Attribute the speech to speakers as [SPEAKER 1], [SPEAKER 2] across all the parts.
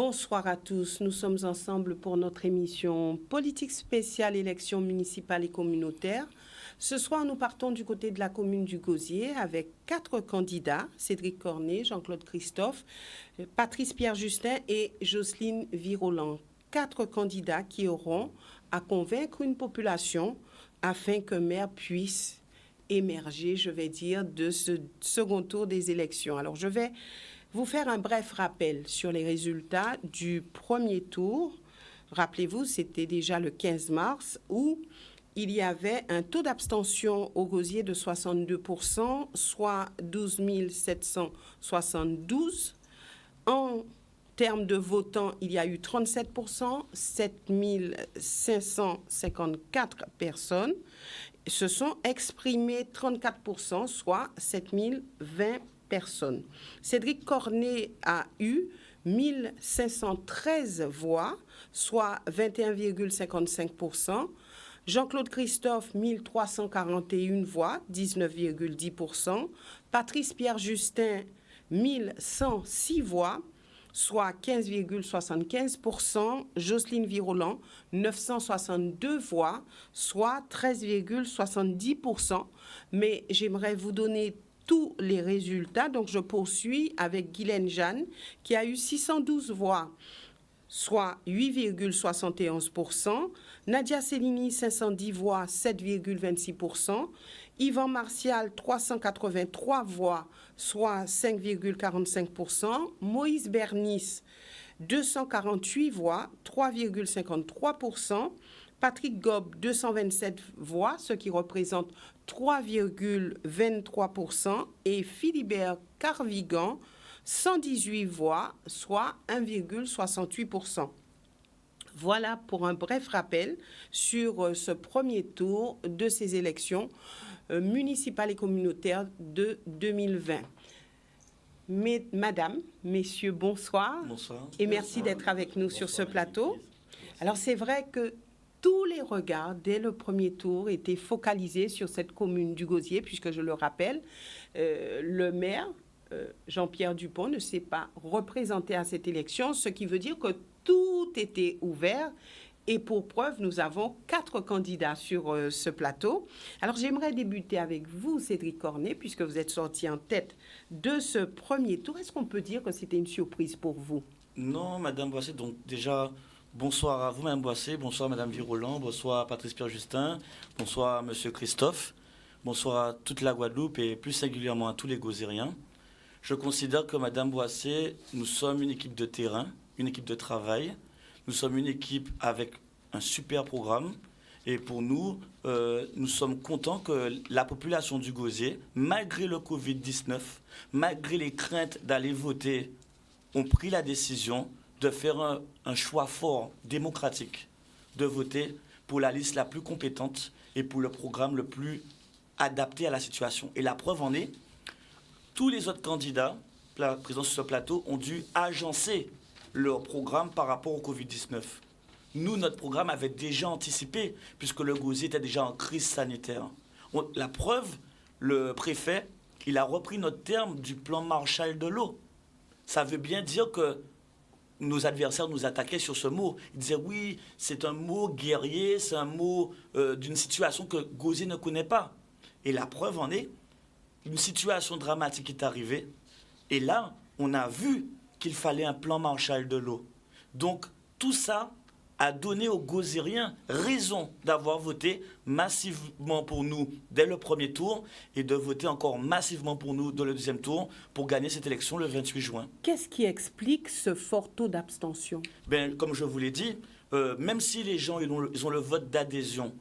[SPEAKER 1] Bonsoir à tous. Nous sommes ensemble pour notre émission Politique spéciale élections municipales et communautaires. Ce soir, nous partons du côté de la commune du Gosier avec 4 candidats, Cédric Cornet, Jean-Claude Christophe, Patrice Pierre-Justin et Jocelyne Virolan. 4 candidats qui auront à convaincre une population afin qu'un maire puisse émerger, je vais dire, de ce second tour des élections. Alors, je vais vous faire un bref rappel sur les résultats du premier tour. Rappelez-vous, c'était déjà le 15 mars où il y avait un taux d'abstention au Gosier de 62%, soit 12 772. En termes de votants, il y a eu 37%, 7 554 personnes se sont exprimées, 34%, soit 7 020 personnes. Cédric Cornet a eu 1513 voix, soit 21,55%. Jean-Claude Christophe, 1341 voix, 19,10%. Patrice Pierre-Justin, 1106 voix, soit 15,75%. Jocelyne Virolan, 962 voix, soit 13,70%. Mais j'aimerais vous donner tous les résultats. Donc, je poursuis avec Guylaine Jeanne, qui a eu 612 voix, soit 8,71%. Nadia Cellini, 510 voix, 7,26%. Yvan Martial, 383 voix, soit 5,45%. Moïse Bernis, 248 voix, 3,53%. Patrick Gob, 227 voix, ce qui représente 3,23%. Et Philibert Carvigan, 118 voix, soit 1,68%. Voilà pour un bref rappel sur ce premier tour de ces élections municipales et communautaires de 2020. Madame, messieurs, bonsoir.
[SPEAKER 2] Bonsoir.
[SPEAKER 1] Et merci d'être avec nous sur ce plateau. Alors, c'est vrai que tous les regards, dès le premier tour, étaient focalisés sur cette commune du Gosier, puisque, je le rappelle, le maire, Jean-Pierre Dupont, ne s'est pas représenté à cette élection, ce qui veut dire que tout était ouvert. Et pour preuve, nous avons 4 candidats sur ce plateau. Alors, j'aimerais débuter avec vous, Cédric Cornet, puisque vous êtes sorti en tête de ce premier tour. Est-ce qu'on peut dire que c'était une surprise pour vous?
[SPEAKER 2] Non, Madame Boissé, donc déjà, bonsoir à vous, Madame Boissé, bonsoir Madame Virolan, bonsoir Patrice Pierre-Justin, bonsoir Monsieur Christophe, bonsoir à toute la Guadeloupe et plus singulièrement à tous les Gosériens. Je considère que Madame Boissé, nous sommes une équipe de terrain, une équipe de travail. Nous sommes une équipe avec un super programme. Et pour nous, nous sommes contents que la population du Gosier, malgré le Covid-19, malgré les craintes d'aller voter, ont pris la décision de faire un choix fort, démocratique, de voter pour la liste la plus compétente et pour le programme le plus adapté à la situation. Et la preuve en est, tous les autres candidats présents sur ce plateau ont dû agencer leur programme par rapport au Covid-19. Nous, notre programme avait déjà anticipé, puisque le Gosier était déjà en crise sanitaire. La preuve, le préfet, il a repris notre terme du plan Marshall de l'eau. Ça veut bien dire que nos adversaires nous attaquaient sur ce mot. Ils disaient oui, c'est un mot guerrier, c'est un mot d'une situation que Gosier ne connaît pas. Et la preuve en est, une situation dramatique est arrivée. Et là, on a vu qu'il fallait un plan Marshall de l'eau. Donc, tout ça a donné aux Gosériens raison d'avoir voté massivement pour nous dès le premier tour et de voter encore massivement pour nous dans le deuxième tour pour gagner cette élection le 28 juin.
[SPEAKER 1] Qu'est-ce qui explique ce fort taux d'abstention?
[SPEAKER 2] Comme je vous l'ai dit, même si les gens ils ont le vote d'adhésion,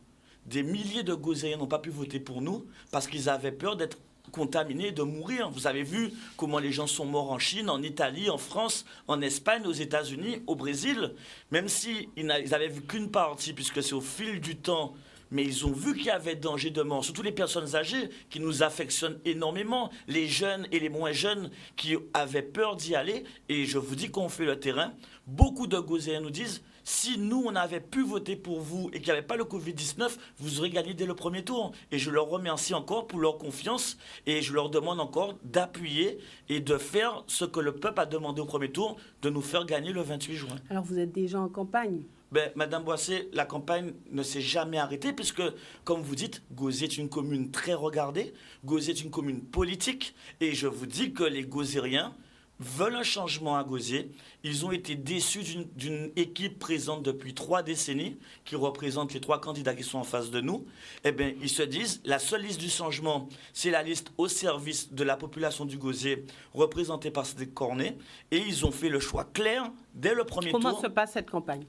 [SPEAKER 2] des milliers de Gosériens n'ont pas pu voter pour nous parce qu'ils avaient peur d'être contaminés, de mourir. Vous avez vu comment les gens sont morts en Chine, en Italie, en France, en Espagne, aux États-Unis, au Brésil. Même s'ils n'avaient vu qu'une partie, puisque c'est au fil du temps mais ils ont vu qu'il y avait danger de mort, surtout les personnes âgées qui nous affectionnent énormément, les jeunes et les moins jeunes qui avaient peur d'y aller. Et je vous dis qu'on fait le terrain. Beaucoup de Gozéens nous disent, si nous, on avait pu voter pour vous et qu'il n'y avait pas le Covid-19, vous aurez gagné dès le premier tour. Et je leur remercie encore pour leur confiance et je leur demande encore d'appuyer et de faire ce que le peuple a demandé au premier tour, de nous faire gagner le 28 juin.
[SPEAKER 1] Alors, vous êtes déjà en campagne?
[SPEAKER 2] Madame Boissé, la campagne ne s'est jamais arrêtée puisque, comme vous dites, Gauzier est une commune très regardée, Gauzier est une commune politique et je vous dis que les Gauzériens veulent un changement à Gauzier. Ils ont été déçus d'une équipe présente depuis 3 décennies qui représente les 3 candidats qui sont en face de nous. Eh bien, ils se disent, la seule liste du changement, c'est la liste au service de la population du Gauzier représentée par Cédric Cornet. Et ils ont fait le choix clair dès le premier tour.
[SPEAKER 1] Comment se passe cette campagne?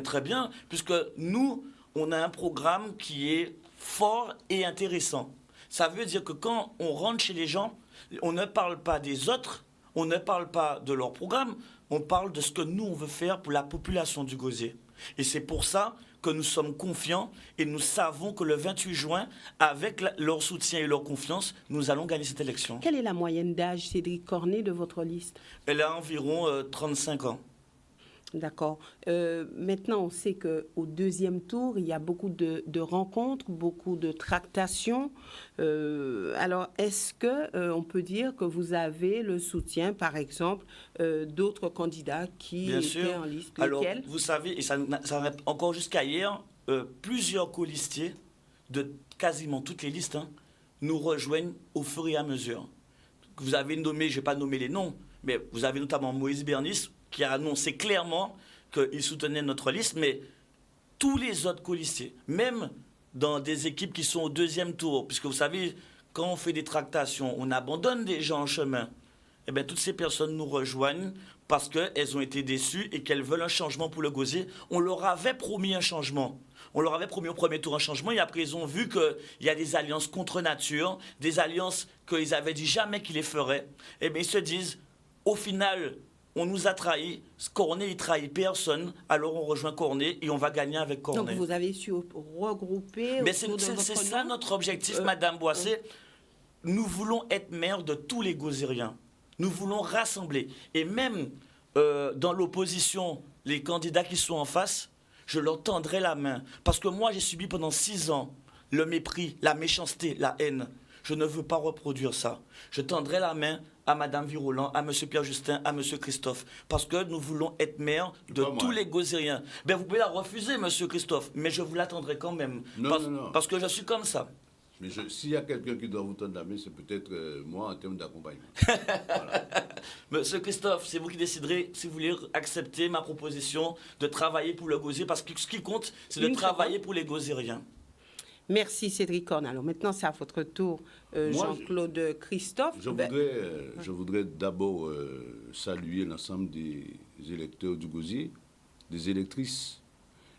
[SPEAKER 2] Très bien, puisque nous, on a un programme qui est fort et intéressant. Ça veut dire que quand on rentre chez les gens, on ne parle pas des autres, on ne parle pas de leur programme, on parle de ce que nous, on veut faire pour la population du Gauzier. Et c'est pour ça que nous sommes confiants et nous savons que le 28 juin, avec leur soutien et leur confiance, nous allons gagner cette élection.
[SPEAKER 1] Quelle est la moyenne d'âge, Cédric Cornet, de votre liste?
[SPEAKER 2] Elle a environ 35 ans.
[SPEAKER 1] D'accord. Maintenant, on sait qu'au deuxième tour, il y a beaucoup de rencontres, beaucoup de tractations. Alors, est-ce qu'on peut dire que vous avez le soutien, par exemple, d'autres candidats qui
[SPEAKER 2] Bien
[SPEAKER 1] étaient
[SPEAKER 2] sûr.
[SPEAKER 1] en liste?
[SPEAKER 2] Alors,
[SPEAKER 1] Lesquels?
[SPEAKER 2] vous savez, et ça encore jusqu'à hier, plusieurs colistiers de quasiment toutes les listes nous rejoignent au fur et à mesure. Vous avez nommé, je ne vais pas nommer les noms, mais vous avez notamment Moïse Bernis, qui a annoncé clairement qu'il soutenait notre liste, mais tous les autres colistiers, même dans des équipes qui sont au deuxième tour, puisque vous savez, quand on fait des tractations, on abandonne des gens en chemin, eh bien, toutes ces personnes nous rejoignent parce qu'elles ont été déçues et qu'elles veulent un changement pour le Gauzier. On leur avait promis un changement. On leur avait promis au premier tour un changement et après ils ont vu qu'il y a des alliances contre nature, des alliances qu'ils avaient dit jamais qu'ils les feraient. Eh bien, ils se disent, au final, on nous a trahis, Cornet il trahit personne, alors on rejoint Cornet et on va gagner avec Cornet.
[SPEAKER 1] Donc vous avez su regrouper.
[SPEAKER 2] Mais c'est ça notre objectif, Madame Boissé. Nous voulons être maire de tous les Gauzériens. Nous voulons rassembler. Et même dans l'opposition, les candidats qui sont en face, je leur tendrai la main. Parce que moi, j'ai subi pendant 6 ans le mépris, la méchanceté, la haine. Je ne veux pas reproduire ça. Je tendrai la main à Mme Viroland, à M. Pierre Justin, à M. Christophe, parce que nous voulons être maire de tous les Gauzériens. Vous pouvez la refuser, M. Christophe, mais je vous l'attendrai quand même, parce que je suis comme ça.
[SPEAKER 3] Mais s'il y a quelqu'un qui doit vous tendre la main, c'est peut-être moi en termes d'accompagnement.
[SPEAKER 2] Voilà. Monsieur Christophe, c'est vous qui déciderez si vous voulez accepter ma proposition de travailler pour le Gauzier, parce que ce qui compte, c'est de travailler pour les Gauzériens.
[SPEAKER 1] Merci Cédric Cornet. Alors maintenant, c'est à votre tour, Jean-Claude Christophe.
[SPEAKER 3] Je voudrais d'abord saluer l'ensemble des électeurs du Gauzier, des électrices,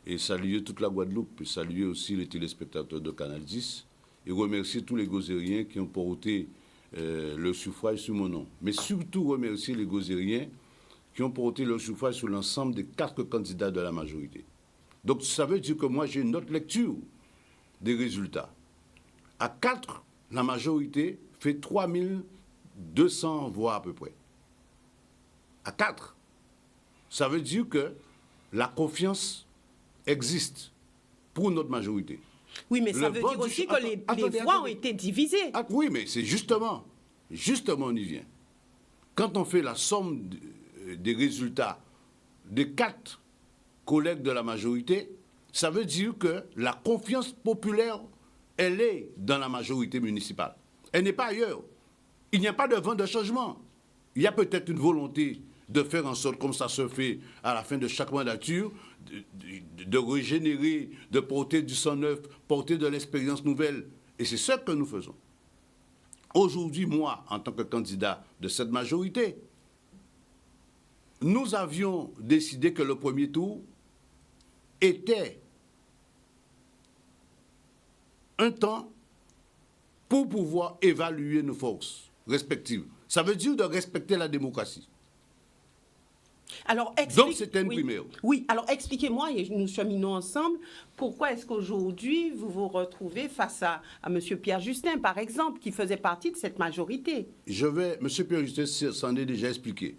[SPEAKER 3] et saluer toute la Guadeloupe, et saluer aussi les téléspectateurs de Canal 10, et remercier tous les Gauzériens qui ont porté leur suffrage sur mon nom. Mais surtout remercier les Gauzériens qui ont porté leur suffrage sur l'ensemble des 4 candidats de la majorité. Donc ça veut dire que moi j'ai une autre lecture des résultats. À 4, la majorité fait 3200 voix à peu près. À 4. Ça veut dire que la confiance existe pour notre majorité.
[SPEAKER 1] Oui, mais ça veut dire aussi que les voix ont été divisées.
[SPEAKER 3] Oui, mais c'est justement on y vient. Quand on fait la somme des résultats des 4 collègues de la majorité, ça veut dire que la confiance populaire, elle est dans la majorité municipale. Elle n'est pas ailleurs. Il n'y a pas de vent de changement. Il y a peut-être une volonté de faire en sorte, comme ça se fait à la fin de chaque mandature, de régénérer, de porter du sang neuf, porter de l'expérience nouvelle. Et c'est ce que nous faisons. Aujourd'hui, moi, en tant que candidat de cette majorité, nous avions décidé que le premier tour était un temps pour pouvoir évaluer nos forces respectives. Ça veut dire de respecter la démocratie.
[SPEAKER 1] Alors,
[SPEAKER 3] Donc, c'était une
[SPEAKER 1] oui.
[SPEAKER 3] primaire.
[SPEAKER 1] Oui, alors expliquez-moi, et nous cheminons ensemble, pourquoi est-ce qu'aujourd'hui, vous vous retrouvez face à M. Pierre Justin, par exemple, qui faisait partie de cette majorité?
[SPEAKER 3] M. Pierre Justin s'en est déjà expliqué.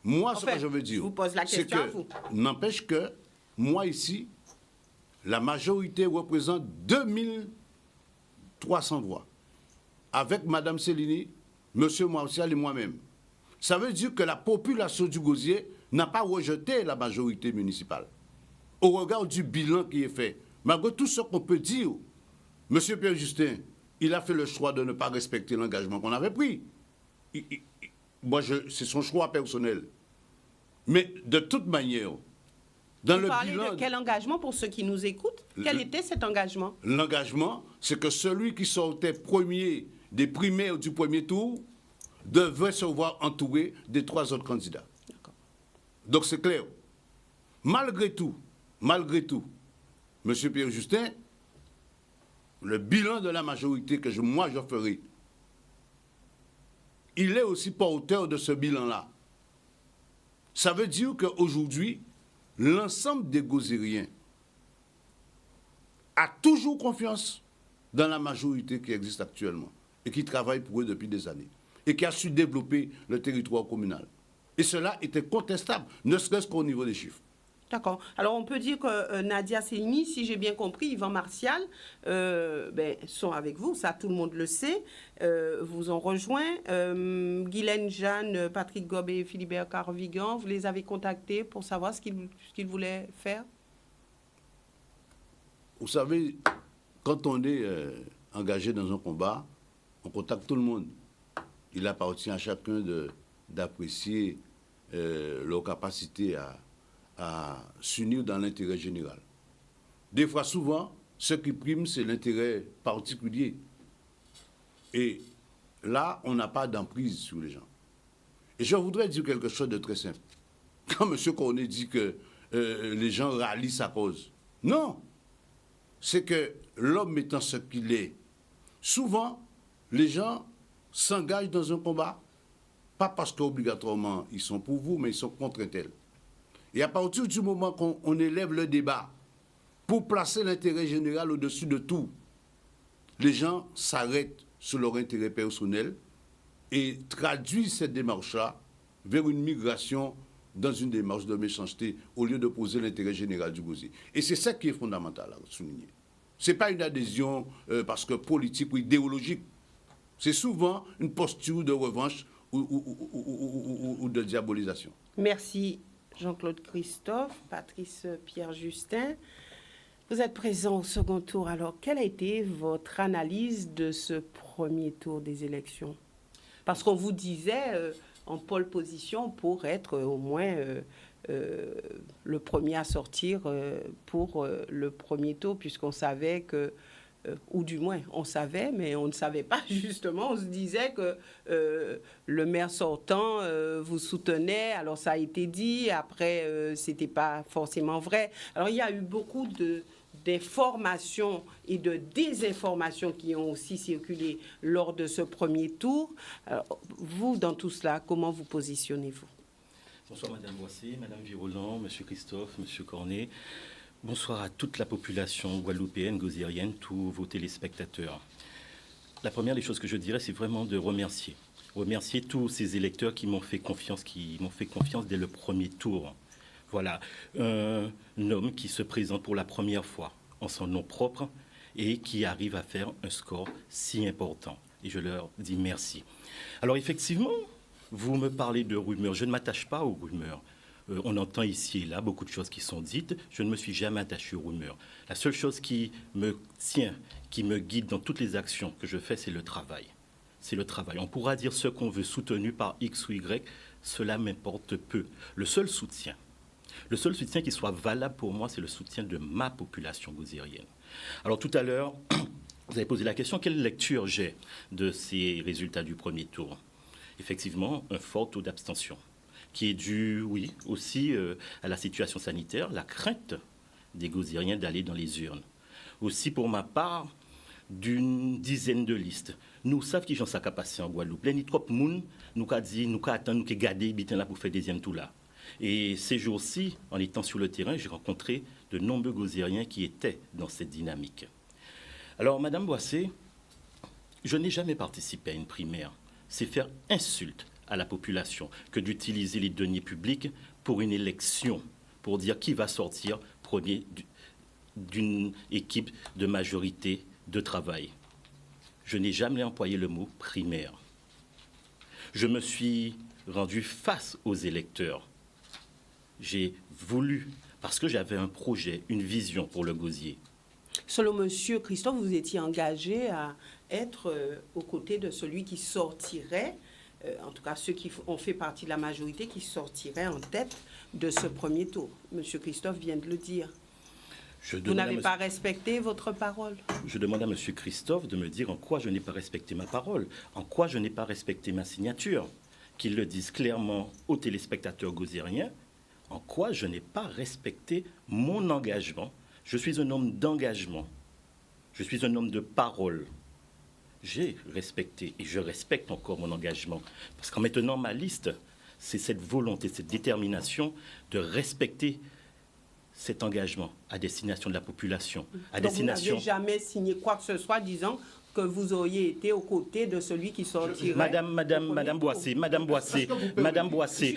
[SPEAKER 3] Moi, ce que je veux dire,
[SPEAKER 1] je vous pose la
[SPEAKER 3] c'est
[SPEAKER 1] question à
[SPEAKER 3] que,
[SPEAKER 1] vous.
[SPEAKER 3] n'empêche que, moi ici, la majorité représente 2300 voix. Avec Mme Céline, M. Martial et moi-même. Ça veut dire que la population du Gosier n'a pas rejeté la majorité municipale. Au regard du bilan qui est fait, malgré tout ce qu'on peut dire, M. Pierre Justin, il a fait le choix de ne pas respecter l'engagement qu'on avait pris. C'est son choix personnel. Mais de toute manière, dans
[SPEAKER 1] Vous parlez de quel engagement pour ceux qui nous écoutent? Quel était cet engagement?
[SPEAKER 3] L'engagement, c'est que celui qui sortait premier des primaires du premier tour devrait se voir entouré des 3 autres candidats. Donc c'est clair. Malgré tout, M. Pierre Justin, le bilan de la majorité que moi je ferai, il est aussi porteur de ce bilan-là. Ça veut dire qu'aujourd'hui, l'ensemble des Gozériens a toujours confiance dans la majorité qui existe actuellement et qui travaille pour eux depuis des années et qui a su développer le territoire communal. Et cela était contestable, ne serait-ce qu'au niveau des chiffres.
[SPEAKER 1] D'accord. Alors, on peut dire que Nadia Céline, si j'ai bien compris, Yvan Martial sont avec vous, ça tout le monde le sait, vous ont rejoint. Guylaine Jeanne, Patrick Gobet et Philibert Carvigan, vous les avez contactés pour savoir ce qu'ils voulaient faire?
[SPEAKER 3] Vous savez, quand on est engagé dans un combat, on contacte tout le monde. Il appartient à chacun d'apprécier leur capacité à s'unir dans l'intérêt général. Des fois, souvent, ce qui prime, c'est l'intérêt particulier. Et là, on n'a pas d'emprise sur les gens. Et je voudrais dire quelque chose de très simple. Quand M. Cornet dit que les gens rallient sa cause, non. C'est que l'homme étant ce qu'il est, souvent, les gens s'engagent dans un combat, pas parce qu'obligatoirement ils sont pour vous, mais ils sont contre un tel. Et à partir du moment qu'on élève le débat pour placer l'intérêt général au-dessus de tout, les gens s'arrêtent sur leur intérêt personnel et traduisent cette démarche-là vers une migration dans une démarche de méchanceté au lieu de poser l'intérêt général du Gosier. Et c'est ça qui est fondamental à souligner. Ce n'est pas une adhésion parce que politique ou idéologique. C'est souvent une posture de revanche ou de diabolisation.
[SPEAKER 1] Merci Jean-Claude Christophe, Patrice Pierre Justin. Vous êtes présent au second tour. Alors, quelle a été votre analyse de ce premier tour des élections? Parce qu'on vous disait en pole position pour être au moins le premier à sortir pour le premier tour, puisqu'on savait que ou du moins, on savait, mais on ne savait pas, justement. On se disait que le maire sortant vous soutenait. Alors, ça a été dit. Après, ce n'était pas forcément vrai. Alors, il y a eu beaucoup d'informations et de désinformations qui ont aussi circulé lors de ce premier tour. Alors, vous, dans tout cela, comment vous positionnez-vous?
[SPEAKER 2] Bonsoir, Madame Boissé, Madame Virolan, Monsieur Christophe, Monsieur Cornet. Bonsoir à toute la population guadeloupéenne, gozérienne, tous vos téléspectateurs. La première des choses que je dirais, c'est vraiment de remercier tous ces électeurs qui m'ont fait confiance dès le premier tour. Voilà, un homme qui se présente pour la première fois en son nom propre et qui arrive à faire un score si important. Et je leur dis merci. Alors effectivement, vous me parlez de rumeurs. Je ne m'attache pas aux rumeurs. On entend ici et là beaucoup de choses qui sont dites. Je ne me suis jamais attaché aux rumeurs. La seule chose qui me tient, qui me guide dans toutes les actions que je fais, c'est le travail. C'est le travail. On pourra dire ce qu'on veut, soutenu par X ou Y, cela m'importe peu. Le seul soutien qui soit valable pour moi, c'est le soutien de ma population gozérienne. Alors tout à l'heure, vous avez posé la question, quelle lecture j'ai de ces résultats du premier tour? Effectivement, un fort taux d'abstention, qui est dû, oui, aussi à la situation sanitaire, la crainte des Gozériens d'aller dans les urnes. Aussi, pour ma part, d'une dizaine de listes. Nous savons qui ont sa capacité en Guadeloupe. Les trop de monde, nous avons dit, nous avons attendu, nous avons gardé, là pour faire deuxième tour là.
[SPEAKER 4] Et ces jours-ci, en étant sur le terrain, j'ai rencontré de nombreux Gauziériens qui étaient dans cette dynamique. Alors, Madame Boissé, je n'ai jamais participé à une primaire. C'est faire insulte à la population que d'utiliser les deniers publics pour une élection, pour dire qui va sortir premier d'une équipe de majorité de travail. Je n'ai jamais employé le mot primaire. Je me suis rendu face aux électeurs. J'ai voulu, parce que j'avais un projet, une vision pour le Gosier.
[SPEAKER 1] Selon M. Christophe, vous étiez engagé à être aux côtés de celui qui sortirait, en tout cas ceux qui ont fait partie de la majorité, qui sortirait en tête de ce premier tour. M. Christophe vient de le dire. Vous n'avez pas respecté votre parole.
[SPEAKER 4] Je demande à M. Christophe de me dire en quoi je n'ai pas respecté ma parole, en quoi je n'ai pas respecté ma signature, qu'il le dise clairement aux téléspectateurs gozériens, en quoi je n'ai pas respecté mon engagement. Je suis un homme d'engagement, je suis un homme de parole. J'ai respecté et je respecte encore mon engagement. Parce qu'en maintenant ma liste, c'est cette volonté, cette détermination de respecter cet engagement à destination de la population.
[SPEAKER 1] Donc vous n'avez jamais signé quoi que ce soit disant que vous auriez été aux côtés de celui qui sortirait.
[SPEAKER 4] Madame Boissé,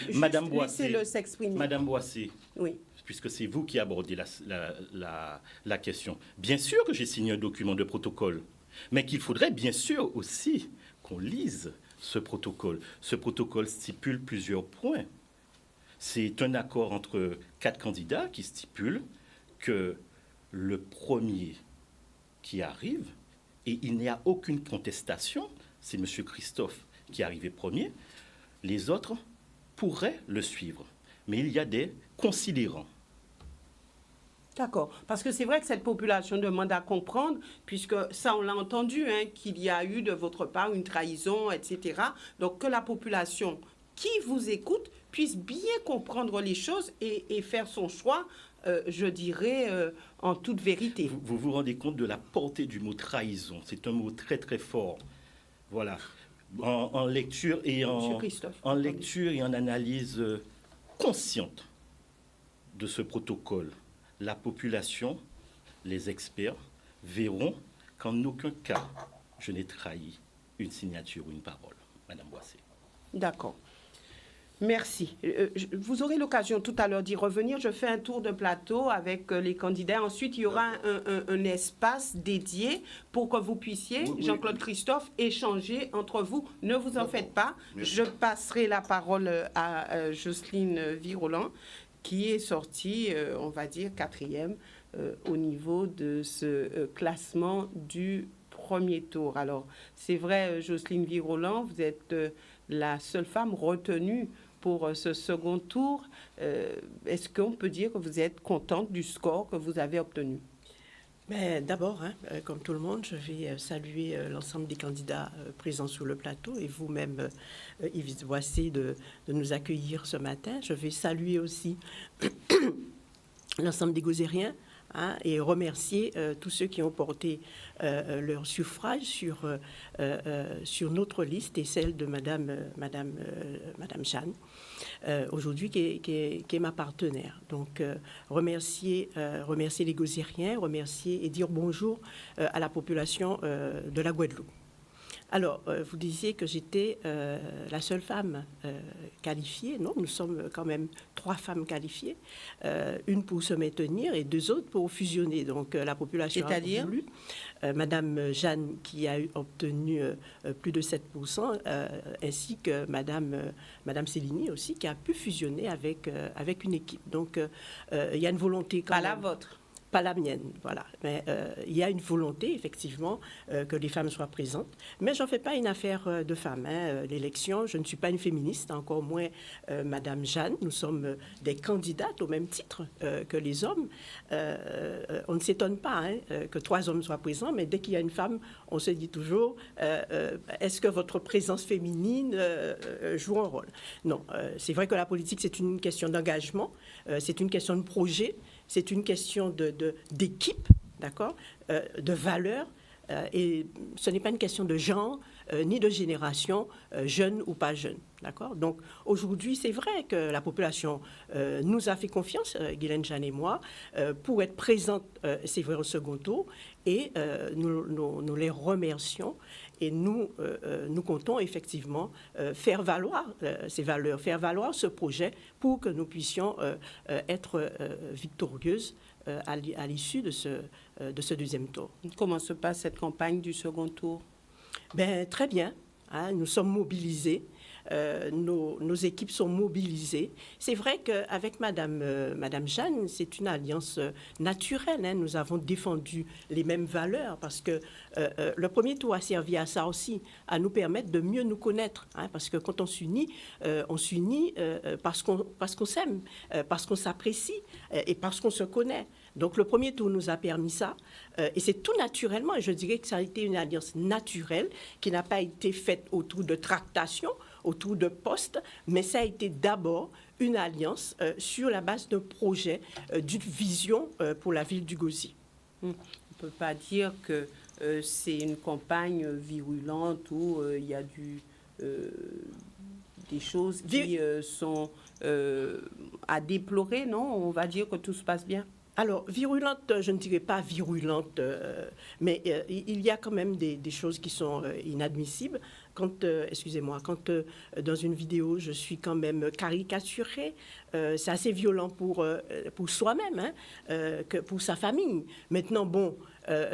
[SPEAKER 1] laissez-le s'exprimer.
[SPEAKER 4] Madame Boissé,
[SPEAKER 1] oui.
[SPEAKER 4] Puisque c'est vous qui abordez la question. Bien sûr que j'ai signé un document de protocole, mais qu'il faudrait bien sûr aussi qu'on lise ce protocole. Ce protocole stipule plusieurs points. C'est un accord entre 4 candidats qui stipule que le premier qui arrive, et il n'y a aucune contestation, c'est M. Christophe qui est arrivé premier, les autres pourraient le suivre. Mais il y a des considérants.
[SPEAKER 1] D'accord. Parce que c'est vrai que cette population demande à comprendre, puisque ça, on l'a entendu, hein, qu'il y a eu de votre part une trahison, etc. Donc, que la population qui vous écoute puisse bien comprendre les choses et faire son choix, je dirais, en toute vérité.
[SPEAKER 4] Vous vous rendez compte de la portée du mot trahison. C'est un mot très, très fort. Voilà. En lecture et en lecture et en analyse consciente de ce protocole, la population, les experts verront qu'en aucun cas, je n'ai trahi une signature ou une parole, Madame Boissé.
[SPEAKER 1] D'accord. Merci. Vous aurez l'occasion tout à l'heure d'y revenir. Je fais un tour de plateau avec les candidats. Ensuite, il y aura un espace dédié pour que vous puissiez, Jean-Claude Christophe, échanger entre vous. Ne vous en faites pas. Merci. Je passerai la parole à Jocelyne Virolan, qui est sortie, on va dire, 4e au niveau de ce classement du premier tour. Alors, c'est vrai, Jocelyne Virolan, vous êtes la seule femme retenue pour ce second tour. Est-ce qu'on peut dire que vous êtes contente du score que vous avez obtenu?
[SPEAKER 5] Mais d'abord, comme tout le monde, je vais saluer l'ensemble des candidats présents sur le plateau et vous-même, Yves Boissé, de nous accueillir ce matin. Je vais saluer aussi l'ensemble des Gozériens et remercier tous ceux qui ont porté leur suffrage sur notre liste et celle de Madame Jeanne, aujourd'hui qui est ma partenaire. Donc, remercier les Gozériens, remercier et dire bonjour à la population de la Guadeloupe. Alors, vous disiez que j'étais la seule femme qualifiée. Non, nous sommes quand même 3 femmes qualifiées, une pour se maintenir et 2 autres pour fusionner. Donc, la population a voulu. Madame Jeanne, qui a obtenu plus de 7%, ainsi que Madame Céline aussi, qui a pu fusionner avec une équipe. Donc, il y a une volonté quand même.
[SPEAKER 1] Pas la vôtre.
[SPEAKER 5] Pas la mienne, voilà. Mais il y a une volonté, effectivement, que les femmes soient présentes. Mais je n'en fais pas une affaire de femmes. L'élection, je ne suis pas une féministe, encore moins Madame Jeanne. Nous sommes des candidates au même titre que les hommes. On ne s'étonne pas que 3 hommes soient présents, mais dès qu'il y a une femme, on se dit toujours, est-ce que votre présence féminine joue un rôle? Non, c'est vrai que la politique, c'est une question d'engagement, c'est une question de projet. C'est une question d'équipe, d'accord, de valeurs. Et ce n'est pas une question de genre ni de génération, jeune ou pas jeune. D'accord ? Donc aujourd'hui, c'est vrai que la population nous a fait confiance, Guylaine Jeanne et moi, pour être présente, c'est vrai, au second tour. Et nous les remercions. Et nous comptons effectivement faire valoir ces valeurs, faire valoir ce projet pour que nous puissions être victorieuses à l'issue de ce deuxième tour.
[SPEAKER 1] Comment se passe cette campagne du second tour ?
[SPEAKER 5] Ben, très bien. Hein, nous sommes mobilisés. Nos équipes sont mobilisées. C'est vrai qu'avec Madame Jeanne, c'est une alliance naturelle. Hein. Nous avons défendu les mêmes valeurs parce que le premier tour a servi à ça aussi, à nous permettre de mieux nous connaître. Hein, parce que quand on s'unit parce qu'on s'aime, parce qu'on s'apprécie et parce qu'on se connaît. Donc le premier tour nous a permis ça. Et c'est tout naturellement. Et je dirais que ça a été une alliance naturelle qui n'a pas été faite autour de tractations, autour de postes, mais ça a été d'abord une alliance sur la base d'un projet, d'une vision pour la ville du Gosier.
[SPEAKER 1] On ne peut pas dire que c'est une campagne virulente où il y a des choses qui sont à déplorer, non ? On va dire que tout se passe bien.
[SPEAKER 5] Alors, virulente, je ne dirais pas virulente, mais il y a quand même des choses qui sont inadmissibles. Quand dans une vidéo, je suis quand même caricaturée, c'est assez violent pour soi-même, hein, que pour sa famille. Maintenant, bon,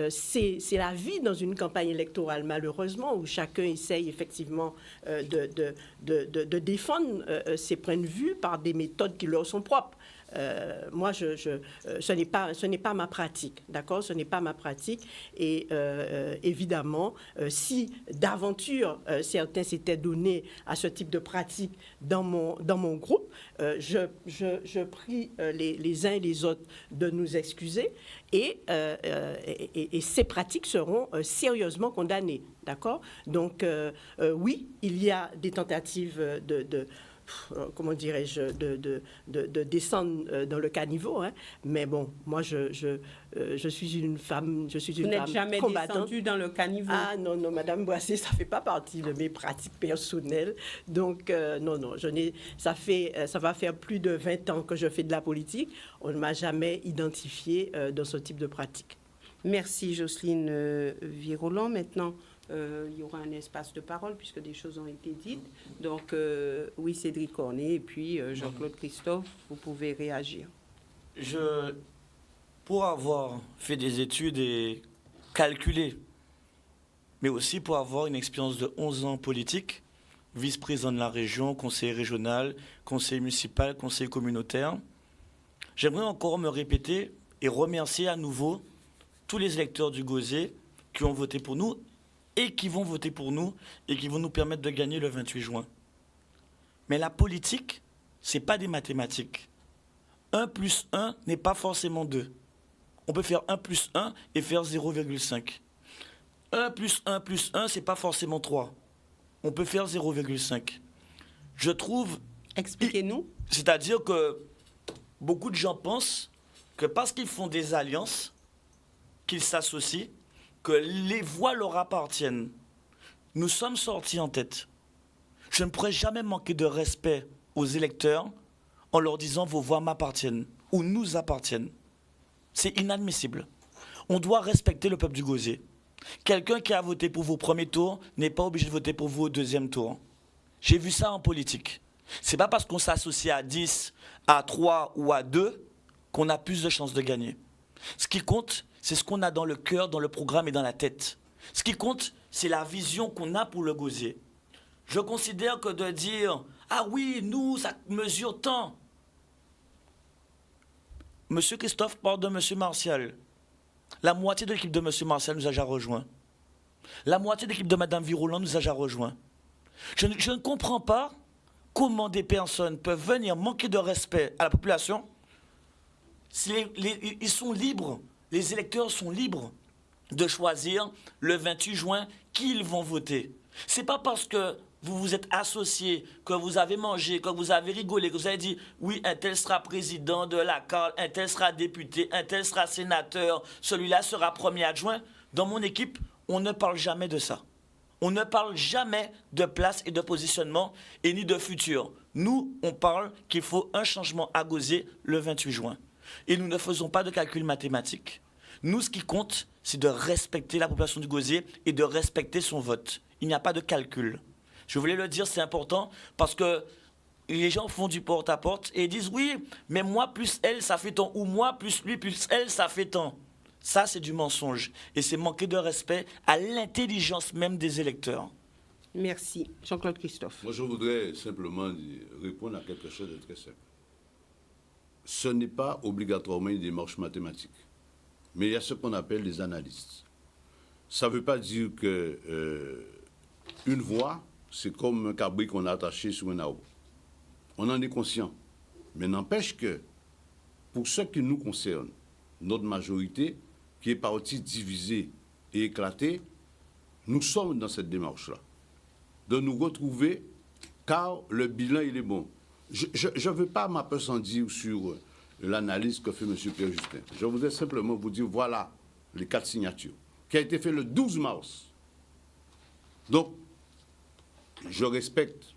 [SPEAKER 5] c'est la vie dans une campagne électorale, malheureusement, où chacun essaye effectivement de défendre ses points de vue par des méthodes qui leur sont propres. Moi, ce n'est pas ma pratique, d'accord ? Ce n'est pas ma pratique. Et évidemment, si d'aventure certains s'étaient donnés à ce type de pratique dans mon groupe, je prie les uns et les autres de nous excuser et ces pratiques seront sérieusement condamnées, d'accord ? Donc, oui, il y a des tentatives comment dirais-je, de descendre dans le caniveau, hein. Mais bon, moi, je suis une femme,
[SPEAKER 1] Vous n'êtes jamais descendue dans le caniveau?
[SPEAKER 5] Ah non, Madame Boissé, ça ne fait pas partie de mes pratiques personnelles. Donc, non, ça va faire plus de 20 ans que je fais de la politique. On ne m'a jamais identifiée dans ce type de pratique.
[SPEAKER 1] Merci, Jocelyne Virolan. Maintenant, il y aura un espace de parole puisque des choses ont été dites. Donc, oui, Cédric Cornet et puis Jean-Claude Christophe, vous pouvez réagir.
[SPEAKER 2] Pour avoir fait des études et calculé, mais aussi pour avoir une expérience de 11 ans politique, vice-président de la région, conseiller régional, conseiller municipal, conseiller communautaire, j'aimerais encore me répéter et remercier à nouveau tous les électeurs du Gosier qui ont voté pour nous et qui vont voter pour nous et qui vont nous permettre de gagner le 28 juin. Mais la politique, ce n'est pas des mathématiques. 1 plus 1 n'est pas forcément 2. On peut faire 1 plus 1 et faire 0,5. 1 plus 1 plus 1, ce n'est pas forcément 3. On peut faire 0,5. Je trouve...
[SPEAKER 1] Expliquez-nous.
[SPEAKER 2] C'est-à-dire que beaucoup de gens pensent que parce qu'ils font des alliances, qu'ils s'associent, que les voix leur appartiennent. Nous sommes sortis en tête. Je ne pourrais jamais manquer de respect aux électeurs en leur disant vos voix m'appartiennent ou nous appartiennent. C'est inadmissible. On doit respecter le peuple du Gosier. Quelqu'un qui a voté pour vous au premier tour n'est pas obligé de voter pour vous au deuxième tour. J'ai vu ça en politique. C'est pas parce qu'on s'associe à 10, à 3 ou à 2 qu'on a plus de chances de gagner. Ce qui compte, c'est ce qu'on a dans le cœur, dans le programme et dans la tête. Ce qui compte, c'est la vision qu'on a pour le Gosier. Je considère que de dire « Ah oui, nous, ça mesure tant ». Monsieur Christophe parle de Monsieur Martial. La moitié de l'équipe de Monsieur Martial nous a déjà rejoints. La moitié de l'équipe de Madame Virolan nous a déjà rejoints. Je ne comprends pas comment des personnes peuvent venir manquer de respect à la population. Ils sont libres. Les électeurs sont libres de choisir le 28 juin qui ils vont voter. Ce n'est pas parce que vous vous êtes associés, que vous avez mangé, que vous avez rigolé, que vous avez dit oui, un tel sera président de la CAL, un tel sera député, un tel sera sénateur, celui-là sera premier adjoint. Dans mon équipe, on ne parle jamais de ça. On ne parle jamais de place et de positionnement et ni de futur. Nous, on parle qu'il faut un changement à Gosier le 28 juin. Et nous ne faisons pas de calcul mathématique. Nous, ce qui compte, c'est de respecter la population du Gosier et de respecter son vote. Il n'y a pas de calcul. Je voulais le dire, c'est important parce que les gens font du porte-à-porte et disent oui, mais moi plus elle, ça fait tant. Ou moi plus lui plus elle, ça fait tant. Ça, c'est du mensonge. Et c'est manquer de respect à l'intelligence même des électeurs.
[SPEAKER 1] Merci. Jean-Claude Christophe.
[SPEAKER 3] Moi, je voudrais simplement répondre à quelque chose de très simple. Ce n'est pas obligatoirement une démarche mathématique. Mais il y a ce qu'on appelle les analystes. Ça ne veut pas dire que une voix, c'est comme un cabri qu'on a attaché sur un arbre. On en est conscient. Mais n'empêche que, pour ce qui nous concerne, notre majorité, qui est partie divisée et éclatée, nous sommes dans cette démarche-là. De nous retrouver, car le bilan, il est bon. Je ne veux pas m'appesantir sur l'analyse que fait M. Pierre Justin. Je voudrais simplement vous dire, voilà les 4 signatures, qui a été fait le 12 mars. Donc, je respecte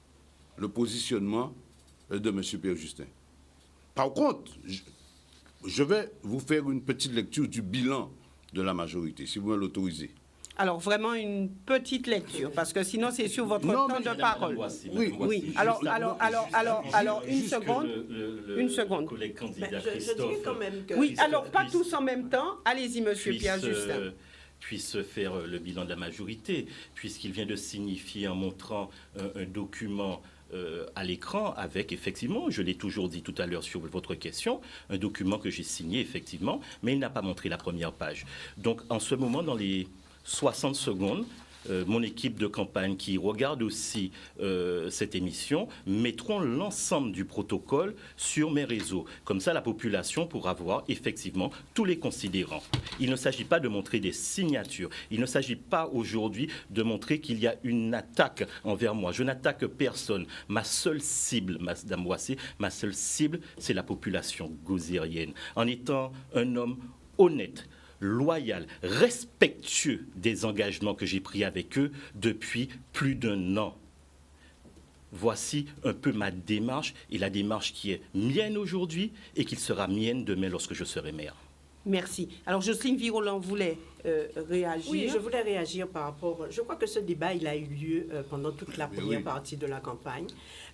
[SPEAKER 3] le positionnement de M. Pierre Justin. Par contre, je vais vous faire une petite lecture du bilan de la majorité, si vous me l'autorisez.
[SPEAKER 1] Alors, vraiment une petite lecture, parce que sinon, c'est sur votre temps de parole. Oui. Alors, une seconde. Une seconde.
[SPEAKER 4] Collègue candidat
[SPEAKER 5] Je dirais quand même que...
[SPEAKER 1] Oui, alors, pas tous en même temps. Allez-y, monsieur Pierre Justin.
[SPEAKER 4] Puisse faire le bilan de la majorité, puisqu'il vient de signifier en montrant un document à l'écran avec, effectivement, je l'ai toujours dit tout à l'heure sur votre question, un document que j'ai signé, effectivement, mais il n'a pas montré la première page. Donc, en ce moment, dans les 60 secondes, mon équipe de campagne qui regarde aussi cette émission mettront l'ensemble du protocole sur mes réseaux. Comme ça, la population pourra voir effectivement tous les considérants. Il ne s'agit pas de montrer des signatures. Il ne s'agit pas aujourd'hui de montrer qu'il y a une attaque envers moi. Je n'attaque personne. Ma seule cible, Madame Boissé, ma seule cible, c'est la population gosiérienne. En étant un homme honnête, loyal, respectueux des engagements que j'ai pris avec eux depuis plus d'1 an. Voici un peu ma démarche et la démarche qui est mienne aujourd'hui et qui sera mienne demain lorsque je serai maire.
[SPEAKER 1] Merci. Alors, Jocelyne Virolan voulait réagir.
[SPEAKER 5] Oui, je voulais réagir par rapport... Je crois que ce débat, il a eu lieu pendant toute la première partie de la campagne.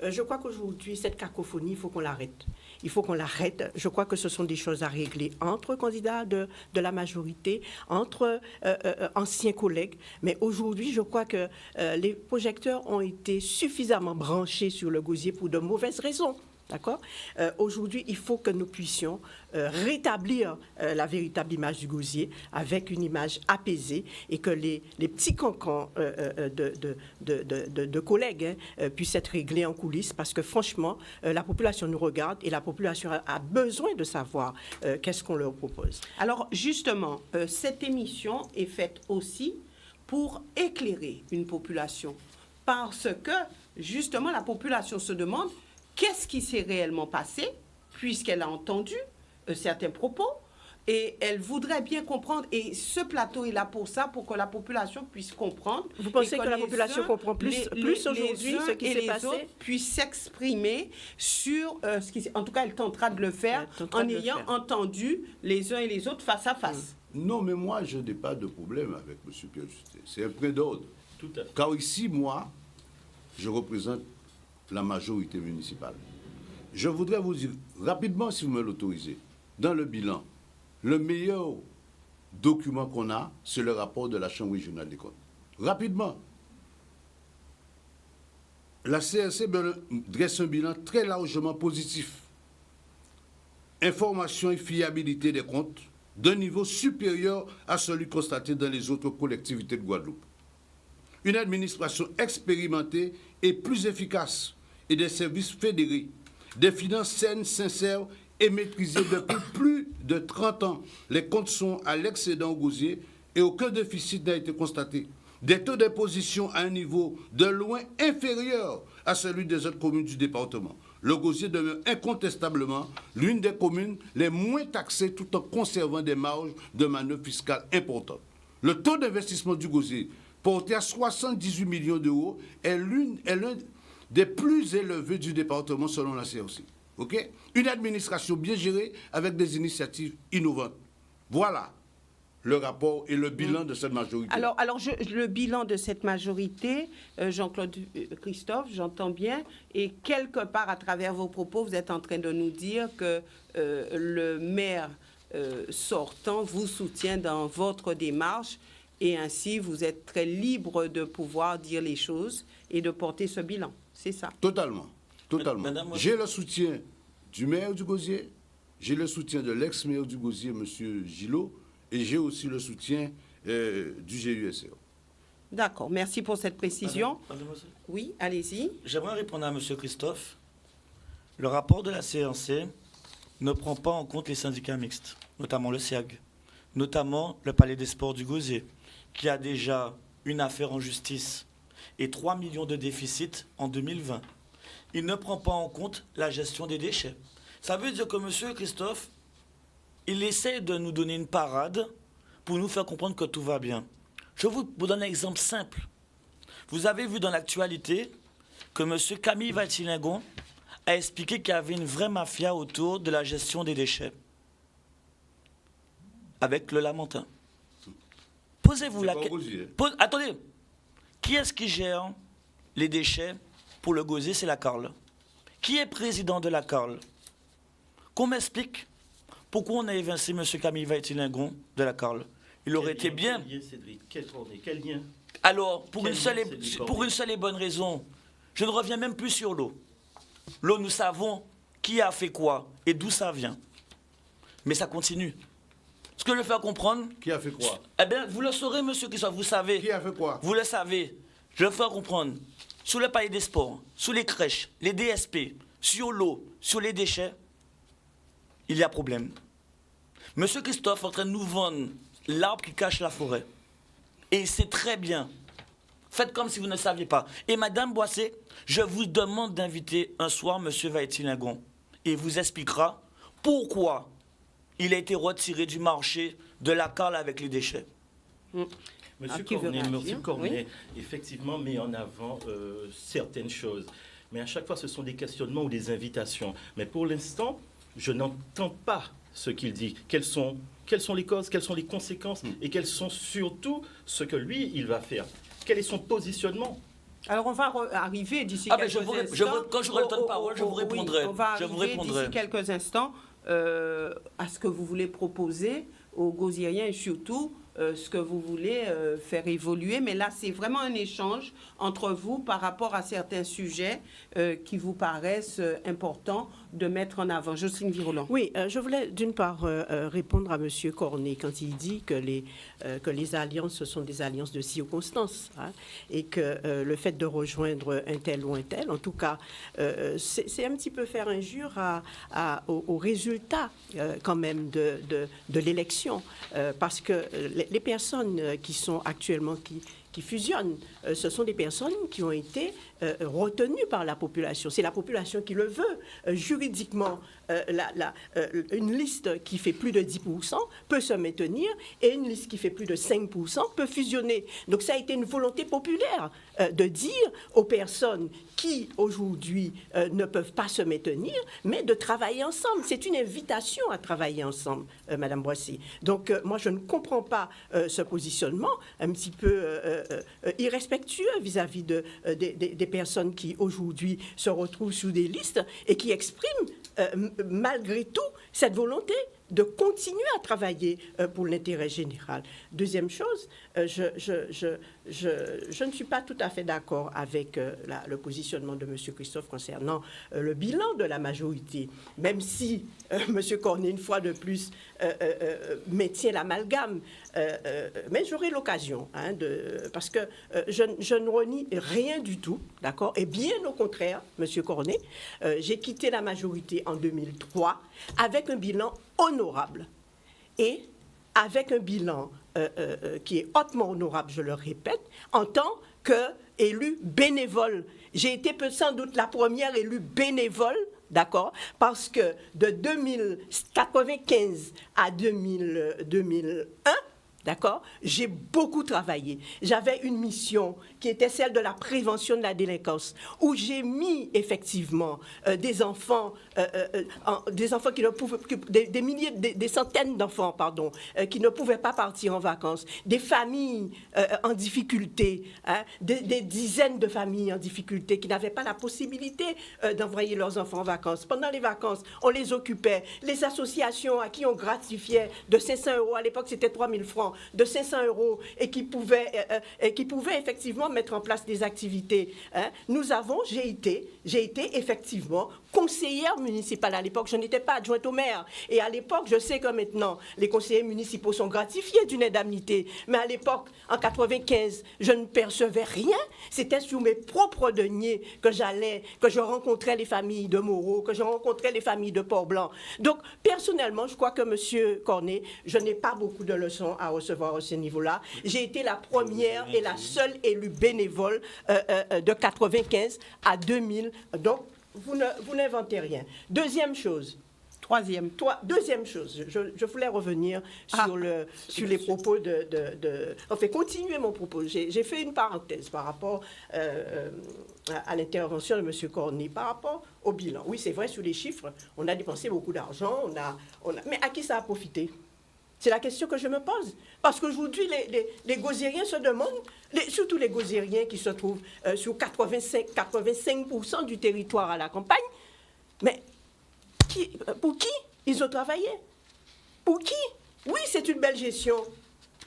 [SPEAKER 5] Je crois qu'aujourd'hui, cette cacophonie, il faut qu'on l'arrête. Il faut qu'on l'arrête. Je crois que ce sont des choses à régler entre candidats de la majorité, entre anciens collègues. Mais aujourd'hui, je crois que les projecteurs ont été suffisamment branchés sur le gosier pour de mauvaises raisons. D'accord ? Aujourd'hui, il faut que nous puissions rétablir la véritable image du gosier avec une image apaisée et que les petits cancans de collègues puissent être réglés en coulisses parce que franchement, la population nous regarde et la population a besoin de savoir qu'est-ce qu'on leur propose.
[SPEAKER 1] Alors justement, cette émission est faite aussi pour éclairer une population parce que justement la population se demande qu'est-ce qui s'est réellement passé, puisqu'elle a entendu certains propos, et elle voudrait bien comprendre, et ce plateau est là pour ça, pour que la population puisse comprendre.
[SPEAKER 5] Vous pensez que la population comprend plus aujourd'hui ce qui s'est passé ?
[SPEAKER 1] Puisse s'exprimer sur ce qui s'est... En tout cas, elle tentera de le faire en ayant entendu les uns et les autres face à face.
[SPEAKER 3] Non, mais moi, je n'ai pas de problème avec M. Pierre Justin. C'est un près d'ordre.
[SPEAKER 4] Tout à fait.
[SPEAKER 3] Car ici, moi, je représente la majorité municipale. Je voudrais vous dire rapidement, si vous me l'autorisez, dans le bilan, le meilleur document qu'on a, c'est le rapport de la Chambre régionale des comptes. Rapidement. La CRC dresse un bilan très largement positif. Information et fiabilité des comptes d'un niveau supérieur à celui constaté dans les autres collectivités de Guadeloupe. Une administration expérimentée et plus efficace et des services fédérés, des finances saines, sincères et maîtrisées depuis plus de 30 ans. Les comptes sont à l'excédent au gosier et aucun déficit n'a été constaté. Des taux d'imposition à un niveau de loin inférieur à celui des autres communes du département. Le gosier demeure incontestablement l'une des communes les moins taxées tout en conservant des marges de manœuvre fiscale importantes. Le taux d'investissement du Gosier, porté à 78 millions d'euros, est l'un des plus élevés du département selon la CRC. OK? Une administration bien gérée avec des initiatives innovantes. Voilà le rapport et le bilan de cette majorité.
[SPEAKER 1] Alors le bilan de cette majorité, Jean-Claude Christophe, j'entends bien, et quelque part à travers vos propos, vous êtes en train de nous dire que le maire sortant vous soutient dans votre démarche et ainsi vous êtes très libre de pouvoir dire les choses et de porter ce bilan. C'est ça?
[SPEAKER 3] Totalement.
[SPEAKER 2] Madame,
[SPEAKER 3] J'ai le soutien du maire du Gosier, j'ai le soutien de l'ex-maire du Gosier, M. Gillot, et j'ai aussi le soutien du GUSR.
[SPEAKER 1] D'accord, merci pour cette précision.
[SPEAKER 2] Mademoiselle,
[SPEAKER 1] Oui, allez-y.
[SPEAKER 2] j'aimerais répondre à M. Christophe. Le rapport de la CNC ne prend pas en compte les syndicats mixtes, notamment le SEAG, notamment le Palais des Sports du Gosier, qui a déjà une affaire en justice et 3 millions de déficit en 2020. Il ne prend pas en compte la gestion des déchets. Ça veut dire que M. Christophe, il essaie de nous donner une parade pour nous faire comprendre que tout va bien. Je vous donne un exemple simple. Vous avez vu dans l'actualité que M. Camille Valtilingon a expliqué qu'il y avait une vraie mafia autour de la gestion des déchets. Avec le Lamentin. Posez-vous la question. Attendez. Qui est-ce qui gère les déchets pour le Gosier? C'est la Carle. Qui est président de la Carle? Qu'on m'explique pourquoi on a évincé M. Camille Valtilingon de la Carle. Il aurait été bien.
[SPEAKER 4] Quel lien, Cédric? Quel lien?
[SPEAKER 2] Alors, pour une seule et bonne raison, je ne reviens même plus sur l'eau. L'eau, nous savons qui a fait quoi et d'où ça vient. Mais ça continue. Ce que je veux faire comprendre...
[SPEAKER 3] Qui a fait quoi?
[SPEAKER 2] Eh bien, vous le saurez, monsieur Christophe, vous savez.
[SPEAKER 3] Qui a fait quoi?
[SPEAKER 2] Vous le savez. Je veux faire comprendre. Sous le palais des sports, sous les crèches, les DSP, sur l'eau, sur les déchets, il y a problème. Monsieur Christophe est en train de nous vendre l'arbre qui cache la forêt. Et c'est très bien. Faites comme si vous ne saviez pas. Et Madame Boissé, je vous demande d'inviter un soir Monsieur Valtilingon. Et il vous expliquera pourquoi il a été retiré du marché de la Carle avec les déchets.
[SPEAKER 4] Monsieur Cornet, effectivement, met en avant certaines choses. Mais à chaque fois, ce sont des questionnements ou des invitations. Mais pour l'instant, je n'entends pas ce qu'il dit. Quelles sont les causes, quelles sont les conséquences et quels sont surtout ce que lui, il va faire. Quel est son positionnement?
[SPEAKER 1] Alors, on va arriver d'ici quelques instants.
[SPEAKER 2] Quand j'aurai le temps de parole, je vous répondrai.
[SPEAKER 1] Oui, on va arriver d'ici quelques instants à ce que vous voulez proposer aux Gosiériens et surtout ce que vous voulez faire évoluer. Mais là, c'est vraiment un échange entre vous par rapport à certains sujets qui vous paraissent importants de mettre en avant. Jocelyne Virolan.
[SPEAKER 5] Oui, je voulais d'une part répondre à M. Cornet quand il dit que les alliances, ce sont des alliances de circonstances, hein, et que le fait de rejoindre un tel ou un tel, en tout cas, c'est un petit peu faire injure au résultat quand même de l'élection, parce que les personnes qui sont actuellement, qui fusionnent, ce sont des personnes qui ont été retenues par la population. C'est la population qui le veut. Juridiquement, une liste qui fait plus de 10% peut se maintenir et une liste qui fait plus de 5% peut fusionner. Donc ça a été une volonté populaire de dire aux personnes qui aujourd'hui ne peuvent pas se maintenir, mais de travailler ensemble. C'est une invitation à travailler ensemble, Madame Boissy. Donc moi je ne comprends pas ce positionnement un petit peu irrespectueux vis-à-vis des personnes qui aujourd'hui se retrouvent sous des listes et qui expriment malgré tout cette volonté de continuer à travailler pour l'intérêt général. Deuxième chose, je ne suis pas tout à fait d'accord avec le positionnement de M. Christophe concernant le bilan de la majorité, même si M. Cornet, une fois de plus, maintient l'amalgame. Mais j'aurai l'occasion, parce que je ne renie rien du tout, d'accord? Et bien au contraire, M. Cornet, j'ai quitté la majorité en 2003 avec un bilan honorable et avec un bilan qui est hautement honorable, je le répète, en tant qu'élu bénévole. J'ai été sans doute la première élue bénévole, d'accord, parce que de 1995 à 2001, D'accord? J'ai beaucoup travaillé. J'avais une mission qui était celle de la prévention de la délinquance, où j'ai mis effectivement des enfants qui ne pouvaient, des milliers, des centaines d'enfants, pardon, qui ne pouvaient pas partir en vacances, des familles en difficulté, hein, des dizaines de familles en difficulté qui n'avaient pas la possibilité d'envoyer leurs enfants en vacances. Pendant les vacances, on les occupait. Les associations à qui on gratifiait de 500 €, à l'époque c'était 3 000 francs, de 500 € et qui pouvaient effectivement mettre en place des activités. Hein. J'ai été effectivement conseillère municipale. À l'époque, je n'étais pas adjointe au maire. Et à l'époque, je sais que maintenant, les conseillers municipaux sont gratifiés d'une indemnité. Mais à l'époque, en 95, je ne percevais rien. C'était sur mes propres deniers que je rencontrais les familles de Moreau, que je rencontrais les familles de Port-Blanc. Donc, personnellement, je crois que M. Cornet, je n'ai pas beaucoup de leçons à recevoir à ce niveau-là. J'ai été la première et la seule élue bénévole de 95 à 2000. Donc, vous n'inventez rien. Deuxième chose. Deuxième chose, je voulais revenir sur les propos Enfin, continuer mon propos. J'ai fait une parenthèse par rapport à l'intervention de M. Cornet, par rapport au bilan. Oui, c'est vrai, sur les chiffres, on a dépensé beaucoup d'argent, mais à qui ça a profité? C'est la question que je me pose. Parce qu'aujourd'hui, les Gozériens se demandent, surtout les Gozériens qui se trouvent sur 85% du territoire à la campagne, mais pour qui ils ont travaillé? Pour qui? Oui, c'est une belle gestion.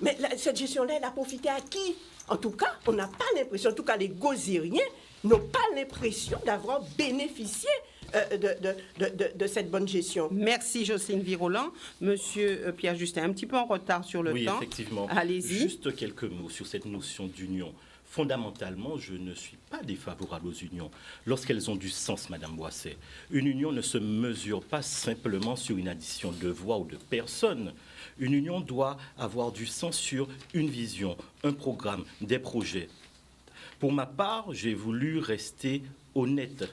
[SPEAKER 5] Mais cette gestion-là, elle a profité à qui? En tout cas, on n'a pas l'impression, en tout cas les Gozériens n'ont pas l'impression d'avoir bénéficié de cette bonne gestion.
[SPEAKER 1] Merci Jocelyne Virolan. Monsieur Pierre Justin, un petit peu en retard sur le temps.
[SPEAKER 4] Oui, effectivement.
[SPEAKER 1] Allez-y.
[SPEAKER 4] Juste quelques mots sur cette notion d'union. Fondamentalement, je ne suis pas défavorable aux unions lorsqu'elles ont du sens, Madame Boisset. Une union ne se mesure pas simplement sur une addition de voix ou de personnes. Une union doit avoir du sens sur une vision, un programme, des projets. Pour ma part, j'ai voulu rester honnête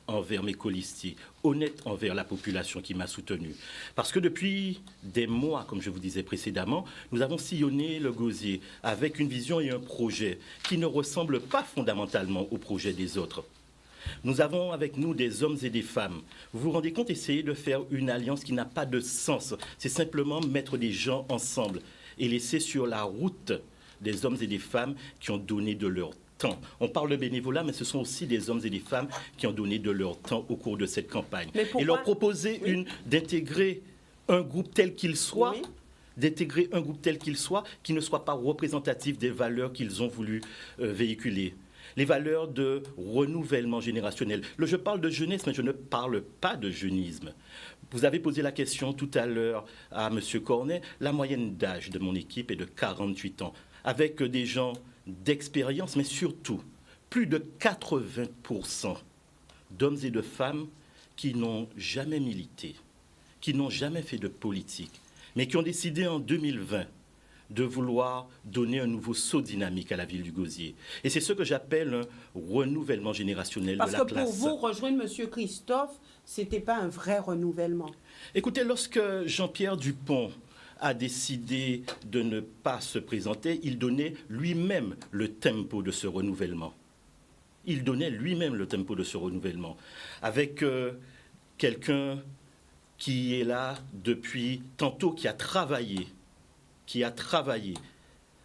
[SPEAKER 4] envers mes colistiers, honnête envers la population qui m'a soutenu. Parce que depuis des mois, comme je vous disais précédemment, nous avons sillonné le gosier avec une vision et un projet qui ne ressemblent pas fondamentalement au projet des autres. Nous avons avec nous des hommes et des femmes. Vous vous rendez compte, essayer de faire une alliance qui n'a pas de sens. C'est simplement mettre des gens ensemble et laisser sur la route des hommes et des femmes qui ont donné de leur temps. On parle de bénévolat, mais ce sont aussi des hommes et des femmes qui ont donné de leur temps au cours de cette campagne. Et leur proposer d'intégrer un groupe tel qu'il soit, d'intégrer un groupe tel qu'il soit, qui ne soit pas représentatif des valeurs qu'ils ont voulu véhiculer. Les valeurs de renouvellement générationnel. Je parle de jeunesse, mais je ne parle pas de jeunisme. Vous avez posé la question tout à l'heure à M. Cornet. La moyenne d'âge de mon équipe est de 48 ans, avec des gens d'expérience, mais surtout plus de 80% d'hommes et de femmes qui n'ont jamais milité, qui n'ont jamais fait de politique, mais qui ont décidé en 2020 de vouloir donner un nouveau saut dynamique à la ville du Gosier. Et c'est ce que j'appelle un renouvellement générationnel de la classe.
[SPEAKER 1] Parce que pour vous, rejoindre M. Christophe, ce n'était pas un vrai renouvellement.
[SPEAKER 4] Écoutez, lorsque Jean-Pierre Dupont a décidé de ne pas se présenter, il donnait lui-même le tempo de ce renouvellement. Il donnait lui-même le tempo de ce renouvellement. Avec quelqu'un qui est là depuis tantôt, qui a travaillé,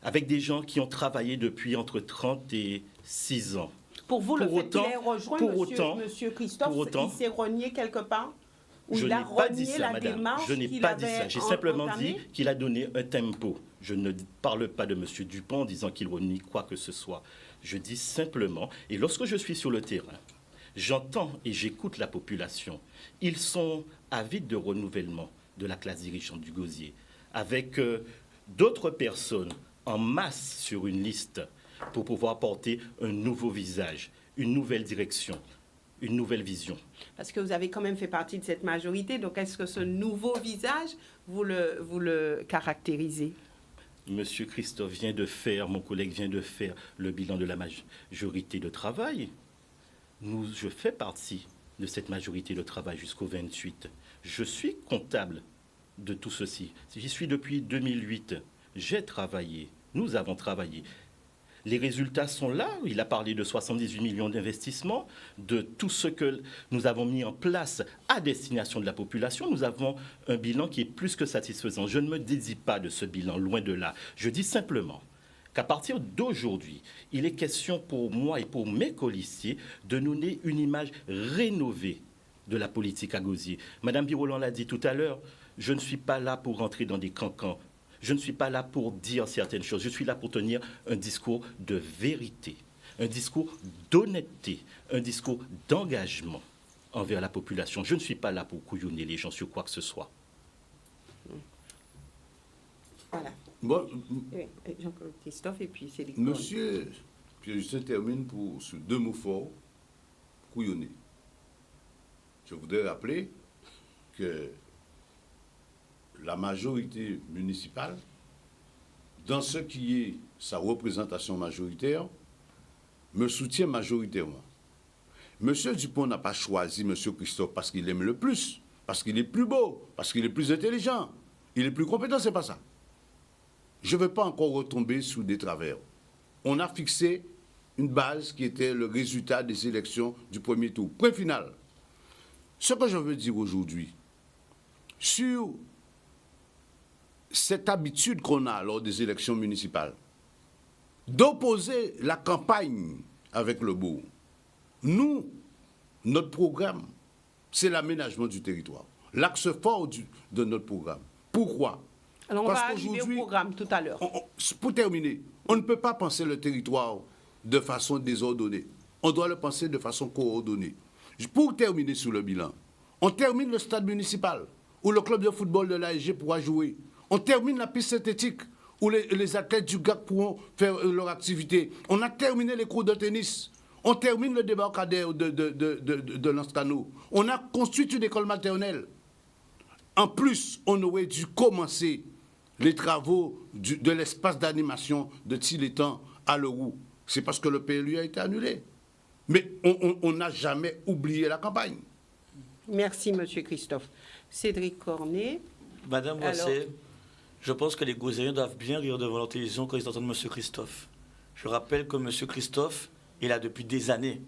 [SPEAKER 4] avec des gens qui ont travaillé depuis entre 30 et 6 ans.
[SPEAKER 1] Pour vous, le fait qu'il ait rejoint M. Christophe, il s'est renié quelque part?
[SPEAKER 4] Je n'ai pas dit ça, madame. Je n'ai pas dit ça. J'ai simplement dit qu'il a donné un tempo. Je ne parle pas de M. Dupont en disant qu'il renie quoi que ce soit. Je dis simplement, et lorsque je suis sur le terrain, j'entends et j'écoute la population. Ils sont avides de renouvellement de la classe dirigeante du Gosier, avec d'autres personnes en masse sur une liste pour pouvoir porter un nouveau visage, une nouvelle direction, une nouvelle vision.
[SPEAKER 1] Parce que vous avez quand même fait partie de cette majorité, donc est-ce que ce nouveau visage, vous le caractérisez?
[SPEAKER 4] Monsieur Christophe vient de faire, mon collègue vient de faire le bilan de la majorité de travail. Je fais partie de cette majorité de travail jusqu'au 28. Je suis comptable de tout ceci. J'y suis depuis 2008. j'ai travaillé, nous avons travaillé. Les résultats sont là. Il a parlé de 78 millions d'investissements, de tout ce que nous avons mis en place à destination de la population. Nous avons un bilan qui est plus que satisfaisant. Je ne me dédie pas de ce bilan, loin de là. Je dis simplement qu'à partir d'aujourd'hui, il est question pour moi et pour mes colistiers de nous donner une image rénovée de la politique à Gosier. Madame Birolan l'a dit tout à l'heure, je ne suis pas là pour rentrer dans des cancans. Je ne suis pas là pour dire certaines choses. Je suis là pour tenir un discours de vérité, un discours d'honnêteté, un discours d'engagement envers la population. Je ne suis pas là pour couillonner les gens sur quoi que ce soit.
[SPEAKER 1] Voilà.
[SPEAKER 3] Bon,
[SPEAKER 1] Jean-Claude Christophe et puis Cédric.
[SPEAKER 3] monsieur Pierre-Justin termine sur 2 mots forts, couillonner. Je voudrais rappeler que la majorité municipale, dans ce qui est sa représentation majoritaire, me soutient majoritairement. Monsieur Dupont n'a pas choisi Monsieur Christophe parce qu'il aime le plus, parce qu'il est plus beau, parce qu'il est plus intelligent, il est plus compétent, c'est pas ça. Je ne veux pas encore retomber sous des travers. On a fixé une base qui était le résultat des élections du premier tour. Point final. Ce que je veux dire aujourd'hui, sur cette habitude qu'on a lors des élections municipales, d'opposer la campagne avec le bourg. Nous, notre programme, c'est l'aménagement du territoire. L'axe fort de notre programme. Pourquoi?
[SPEAKER 1] Alors, on va arriver au programme tout à l'heure.
[SPEAKER 3] Pour terminer, on ne peut pas penser le territoire de façon désordonnée. On doit le penser de façon coordonnée. Pour terminer sur le bilan, on termine le stade municipal où le club de football de l'ASG pourra jouer. On termine la piste synthétique où les athlètes du GAC pourront faire leur activité. On a terminé les cours de tennis. On termine le débarcadère de Lanscano. On a construit une école maternelle. En plus, on aurait dû commencer les travaux de l'espace d'animation de Tilétan à Leroux. C'est parce que le PLU a été annulé. Mais on n'a jamais oublié la campagne.
[SPEAKER 1] Merci, Monsieur Christophe. Cédric Cornet.
[SPEAKER 2] Madame Boissé, je pense que les Gosiens doivent bien rire devant leur télévision quand ils entendent M. Christophe. Je rappelle que M. Christophe est là depuis des années.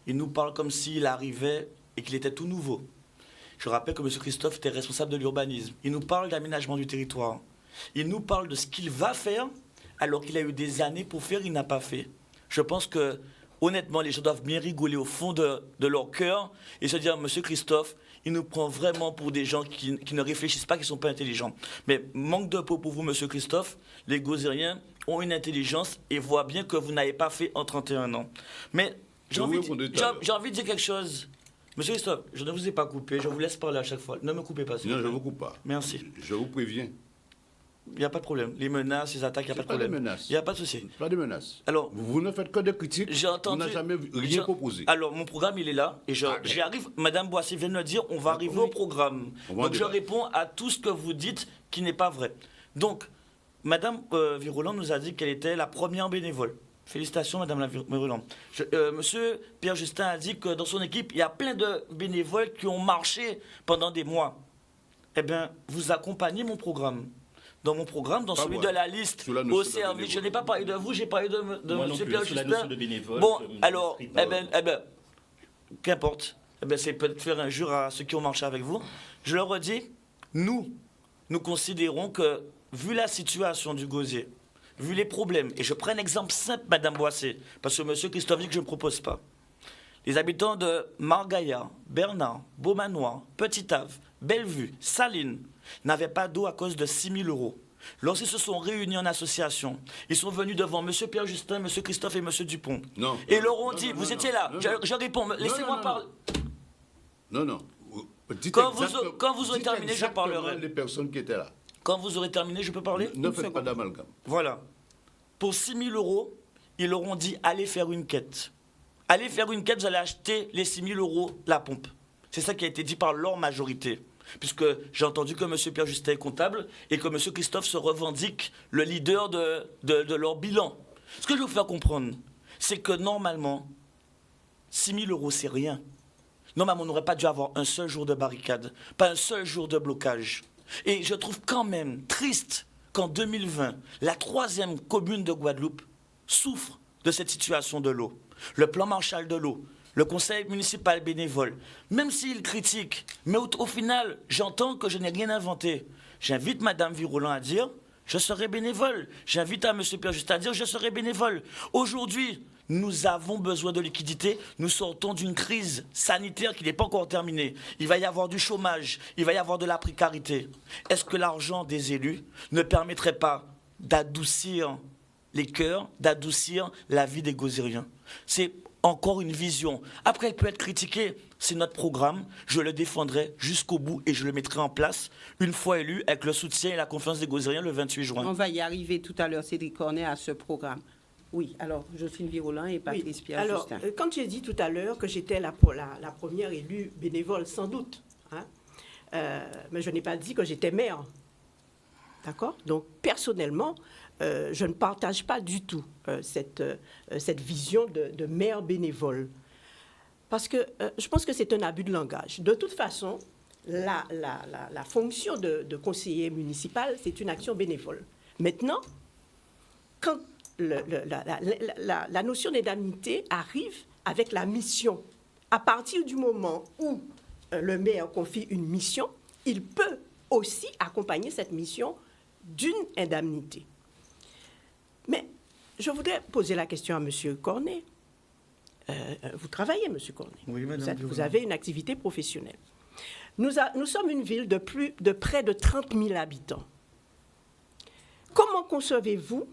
[SPEAKER 2] Il nous parle comme s'il arrivait et qu'il était tout nouveau. Je rappelle que M. Christophe était responsable de l'urbanisme. Il nous parle d'aménagement du territoire. Il nous parle de ce qu'il va faire alors qu'il a eu des années pour faire, il n'a pas fait. Je pense que, honnêtement, les gens doivent bien rigoler au fond de leur cœur et se dire, M. Christophe, il nous prend vraiment pour des gens qui ne réfléchissent pas, qui ne sont pas intelligents. Mais manque de peau pour vous, M. Christophe, les Gosieriens ont une intelligence et voient bien que vous n'avez pas fait en 31 ans. Mais j'ai envie de dire quelque chose. Monsieur Christophe, je ne vous ai pas coupé, je vous laisse parler à chaque fois. Ne me coupez pas.
[SPEAKER 3] Non, je ne vous coupe pas.
[SPEAKER 2] Merci.
[SPEAKER 3] Je vous préviens.
[SPEAKER 2] Il n'y a pas de problème. Les menaces, les attaques, il n'y a pas de problème. Il n'y a pas de souci.
[SPEAKER 3] Pas de menaces.
[SPEAKER 2] Alors,
[SPEAKER 3] vous ne faites que des critiques.
[SPEAKER 2] J'ai entendu.
[SPEAKER 3] Vous n'avez jamais rien proposé.
[SPEAKER 2] Alors, mon programme, il est là. Et j'arrive. Madame Boissy vient de me dire, on va arriver au programme. Donc, je réponds à tout ce que vous dites qui n'est pas vrai. Donc, Madame Virolan nous a dit qu'elle était la première bénévole. Félicitations, Madame Virolan. Monsieur Pierre-Justin a dit que dans son équipe, il y a plein de bénévoles qui ont marché pendant des mois. Eh bien, vous accompagnez mon programme. Dans mon programme, dans celui de la liste au service. Je n'ai pas parlé de vous, j'ai parlé de M. Pierre-Justin. Bon, alors, qu'importe. C'est peut-être faire injure à ceux qui ont marché avec vous. Je leur redis, nous considérons que, vu la situation du Gosier, vu les problèmes, et je prends un exemple simple, Madame Boissé, parce que M. Christophe dit que je ne propose pas. Les habitants de Margaillard, Bernard, Beaumanoir, Petit-Ave, Bellevue, Saline, n'avaient pas d'eau à cause de 6 000 €. Lorsqu'ils se sont réunis en association, ils sont venus devant M. Pierre-Justin, M. Christophe et M. Dupont.
[SPEAKER 3] Non.
[SPEAKER 2] Et leur ont dit, vous étiez là, je réponds, laissez-moi parler.
[SPEAKER 3] Non.
[SPEAKER 2] Quand vous aurez terminé, je parlerai.
[SPEAKER 3] Les personnes qui étaient là.
[SPEAKER 2] Quand vous aurez terminé, je peux parler?
[SPEAKER 3] Ne faites pas d'amalgame.
[SPEAKER 2] Voilà. Pour 6 000 €, ils leur ont dit, allez faire une quête. Allez faire une quête, vous allez acheter les 6 000 € la pompe. C'est ça qui a été dit par leur majorité. Puisque j'ai entendu que M. Pierre-Justin est comptable et que M. Christophe se revendique le leader de leur bilan. Ce que je veux vous faire comprendre, c'est que normalement, 6 000 €, c'est rien. Normalement, on n'aurait pas dû avoir un seul jour de barricade, pas un seul jour de blocage. Et je trouve quand même triste qu'en 2020, la 3e commune de Guadeloupe souffre de cette situation de l'eau. Le plan Marshall de l'eau, le conseil municipal bénévole, même s'il critique, mais au final, j'entends que je n'ai rien inventé. J'invite Mme Virolan à dire « je serai bénévole ». J'invite à M. Pierre Justin à dire « je serai bénévole ». Aujourd'hui, nous avons besoin de liquidités. Nous sortons d'une crise sanitaire qui n'est pas encore terminée. Il va y avoir du chômage, il va y avoir de la précarité. Est-ce que l'argent des élus ne permettrait pas d'adoucir les cœurs, d'adoucir la vie des Gozériens? C'est encore une vision. Après, elle peut être critiquée. C'est notre programme. Je le défendrai jusqu'au bout et je le mettrai en place une fois élu avec le soutien et la confiance des Gozériens le 28 juin.
[SPEAKER 1] On va y arriver tout à l'heure, Cédric Cornet, à ce programme. Oui, alors Jocelyne Virolan et Patrice Pierre
[SPEAKER 5] Alors,
[SPEAKER 1] Justin.
[SPEAKER 5] quand j'ai dit tout à l'heure que j'étais la première élue bénévole, sans doute, hein, mais je n'ai pas dit que j'étais maire. D'accord? Donc, personnellement, je ne partage pas du tout cette vision de maire bénévole. Parce que je pense que c'est un abus de langage. De toute façon, la fonction de conseiller municipal, c'est une action bénévole. Maintenant, quand la notion d'indemnité arrive avec la mission. À partir du moment où le maire confie une mission, il peut aussi accompagner cette mission d'une indemnité. Mais je voudrais poser la question à M. Cornet. Vous travaillez, M. Cornet.
[SPEAKER 2] Oui, madame.
[SPEAKER 5] Vous avez une activité professionnelle. Nous sommes une ville de près de 30 000 habitants. Comment concevez-vous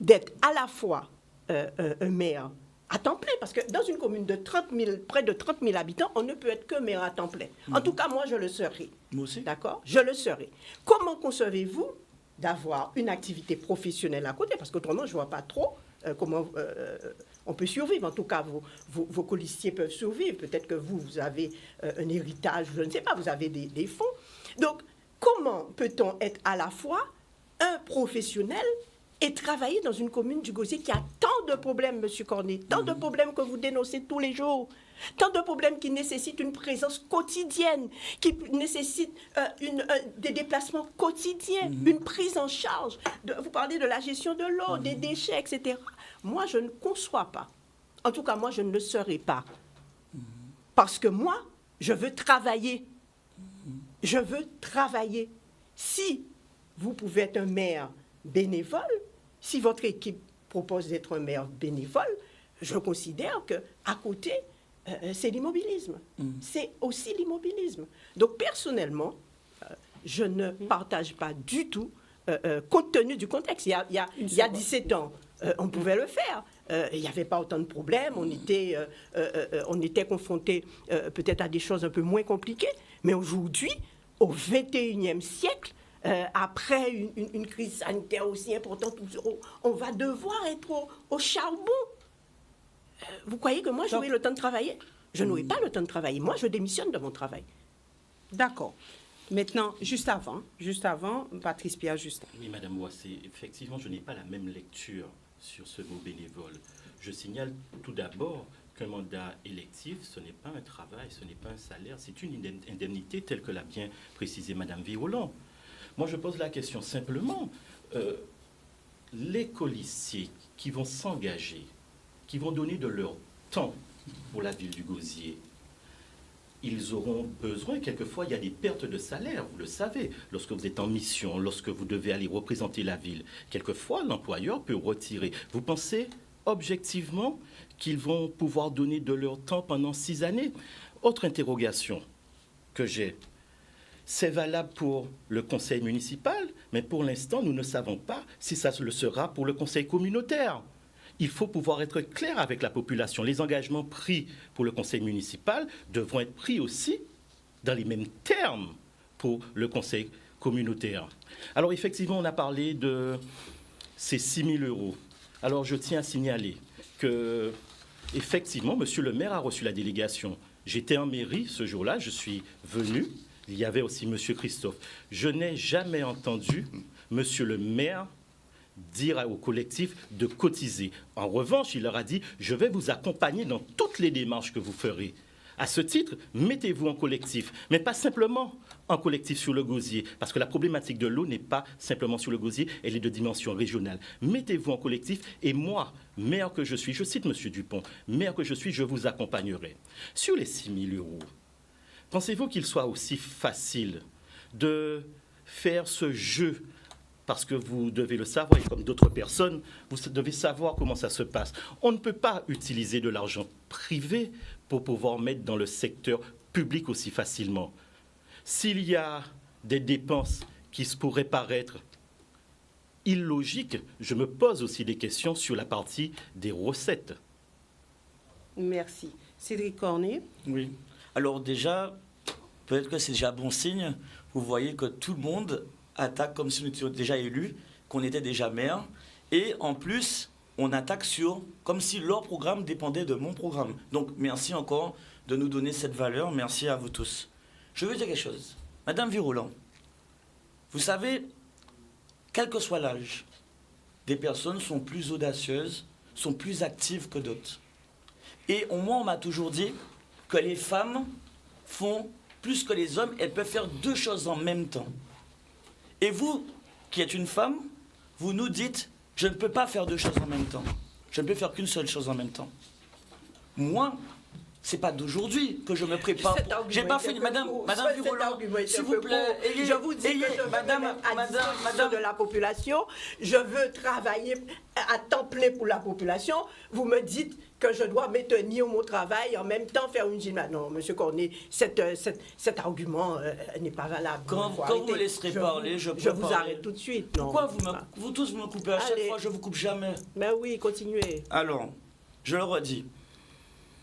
[SPEAKER 5] d'être à la fois un maire à temps plein, parce que dans une commune de près de 30 000 habitants, on ne peut être que maire à temps plein. En tout cas, moi, je le serai.
[SPEAKER 2] Moi aussi.
[SPEAKER 5] D'accord? Je le serai. Comment concevez-vous d'avoir une activité professionnelle à côté? Parce qu'autrement, je ne vois pas trop comment on peut survivre. En tout cas, vos colistiers peuvent survivre. Peut-être que vous avez un héritage, je ne sais pas, vous avez des fonds. Donc, comment peut-on être à la fois un professionnel et travailler dans une commune du Gosier qui a tant de problèmes, M. Cornet, tant de problèmes que vous dénoncez tous les jours, tant de problèmes qui nécessitent une présence quotidienne, qui nécessitent des déplacements quotidiens, une prise en charge. Vous parlez de la gestion de l'eau, des déchets, etc. Moi, je ne conçois pas. En tout cas, moi, je ne le serai pas. Parce que moi, je veux travailler. Je veux travailler. Si vous pouvez être un maire bénévole, si votre équipe propose d'être un maire bénévole, je considère qu'à côté, c'est l'immobilisme. C'est aussi l'immobilisme. Donc, personnellement, je ne partage pas du tout, compte tenu du contexte. Il y a 17 ans, on pouvait le faire. Il n'y avait pas autant de problèmes. On était confrontés peut-être à des choses un peu moins compliquées. Mais aujourd'hui, au XXIe siècle, après une crise sanitaire aussi importante, on va devoir être au charbon. Vous croyez que moi, j'aurai le temps de travailler? Je n'aurai pas le temps de travailler. Moi, je démissionne de mon travail.
[SPEAKER 1] D'accord. Maintenant, juste avant, Patrice Pierre Justin.
[SPEAKER 4] Oui, Madame Boissé, effectivement, je n'ai pas la même lecture sur ce mot bénévole. Je signale tout d'abord qu'un mandat électif, ce n'est pas un travail, ce n'est pas un salaire, c'est une indemnité telle que l'a bien précisé Madame Virolan. Moi, je pose la question simplement. Les colistiers qui vont s'engager, qui vont donner de leur temps pour la ville du Gosier, ils auront besoin, quelquefois, il y a des pertes de salaire, vous le savez, lorsque vous êtes en mission, lorsque vous devez aller représenter la ville. Quelquefois, l'employeur peut retirer. Vous pensez objectivement qu'ils vont pouvoir donner de leur temps pendant 6 années? Autre interrogation que j'ai. C'est valable pour le conseil municipal, mais pour l'instant, nous ne savons pas si ça le sera pour le conseil communautaire. Il faut pouvoir être clair avec la population. Les engagements pris pour le conseil municipal devront être pris aussi dans les mêmes termes pour le conseil communautaire. Alors effectivement, on a parlé de ces 6 000 €. Alors je tiens à signaler que, effectivement, monsieur le maire a reçu la délégation. J'étais en mairie ce jour-là, je suis venu. Il y avait aussi monsieur Christophe. Je n'ai jamais entendu monsieur le maire dire au collectif de cotiser. En revanche, il leur a dit « Je vais vous accompagner dans toutes les démarches que vous ferez. » À ce titre, mettez-vous en collectif, mais pas simplement en collectif sur le gosier, parce que la problématique de l'eau n'est pas simplement sur le gosier, elle est de dimension régionale. Mettez-vous en collectif et moi, maire que je suis, je cite M. Dupont, maire que je suis, je vous accompagnerai. Sur les 6 000 €, pensez-vous qu'il soit aussi facile de faire ce jeu? Parce que vous devez le savoir, et comme d'autres personnes, vous devez savoir comment ça se passe. On ne peut pas utiliser de l'argent privé pour pouvoir mettre dans le secteur public aussi facilement. S'il y a des dépenses qui se pourraient paraître illogiques, je me pose aussi des questions sur la partie des recettes.
[SPEAKER 1] Merci. Cédric Cornet.
[SPEAKER 2] Oui. Alors déjà, peut-être que c'est déjà bon signe. Vous voyez que tout le monde attaque comme si nous étions déjà élus, qu'on était déjà maire. Et en plus, on attaque comme si leur programme dépendait de mon programme. Donc merci encore de nous donner cette valeur. Merci à vous tous. Je veux dire quelque chose. Madame Virolan, vous savez, quel que soit l'âge, des personnes sont plus audacieuses, sont plus actives que d'autres. Et moi, on m'a toujours dit que les femmes font plus que les hommes, elles peuvent faire 2 choses en même temps. Et vous, qui êtes une femme, vous nous dites, je ne peux pas faire 2 choses en même temps. Je ne peux faire qu'une seule chose en même temps. Moi, c'est pas d'aujourd'hui que je me prépare. J'ai pas fini, Madame Virolan, s'il vous plaît.
[SPEAKER 5] Je vous dis que je veux
[SPEAKER 2] Madame
[SPEAKER 5] de la population. Je veux travailler à temps plein pour la population. Vous me dites que je dois me tenir au travail en même temps faire une gymnastique. Non, Monsieur Cornet, cet argument n'est pas valable.
[SPEAKER 2] Quand vous me laisserez parler, je
[SPEAKER 5] vous arrête tout de suite. Non.
[SPEAKER 2] Pourquoi vous tous vous me coupez à chaque fois? Je vous coupe jamais.
[SPEAKER 5] Ben oui, continuez.
[SPEAKER 2] Alors, je le redis.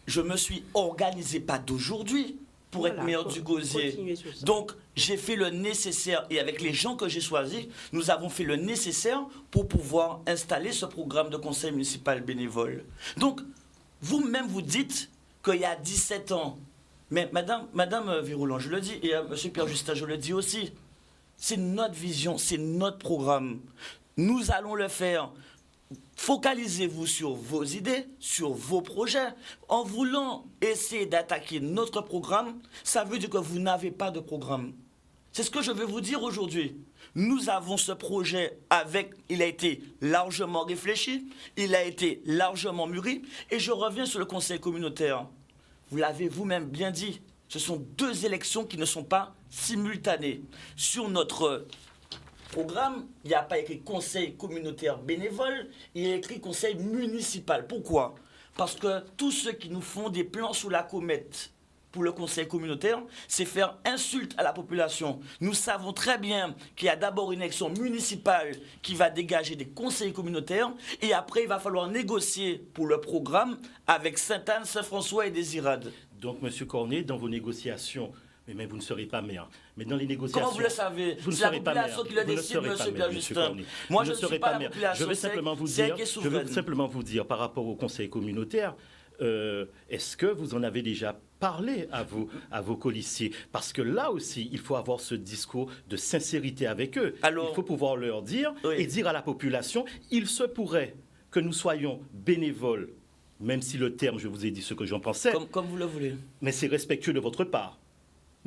[SPEAKER 2] Je me suis organisé pas d'aujourd'hui pour être maire du Gosier. Donc, j'ai fait le nécessaire. Et avec les gens que j'ai choisis, nous avons fait le nécessaire pour pouvoir installer ce programme de conseil municipal bénévole. Donc, vous-même, vous dites qu'il y a 17 ans, mais Madame Virolan, je le dis, et M. Pierre Justin, je le dis aussi, c'est notre vision, c'est notre programme. Nous allons le faire. Focalisez-vous sur vos idées, sur vos projets. En voulant essayer d'attaquer notre programme, ça veut dire que vous n'avez pas de programme. C'est ce que je veux vous dire aujourd'hui. Nous avons ce projet il a été largement réfléchi, il a été largement mûri, et je reviens sur le conseil communautaire. Vous l'avez vous-même bien dit, ce sont 2 élections qui ne sont pas simultanées. Sur notre programme, il n'y a pas écrit conseil communautaire bénévole, il y a écrit conseil municipal. Pourquoi? Parce que tous ceux qui nous font des plans sous la comète pour le conseil communautaire, c'est faire insulte à la population. Nous savons très bien qu'il y a d'abord une élection municipale qui va dégager des conseils communautaires et après il va falloir négocier pour le programme avec Sainte-Anne, Saint-François et Désirade.
[SPEAKER 4] Donc, M. Cornet, dans vos négociations, mais vous ne serez pas maire. Mais dans les négociations...
[SPEAKER 2] Comment vous le savez?
[SPEAKER 4] Vous ne
[SPEAKER 2] C'est la
[SPEAKER 4] serez pas maire.
[SPEAKER 2] population qui le décide, M. Pierre Justin.
[SPEAKER 4] Moi,
[SPEAKER 2] je ne suis pas la population.
[SPEAKER 4] Je veux simplement vous dire, par rapport au conseil communautaire, est-ce que vous en avez déjà parlé à vos colistiers? Parce que là aussi, il faut avoir ce discours de sincérité avec eux. Alors, il faut pouvoir leur dire et dire à la population, il se pourrait que nous soyons bénévoles, même si le terme, je vous ai dit ce que j'en pensais.
[SPEAKER 2] Comme vous le voulez.
[SPEAKER 4] Mais c'est respectueux de votre part.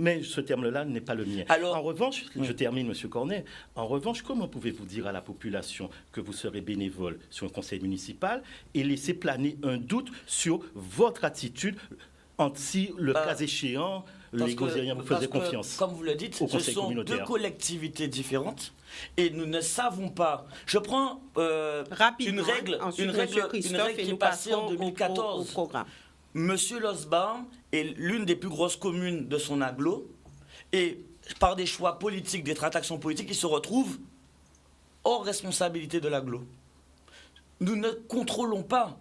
[SPEAKER 4] Mais ce terme-là n'est pas le mien. Alors, en revanche, je termine, M. Cornet, en revanche, comment pouvez-vous dire à la population que vous serez bénévole sur un conseil municipal et laisser planer un doute sur votre attitude si, le cas échéant, les Gosiériens vous faisaient confiance?
[SPEAKER 2] Comme vous le dites, ce sont 2 collectivités différentes et nous ne savons pas. Je prends une règle qui est passée en 2014. Monsieur Losbar est l'une des plus grosses communes de son aglo et par des choix politiques, des tractations politiques, il se retrouve hors responsabilité de l'aglo. Nous ne contrôlons pas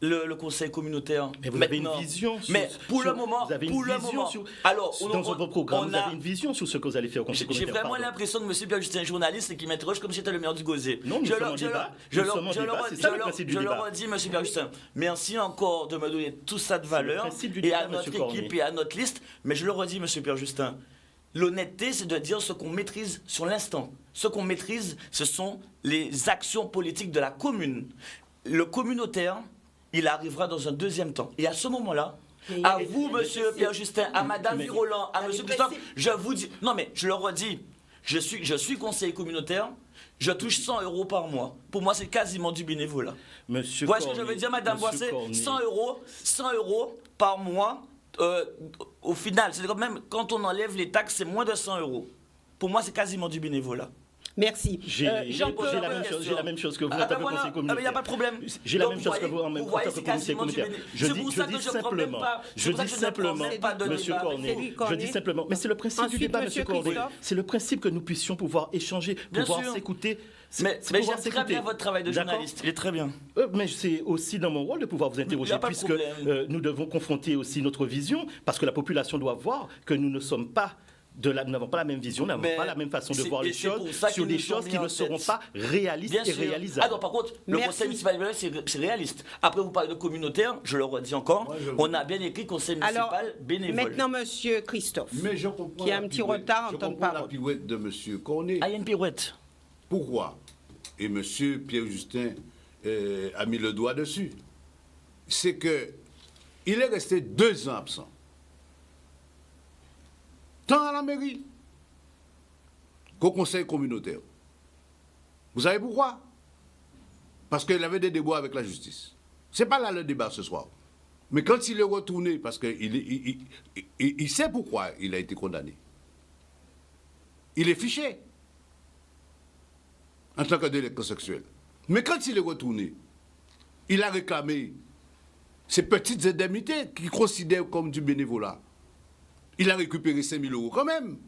[SPEAKER 2] le conseil communautaire.
[SPEAKER 4] Mais vous avez une vision sur,
[SPEAKER 2] mais pour le moment,
[SPEAKER 4] vous avez une vision sur, alors, dans votre programme, vous avez une vision sur ce que vous allez faire au conseil communautaire.
[SPEAKER 2] J'ai vraiment l'impression que M. Pierre Justin est un journaliste et qui m'interroge comme si j'étais le maire du Gosier.
[SPEAKER 4] Non, je
[SPEAKER 2] le redis, M. Pierre Justin. Merci encore de me donner tout ça de valeur et à notre équipe et à notre liste. Mais je le redis, M. Pierre Justin. L'honnêteté, c'est de dire ce qu'on maîtrise sur l'instant. Ce qu'on maîtrise, ce sont les actions politiques de la commune. Le communautaire, il arrivera dans un 2e temps. Et à ce moment-là,
[SPEAKER 5] Mais
[SPEAKER 2] À
[SPEAKER 5] il y a
[SPEAKER 2] vous,
[SPEAKER 5] des
[SPEAKER 2] monsieur
[SPEAKER 5] principes.
[SPEAKER 2] Pierre-Justin, à madame
[SPEAKER 4] Mais-
[SPEAKER 2] Virolan, à
[SPEAKER 5] Il y a
[SPEAKER 2] monsieur
[SPEAKER 5] des
[SPEAKER 2] Christophe,
[SPEAKER 5] principes.
[SPEAKER 2] je vous dis, non mais je le redis, je suis conseiller communautaire, je touche 100 euros par mois. Pour moi, c'est quasiment du bénévolat.
[SPEAKER 4] Monsieur
[SPEAKER 2] Vous voyez ce que je
[SPEAKER 4] Cornet,
[SPEAKER 2] veux dire, madame
[SPEAKER 4] Monsieur
[SPEAKER 2] Boissé?
[SPEAKER 4] Cornet.
[SPEAKER 2] 100 euros par mois, au final, c'est comme même quand on enlève les taxes, c'est moins de 100 euros. Pour moi, c'est quasiment du bénévolat.
[SPEAKER 1] Merci.
[SPEAKER 4] J'ai
[SPEAKER 2] Jean-Paul,
[SPEAKER 4] j'ai la même chose que vous en
[SPEAKER 2] Ah
[SPEAKER 4] tant
[SPEAKER 2] ben
[SPEAKER 4] que
[SPEAKER 2] voilà,
[SPEAKER 4] conseiller
[SPEAKER 2] ah ben, il n'y a pas de
[SPEAKER 4] communautaire.
[SPEAKER 2] problème.
[SPEAKER 4] J'ai la
[SPEAKER 2] Donc,
[SPEAKER 4] même chose que
[SPEAKER 2] vous
[SPEAKER 4] vous en
[SPEAKER 2] voyez,
[SPEAKER 4] tant que
[SPEAKER 2] c'est
[SPEAKER 4] conseiller
[SPEAKER 2] quasiment du
[SPEAKER 4] communautaire.
[SPEAKER 2] bénéfice.
[SPEAKER 4] Je
[SPEAKER 2] C'est
[SPEAKER 4] dis
[SPEAKER 2] pour ça que je prends même
[SPEAKER 4] simplement,
[SPEAKER 2] pas- c'est pour ça que je ne prends pas de
[SPEAKER 4] Monsieur
[SPEAKER 2] débat.
[SPEAKER 4] Cornet,
[SPEAKER 1] Félix Cornet.
[SPEAKER 4] je dis simplement, mais c'est le principe
[SPEAKER 1] Ensuite,
[SPEAKER 4] du débat,
[SPEAKER 1] Monsieur
[SPEAKER 4] Monsieur Cornet.
[SPEAKER 1] Christophe.
[SPEAKER 4] C'est le principe que nous puissions pouvoir échanger,
[SPEAKER 2] Bien
[SPEAKER 4] pouvoir
[SPEAKER 2] sûr.
[SPEAKER 4] s'écouter.
[SPEAKER 2] Mais
[SPEAKER 4] c'est
[SPEAKER 2] j'aime
[SPEAKER 4] pouvoir
[SPEAKER 2] très
[SPEAKER 4] s'écouter.
[SPEAKER 2] bien votre travail de
[SPEAKER 4] D'accord.
[SPEAKER 2] journaliste. Il est très bien.
[SPEAKER 4] Mais c'est aussi dans mon rôle de pouvoir vous
[SPEAKER 2] Il
[SPEAKER 4] interroger,
[SPEAKER 2] y a pas de
[SPEAKER 4] puisque
[SPEAKER 2] problème.
[SPEAKER 4] nous devons confronter aussi notre vision, parce que la population doit voir que nous ne sommes pas nous n'avons pas la même vision, nous n'avons
[SPEAKER 2] Mais
[SPEAKER 4] pas la même façon de
[SPEAKER 2] c'est-
[SPEAKER 4] voir les
[SPEAKER 2] et c'est pour
[SPEAKER 4] choses
[SPEAKER 2] ça
[SPEAKER 4] sur
[SPEAKER 2] qu'ils
[SPEAKER 4] des
[SPEAKER 2] nous ont
[SPEAKER 4] choses
[SPEAKER 2] mis
[SPEAKER 4] qui
[SPEAKER 2] en
[SPEAKER 4] ne seront
[SPEAKER 2] tête.
[SPEAKER 4] pas réalistes
[SPEAKER 2] Bien
[SPEAKER 4] et
[SPEAKER 2] sûr.
[SPEAKER 4] réalisables.
[SPEAKER 2] Ah non, par contre, le
[SPEAKER 1] Merci.
[SPEAKER 2] conseil municipal, c'est réaliste. Après, vous parlez de communautaire, je le redis encore, on a bien écrit conseil
[SPEAKER 1] Alors,
[SPEAKER 2] municipal bénévole.
[SPEAKER 1] maintenant, monsieur Christophe.
[SPEAKER 3] Mais je comprends.
[SPEAKER 1] Qui a
[SPEAKER 3] la
[SPEAKER 1] un petit
[SPEAKER 3] pirouette.
[SPEAKER 1] retard en
[SPEAKER 3] Je
[SPEAKER 1] temps de
[SPEAKER 3] comprends la
[SPEAKER 1] parole.
[SPEAKER 3] pirouette de M. Cornet.
[SPEAKER 2] Ah, il y a une pirouette.
[SPEAKER 3] Pourquoi? Et M. Pierre-Justin a mis le doigt dessus. C'est que il est resté 2 ans absent. Tant à la mairie qu'au conseil communautaire. Vous savez pourquoi? Parce qu'il avait des débats avec la justice. Ce n'est pas là le débat ce soir. Mais quand il est retourné, parce qu'il sait pourquoi il a été condamné. Il est fiché en tant que délinquant sexuel. Mais quand il est retourné, il a réclamé ces petites indemnités qu'il considère comme du bénévolat. Il a récupéré 5 000 euros quand même.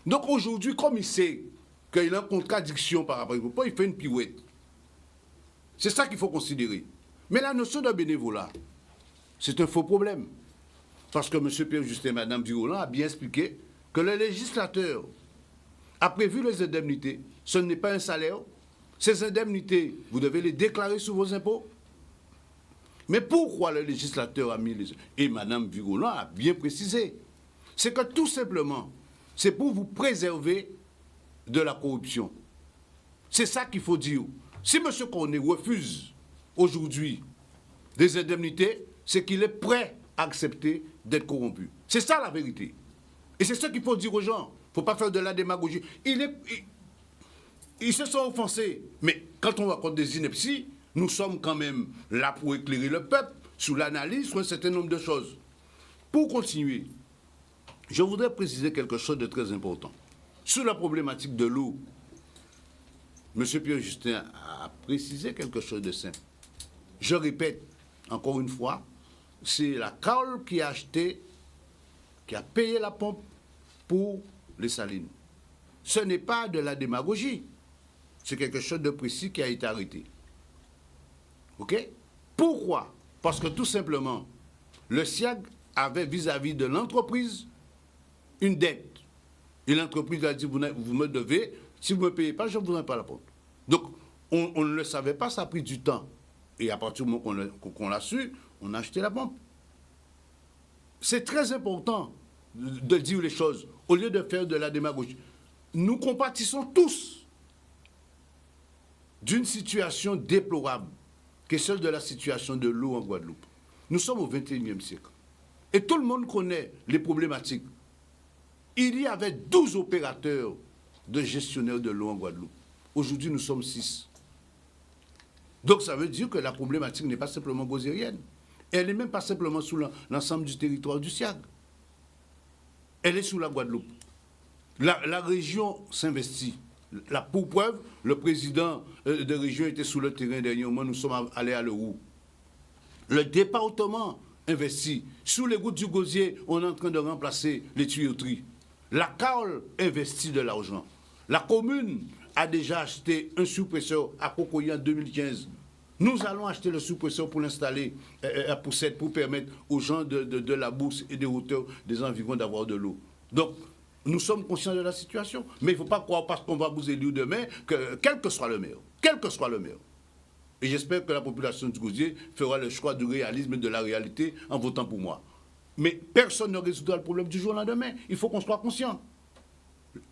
[SPEAKER 3] Donc aujourd'hui, comme il sait qu'il a une contradiction par rapport à il fait une pirouette. C'est ça qu'il faut considérer. Mais la notion de bénévolat, c'est un faux problème. Parce que M. Pierre-Justin et Mme Virolan a bien expliqué que le législateur a prévu les indemnités. Ce n'est pas un salaire. Ces indemnités, vous devez les déclarer sur vos impôts. Mais pourquoi le législateur a mis les... Et Mme Virolan a bien précisé. C'est que tout simplement, c'est pour vous préserver de la corruption. C'est ça qu'il faut dire. Si M. Cornet refuse aujourd'hui des indemnités, c'est qu'il est prêt à accepter d'être corrompu. C'est ça la vérité. Et c'est ce qu'il faut dire aux gens. Il ne faut pas faire de la démagogie. Ils se sont offensés. Mais quand on raconte des inepties, nous sommes quand même là pour éclairer le peuple sur l'analyse, sur un certain nombre de choses. Pour continuer, je voudrais préciser quelque chose de très important. Sur la problématique de l'eau, M. Pierre-Justin a précisé quelque chose de simple. Je répète, encore une fois, c'est la CAOL qui a acheté, qui a payé la pompe pour les salines. Ce n'est pas de la démagogie. C'est quelque chose de précis qui a été arrêté. OK? Pourquoi? Parce que tout simplement, le SIAG avait vis-à-vis de l'entreprise une dette. Et l'entreprise a dit, vous me devez, si vous ne me payez pas, je ne vous donne pas la pompe. Donc, on ne le savait pas, ça a pris du temps. Et à partir du moment qu'on l'a su, on a acheté la pompe. C'est très important de dire les choses, au lieu de faire de la démagogie. Nous compatissons tous d'une situation déplorable, qui est celle de la situation de l'eau en Guadeloupe. Nous sommes au XXIe siècle. Et tout le monde connaît les problématiques. Il y avait 12 opérateurs de gestionnaires de l'eau en Guadeloupe. Aujourd'hui, nous sommes 6. Donc, ça veut dire que la problématique n'est pas simplement gozérienne. Elle n'est même pas simplement sur l'ensemble du territoire du SIAG. Elle est sur la Guadeloupe. La région s'investit. Pour preuve, le président de région était sur le terrain dernièrement, nous sommes allés à Leroux. Le département investit. Sous les gouttes du gosier, on est en train de remplacer les tuyauteries. La CAOL investit de l'argent. La commune a déjà acheté un suppresseur à Cocoya en 2015. Nous allons acheter le suppresseur pour l'installer à Poussette pour permettre aux gens de la bourse et des hauteurs des environs d'avoir de l'eau. Donc, nous sommes conscients de la situation. Mais il ne faut pas croire parce qu'on va vous élire demain, quel que soit le maire, Et j'espère que la population du Gosier fera le choix du réalisme et de la réalité en votant pour moi. Mais personne ne résoudra le problème du jour au lendemain. Il faut qu'on soit conscient.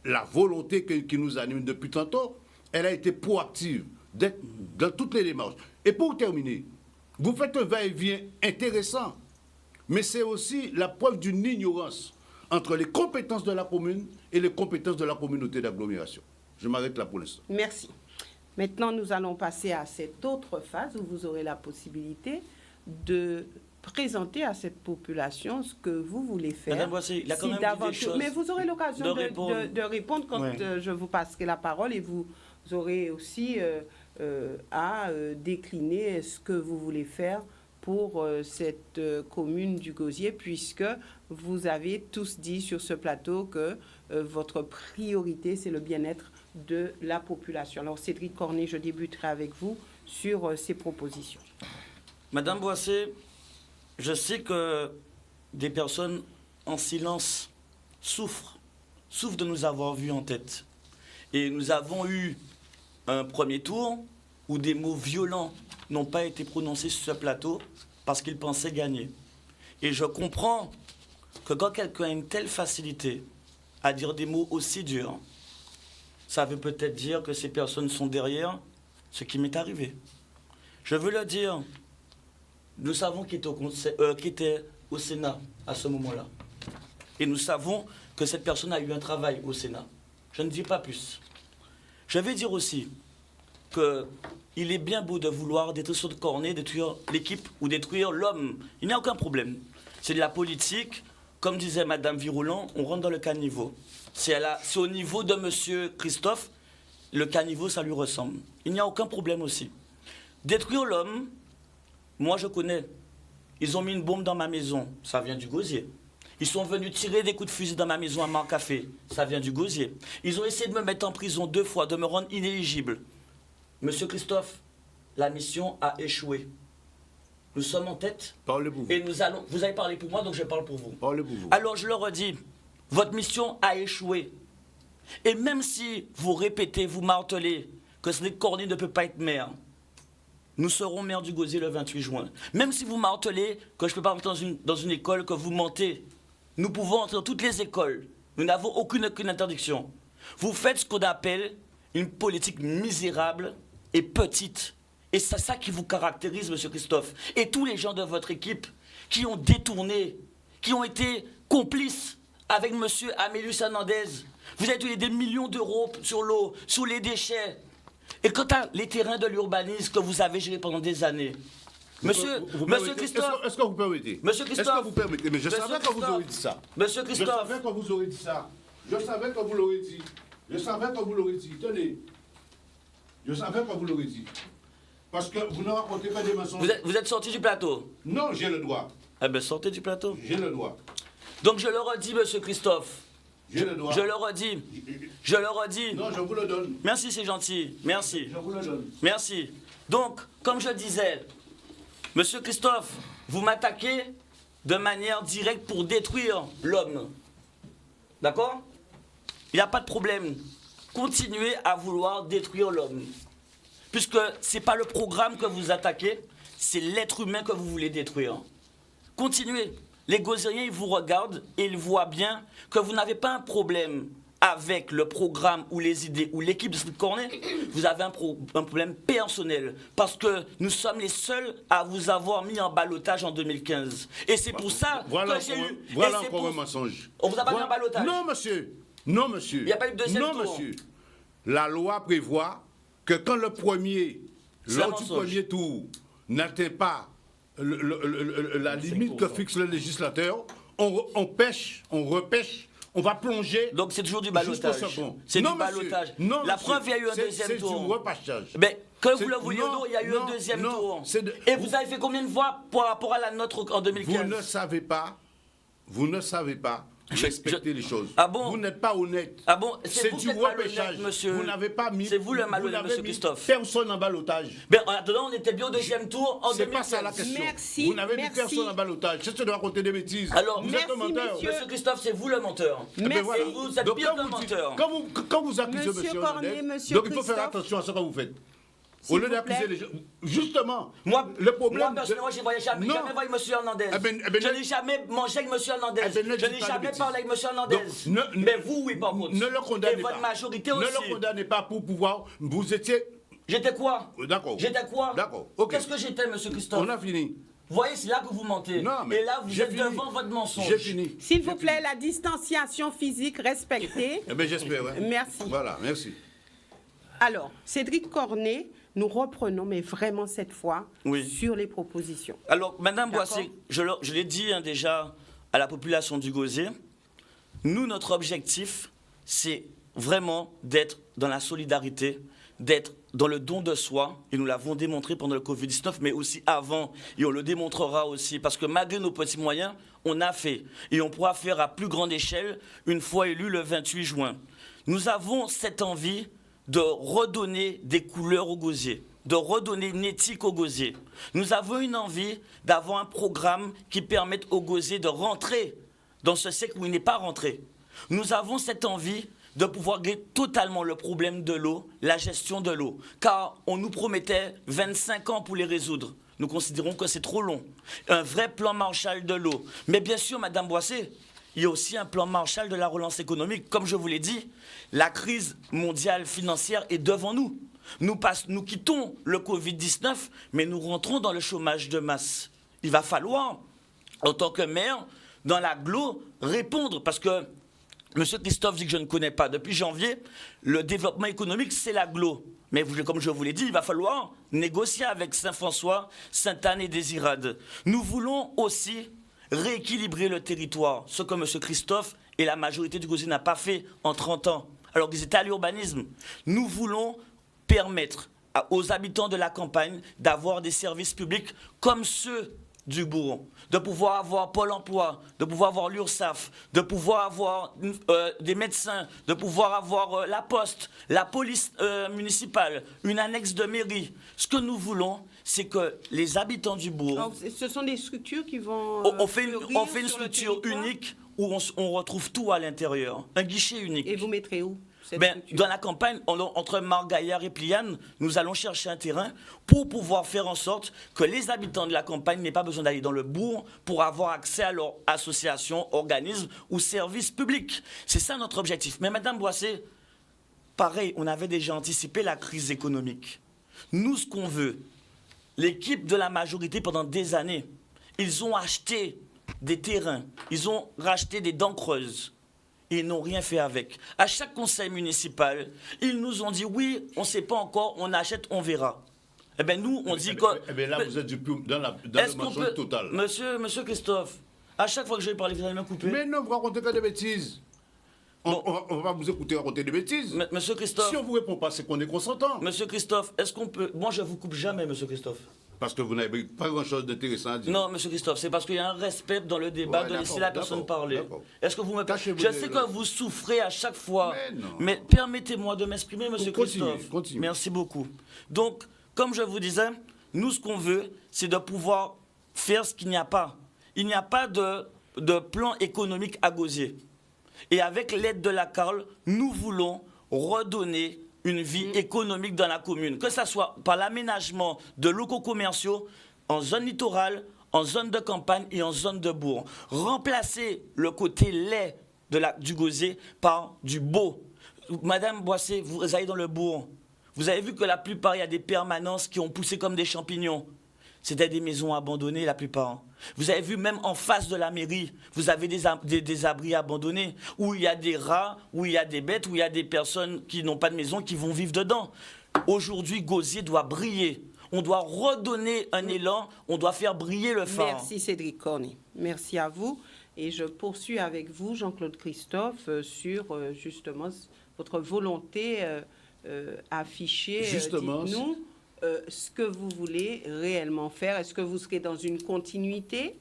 [SPEAKER 3] La volonté qui nous anime depuis tantôt, elle a été proactive dans toutes les démarches. Et pour terminer, vous faites un va-et-vient intéressant mais c'est aussi la preuve d'une ignorance entre les compétences de la commune et les compétences de la communauté d'agglomération. Je m'arrête là pour l'instant.
[SPEAKER 1] Merci. Maintenant, nous allons passer à cette autre phase où vous aurez la possibilité de présenter à cette population ce que vous voulez faire.
[SPEAKER 2] Madame Boissé, il a quand même dit des choses.
[SPEAKER 1] Mais vous aurez l'occasion de répondre quand
[SPEAKER 2] Ouais.
[SPEAKER 1] Je vous passerai la parole et vous aurez aussi à décliner ce que vous voulez faire pour cette commune du Gosier, puisque vous avez tous dit sur ce plateau que votre priorité, c'est le bien-être de la population. Alors, Cédric Cornet, je débuterai avec vous sur ces propositions.
[SPEAKER 2] Madame Boissé, je sais que des personnes en silence souffrent de nous avoir vus en tête. Et nous avons eu un premier tour où des mots violents n'ont pas été prononcés sur ce plateau parce qu'ils pensaient gagner. Et je comprends que quand quelqu'un a une telle facilité à dire des mots aussi durs, ça veut peut-être dire que ces personnes sont derrière ce qui m'est arrivé. Je veux le dire, nous savons qui était au Sénat à ce moment-là. Et nous savons que cette personne a eu un travail au Sénat. Je ne dis pas plus. Je vais dire aussi qu'il est bien beau de vouloir détruire sur le cornet, détruire l'équipe ou détruire l'homme. Il n'y a aucun problème. C'est de la politique. Comme disait Madame Viroulant, on rentre dans le caniveau. C'est au niveau de Monsieur Christophe, le caniveau, ça lui ressemble. Il n'y a aucun problème aussi. Détruire l'homme, moi je connais. Ils ont mis une bombe dans ma maison, ça vient du Gosier. Ils sont venus tirer des coups de fusil dans ma maison à Marcafé, ça vient du Gosier. Ils ont essayé de me mettre en prison 2 fois, de me rendre inéligible. Monsieur Christophe, la mission a échoué. Nous sommes en tête.
[SPEAKER 3] Parlez pour vous.
[SPEAKER 2] Et nous allons. Vous avez parlé pour moi, donc je parle pour vous.
[SPEAKER 3] Parlez pour vous.
[SPEAKER 2] Alors je le redis, votre mission a échoué. Et même si vous répétez, vous martelez que Cédric Cornet ne peut pas être maire, nous serons maire du Gosier le 28 juin. Même si vous martelez que je ne peux pas entrer dans une école, que vous mentez, nous pouvons entrer dans toutes les écoles. Nous n'avons aucune interdiction. Vous faites ce qu'on appelle une politique misérable et petite. Et c'est ça qui vous caractérise, Monsieur Christophe. Et tous les gens de votre équipe qui ont détourné, qui ont été complices avec Monsieur Amélius Hernandez. Vous avez donné des millions d'euros sur l'eau, sur les déchets. Et quant à les terrains de l'urbanisme que vous avez gérés pendant des années, Monsieur Christophe,
[SPEAKER 3] est-ce que vous permettez?
[SPEAKER 2] Monsieur Christophe,
[SPEAKER 3] est-ce que vous permettez? Mais je
[SPEAKER 2] Monsieur
[SPEAKER 3] savais que vous
[SPEAKER 2] Christophe,
[SPEAKER 3] auriez dit ça.
[SPEAKER 2] Monsieur
[SPEAKER 3] Je
[SPEAKER 2] Christophe,
[SPEAKER 3] savais que vous auriez dit ça. Je savais que vous l'auriez dit. Je savais que vous l'auriez dit. Tenez. Je savais que vous l'auriez dit. Parce que vous ne racontez pas des mensonges.
[SPEAKER 2] vous êtes sorti du plateau.
[SPEAKER 3] Non, j'ai le droit.
[SPEAKER 2] Eh bien, sortez du plateau.
[SPEAKER 3] J'ai le droit.
[SPEAKER 2] Donc je le redis, Monsieur Christophe.
[SPEAKER 3] J'ai le droit.
[SPEAKER 2] Je le redis. Je le redis.
[SPEAKER 3] Non, je vous le donne.
[SPEAKER 2] Merci, c'est gentil. Merci.
[SPEAKER 3] Je vous le donne.
[SPEAKER 2] Merci. Donc, comme je disais, Monsieur Christophe, vous m'attaquez de manière directe pour détruire l'homme. D'accord? Il n'y a pas de problème. Continuez à vouloir détruire l'homme. Puisque ce n'est pas le programme que vous attaquez, c'est l'être humain que vous voulez détruire. Continuez. Les Gosieriens, ils vous regardent et ils voient bien que vous n'avez pas un problème avec le programme ou les idées ou l'équipe de Cédric Cornet. Vous avez un problème personnel. Parce que nous sommes les seuls à vous avoir mis en ballottage en 2015. Et c'est pour ça
[SPEAKER 3] Voilà
[SPEAKER 2] que j'ai eu...
[SPEAKER 3] Voilà encore un mensonge.
[SPEAKER 2] On vous a pas mis en ballottage?
[SPEAKER 3] Non, monsieur. Non, monsieur.
[SPEAKER 2] Il n'y a pas eu de deuxième tour.
[SPEAKER 3] Non, monsieur. La loi prévoit que quand lors du premier tour n'atteint pas la limite que fixe le législateur, on pêche, on repêche, on va plonger.
[SPEAKER 2] Donc c'est toujours du ballottage. C'est du ballottage. La preuve, il y a eu un deuxième tour.
[SPEAKER 3] C'est du repêchage.
[SPEAKER 2] Mais que vous le vouliez ou non, il y a eu un deuxième tour. Et vous avez fait combien de voix par rapport à la nôtre en 2015?
[SPEAKER 3] Vous ne savez pas respecter les choses.
[SPEAKER 2] Ah bon?
[SPEAKER 3] Vous n'êtes pas honnête.
[SPEAKER 2] Ah bon?
[SPEAKER 3] C'est du repêchage.
[SPEAKER 2] Monsieur.
[SPEAKER 3] Vous n'avez pas mis.
[SPEAKER 2] C'est vous le malhonnête, monsieur Christophe.
[SPEAKER 3] Personne en ballottage.
[SPEAKER 2] Mais en attendant, on était bien au deuxième tour en 2015.
[SPEAKER 3] C'est pas ça la question.
[SPEAKER 1] Merci,
[SPEAKER 3] vous n'avez mis personne en ballottage. C'est de raconter des bêtises.
[SPEAKER 2] Alors,
[SPEAKER 3] vous êtes un menteur.
[SPEAKER 2] Monsieur Christophe, c'est vous le menteur.
[SPEAKER 1] Merci.
[SPEAKER 3] Voilà.
[SPEAKER 2] Vous êtes
[SPEAKER 3] Donc,
[SPEAKER 2] pire qu'un menteur.
[SPEAKER 3] Quand vous accusez
[SPEAKER 1] Monsieur
[SPEAKER 3] monsieur
[SPEAKER 1] Cornet,
[SPEAKER 3] Hernandez,
[SPEAKER 1] monsieur
[SPEAKER 3] donc il faut faire
[SPEAKER 1] Christophe.
[SPEAKER 3] attention à ce que vous faites.
[SPEAKER 1] S'il
[SPEAKER 3] Au lieu
[SPEAKER 1] vous
[SPEAKER 3] d'accuser
[SPEAKER 1] plaît.
[SPEAKER 3] les gens. Justement,
[SPEAKER 2] Moi,
[SPEAKER 3] le problème.
[SPEAKER 2] personnellement, je n'ai jamais
[SPEAKER 3] Non.
[SPEAKER 2] vu M. Hernandez.
[SPEAKER 3] Eh ben,
[SPEAKER 2] Je n'ai jamais mangé avec M. Hernandez.
[SPEAKER 3] Eh ben, ne
[SPEAKER 2] Je
[SPEAKER 3] dites
[SPEAKER 2] n'ai
[SPEAKER 3] pas de
[SPEAKER 2] jamais
[SPEAKER 3] bêtises.
[SPEAKER 2] parlé avec M. Hernandez.
[SPEAKER 3] Donc,
[SPEAKER 2] Mais vous, oui, par contre.
[SPEAKER 3] Ne le condamnez
[SPEAKER 2] Et
[SPEAKER 3] pas.
[SPEAKER 2] votre majorité
[SPEAKER 3] Ne
[SPEAKER 2] aussi.
[SPEAKER 3] le condamnez pas pour pouvoir. Vous étiez.
[SPEAKER 2] J'étais quoi?
[SPEAKER 3] D'accord.
[SPEAKER 2] J'étais quoi?
[SPEAKER 3] D'accord. Ok.
[SPEAKER 2] Qu'est-ce que j'étais, M. Christophe?
[SPEAKER 3] On a fini.
[SPEAKER 2] Vous voyez, c'est là que vous mentez.
[SPEAKER 3] Non, mais
[SPEAKER 2] et là, vous
[SPEAKER 3] j'ai
[SPEAKER 2] êtes
[SPEAKER 3] fini.
[SPEAKER 2] devant votre mensonge.
[SPEAKER 3] J'ai fini.
[SPEAKER 1] S'il vous plaît, la distanciation physique respectée.
[SPEAKER 3] Eh bien, j'espère. Hein.
[SPEAKER 1] Merci.
[SPEAKER 3] Voilà, merci.
[SPEAKER 1] Alors, Cédric Cornet, nous reprenons, mais vraiment cette fois,
[SPEAKER 2] Oui.
[SPEAKER 1] sur les propositions.
[SPEAKER 2] Alors, Madame
[SPEAKER 1] D'accord.
[SPEAKER 2] Boissé, je l'ai dit déjà à la population du Gosier, nous, notre objectif, c'est vraiment d'être dans la solidarité, d'être dans le don de soi, et nous l'avons démontré pendant le Covid-19, mais aussi avant, et on le démontrera aussi, parce que malgré nos petits moyens, on a fait, et on pourra faire à plus grande échelle une fois élu le 28 juin. Nous avons cette envie de redonner des couleurs au Gosier, de redonner une éthique au Gosier. Nous avons une envie d'avoir un programme qui permette au Gosier de rentrer dans ce siècle où il n'est pas rentré. Nous avons cette envie de pouvoir régler totalement le problème de l'eau, la gestion de l'eau, car on nous promettait 25 ans pour les résoudre. Nous considérons que c'est trop long. Un vrai plan Marshall de l'eau. Mais bien sûr, Madame Boissé, il y a aussi un plan Marshall de la relance économique. Comme je vous l'ai dit, la crise mondiale financière est devant nous. Nous quittons le Covid-19, mais nous rentrons dans le chômage de masse. Il va falloir, en tant que maire, dans l'agglo, répondre, parce que M. Christophe dit que je ne connais pas. Depuis janvier, le développement économique, c'est l'agglo. Mais comme je vous l'ai dit, il va falloir négocier avec Saint-François, Sainte-Anne et Désirade. Nous voulons aussi rééquilibrer le territoire, ce que M. Christophe et la majorité du Gosier n'a pas fait en 30 ans, alors qu'ils étaient à l'urbanisme. Nous voulons permettre aux habitants de la campagne d'avoir des services publics comme ceux du bourg, de pouvoir avoir Pôle emploi, de pouvoir avoir l'URSSAF, de pouvoir avoir des médecins, de pouvoir avoir la poste, la police municipale, une annexe de mairie. Ce que nous voulons, c'est que les habitants du bourg...
[SPEAKER 1] Alors, ce sont des structures qui vont...
[SPEAKER 2] on fait une
[SPEAKER 1] sur le
[SPEAKER 2] structure
[SPEAKER 1] territoire.
[SPEAKER 2] unique où on retrouve tout à l'intérieur. Un guichet unique.
[SPEAKER 1] Et vous mettrez où cette
[SPEAKER 2] Ben,
[SPEAKER 1] structure?
[SPEAKER 2] dans la campagne, entre Margaillard et Pliane, nous allons chercher un terrain pour pouvoir faire en sorte que les habitants de la campagne n'aient pas besoin d'aller dans le bourg pour avoir accès à leurs associations, organismes ou services publics. C'est ça notre objectif. Mais Madame Boissé, pareil, on avait déjà anticipé la crise économique. Nous, ce qu'on veut, l'équipe de la majorité pendant des années, ils ont acheté des terrains, ils ont racheté des dents creuses. Ils n'ont rien fait avec. À chaque conseil municipal, ils nous ont dit oui, on ne sait pas encore, on achète, on verra. Eh bien nous, on dit que...
[SPEAKER 3] Eh bien là, vous êtes dans le mensonge total.
[SPEAKER 2] Monsieur Christophe, à chaque fois que je vais parler, vous allez me couper.
[SPEAKER 3] Mais non, vous racontez que des bêtises. On va vous écouter raconter des bêtises.
[SPEAKER 2] Monsieur Christophe...
[SPEAKER 3] Si on ne vous répond pas, c'est qu'on est consentant.
[SPEAKER 2] Monsieur Christophe, est-ce qu'on peut... Moi, je ne vous coupe jamais, monsieur Christophe.
[SPEAKER 3] Parce que vous n'avez pas grand-chose d'intéressant à dire.
[SPEAKER 2] Non, monsieur Christophe, c'est parce qu'il y a un respect dans le débat
[SPEAKER 3] Ouais,
[SPEAKER 2] de laisser
[SPEAKER 3] d'accord,
[SPEAKER 2] la personne
[SPEAKER 3] d'accord,
[SPEAKER 2] parler.
[SPEAKER 3] d'accord.
[SPEAKER 2] Est-ce que vous me...
[SPEAKER 3] Cachez-vous
[SPEAKER 2] Je
[SPEAKER 3] de-
[SPEAKER 2] sais que vous souffrez à chaque fois,
[SPEAKER 3] Mais non.
[SPEAKER 2] mais permettez-moi de m'exprimer, monsieur
[SPEAKER 3] Continuez,
[SPEAKER 2] Christophe.
[SPEAKER 3] continuez.
[SPEAKER 2] Merci beaucoup. Donc, comme je vous disais, nous, ce qu'on veut, c'est de pouvoir faire ce qu'il n'y a pas. Il n'y a pas de plan économique à Gosier. Et avec l'aide de la CARL, nous voulons redonner une vie économique dans la commune, que ce soit par l'aménagement de locaux commerciaux en zone littorale, en zone de campagne et en zone de bourg. Remplacer le côté laid du Gosier par du beau. Madame Boissé, vous allez dans le bourg. Vous avez vu que la plupart, il y a des permanences qui ont poussé comme des champignons. C'était des maisons abandonnées, la plupart. Vous avez vu, même en face de la mairie, vous avez des abris abandonnés, où il y a des rats, où il y a des bêtes, où il y a des personnes qui n'ont pas de maison, qui vont vivre dedans. Aujourd'hui, Gosier doit briller. On doit redonner un élan, on doit faire briller le phare.
[SPEAKER 1] Merci Cédric Cornet. Merci à vous. Et je poursuis avec vous, Jean-Claude Christophe, sur justement votre volonté affichée.
[SPEAKER 3] Justement,
[SPEAKER 1] dites-nous ce que vous voulez réellement faire. Est-ce que vous serez dans une continuité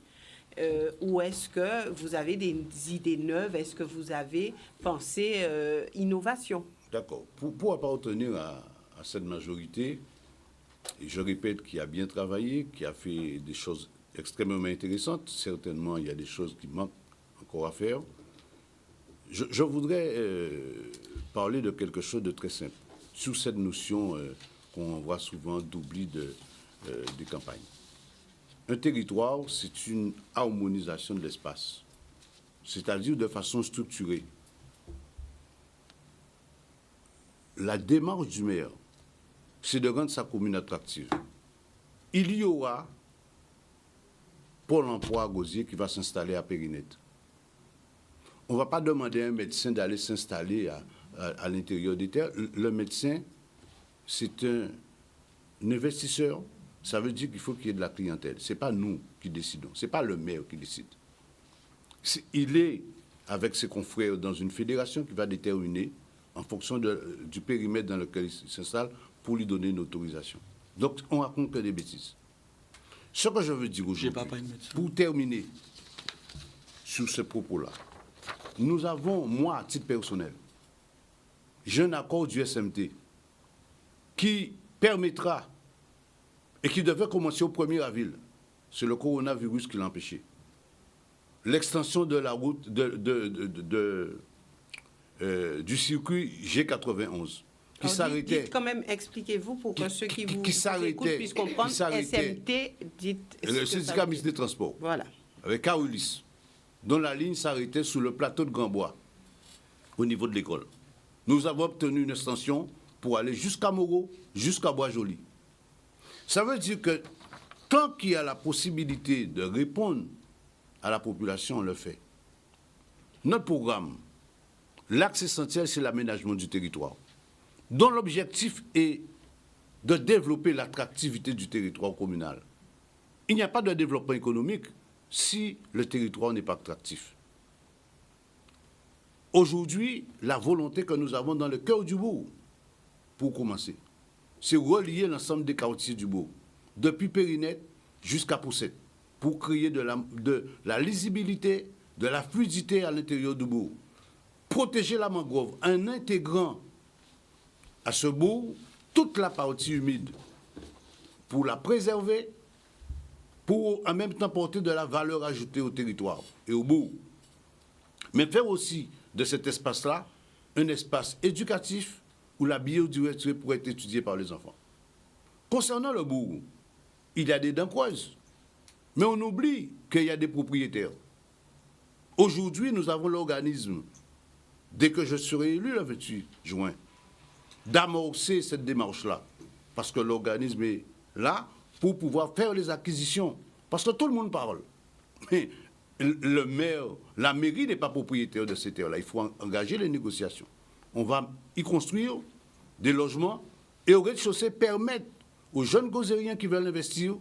[SPEAKER 1] ou est-ce que vous avez des idées neuves? Est-ce que vous avez pensé innovation?
[SPEAKER 3] D'accord. Pour appartenir à cette majorité, et je répète, qui a bien travaillé, qui a fait des choses extrêmement intéressantes, certainement il y a des choses qui manquent encore à faire. Je voudrais parler de quelque chose de très simple, sur cette notion qu'on voit souvent d'oubli des campagnes. Un territoire, c'est une harmonisation de l'espace, c'est-à-dire de façon structurée. La démarche du maire, c'est de rendre sa commune attractive. Il y aura Pôle emploi Gosier qui va s'installer à Périnette. On ne va pas demander à un médecin d'aller s'installer à l'intérieur des terres. Le médecin, c'est un investisseur. Ça veut dire qu'il faut qu'il y ait de la clientèle. Ce n'est pas nous qui décidons. Ce n'est pas le maire qui décide. Il est avec ses confrères dans une fédération qui va déterminer en fonction du périmètre dans lequel il s'installe pour lui donner une autorisation. Donc, on raconte que des bêtises. Ce que je veux dire aujourd'hui, pour terminer sur ce propos-là, nous avons, moi, à titre personnel, j'ai un accord du SMT qui permettra et qui devait commencer au 1er avril. C'est le coronavirus qui l'a empêché. L'extension de la route du circuit G91 qui s'arrêtait.
[SPEAKER 1] Dites quand même, expliquez-vous pour que ceux qui vous écoutent puissent comprendre. SMT, dites.
[SPEAKER 3] Le syndicat mixte des transports.
[SPEAKER 1] Voilà.
[SPEAKER 3] Avec Carolis, dont la ligne s'arrêtait sur le plateau de Grand-Bois, au niveau de l'école. Nous avons obtenu une extension pour aller jusqu'à Moreau, jusqu'à Bois-Joli. Ça veut dire que tant qu'il y a la possibilité de répondre à la population, on le fait. Notre programme, l'axe essentiel, c'est l'aménagement du territoire, dont l'objectif est de développer l'attractivité du territoire communal. Il n'y a pas de développement économique si le territoire n'est pas attractif. Aujourd'hui, la volonté que nous avons dans le cœur du bourg, pour commencer, c'est relier l'ensemble des quartiers du bourg, depuis Périnette jusqu'à Poussette, pour créer de la lisibilité, de la fluidité à l'intérieur du bourg. Protéger la mangrove en intégrant à ce bourg toute la partie humide pour la préserver, pour en même temps porter de la valeur ajoutée au territoire et au bourg. Mais faire aussi de cet espace-là un espace éducatif où la biodiversité pourrait être étudiée par les enfants. Concernant le bourg, il y a des dents creuses, mais on oublie qu'il y a des propriétaires. Aujourd'hui, nous avons l'organisme, dès que je serai élu le 28 juin, d'amorcer cette démarche-là, parce que l'organisme est là pour pouvoir faire les acquisitions, parce que tout le monde parle. Mais le maire, la mairie n'est pas propriétaire de ces terres-là. Il faut engager les négociations. On va y construire des logements et au rez-de-chaussée permettre aux jeunes gozériens qui veulent investir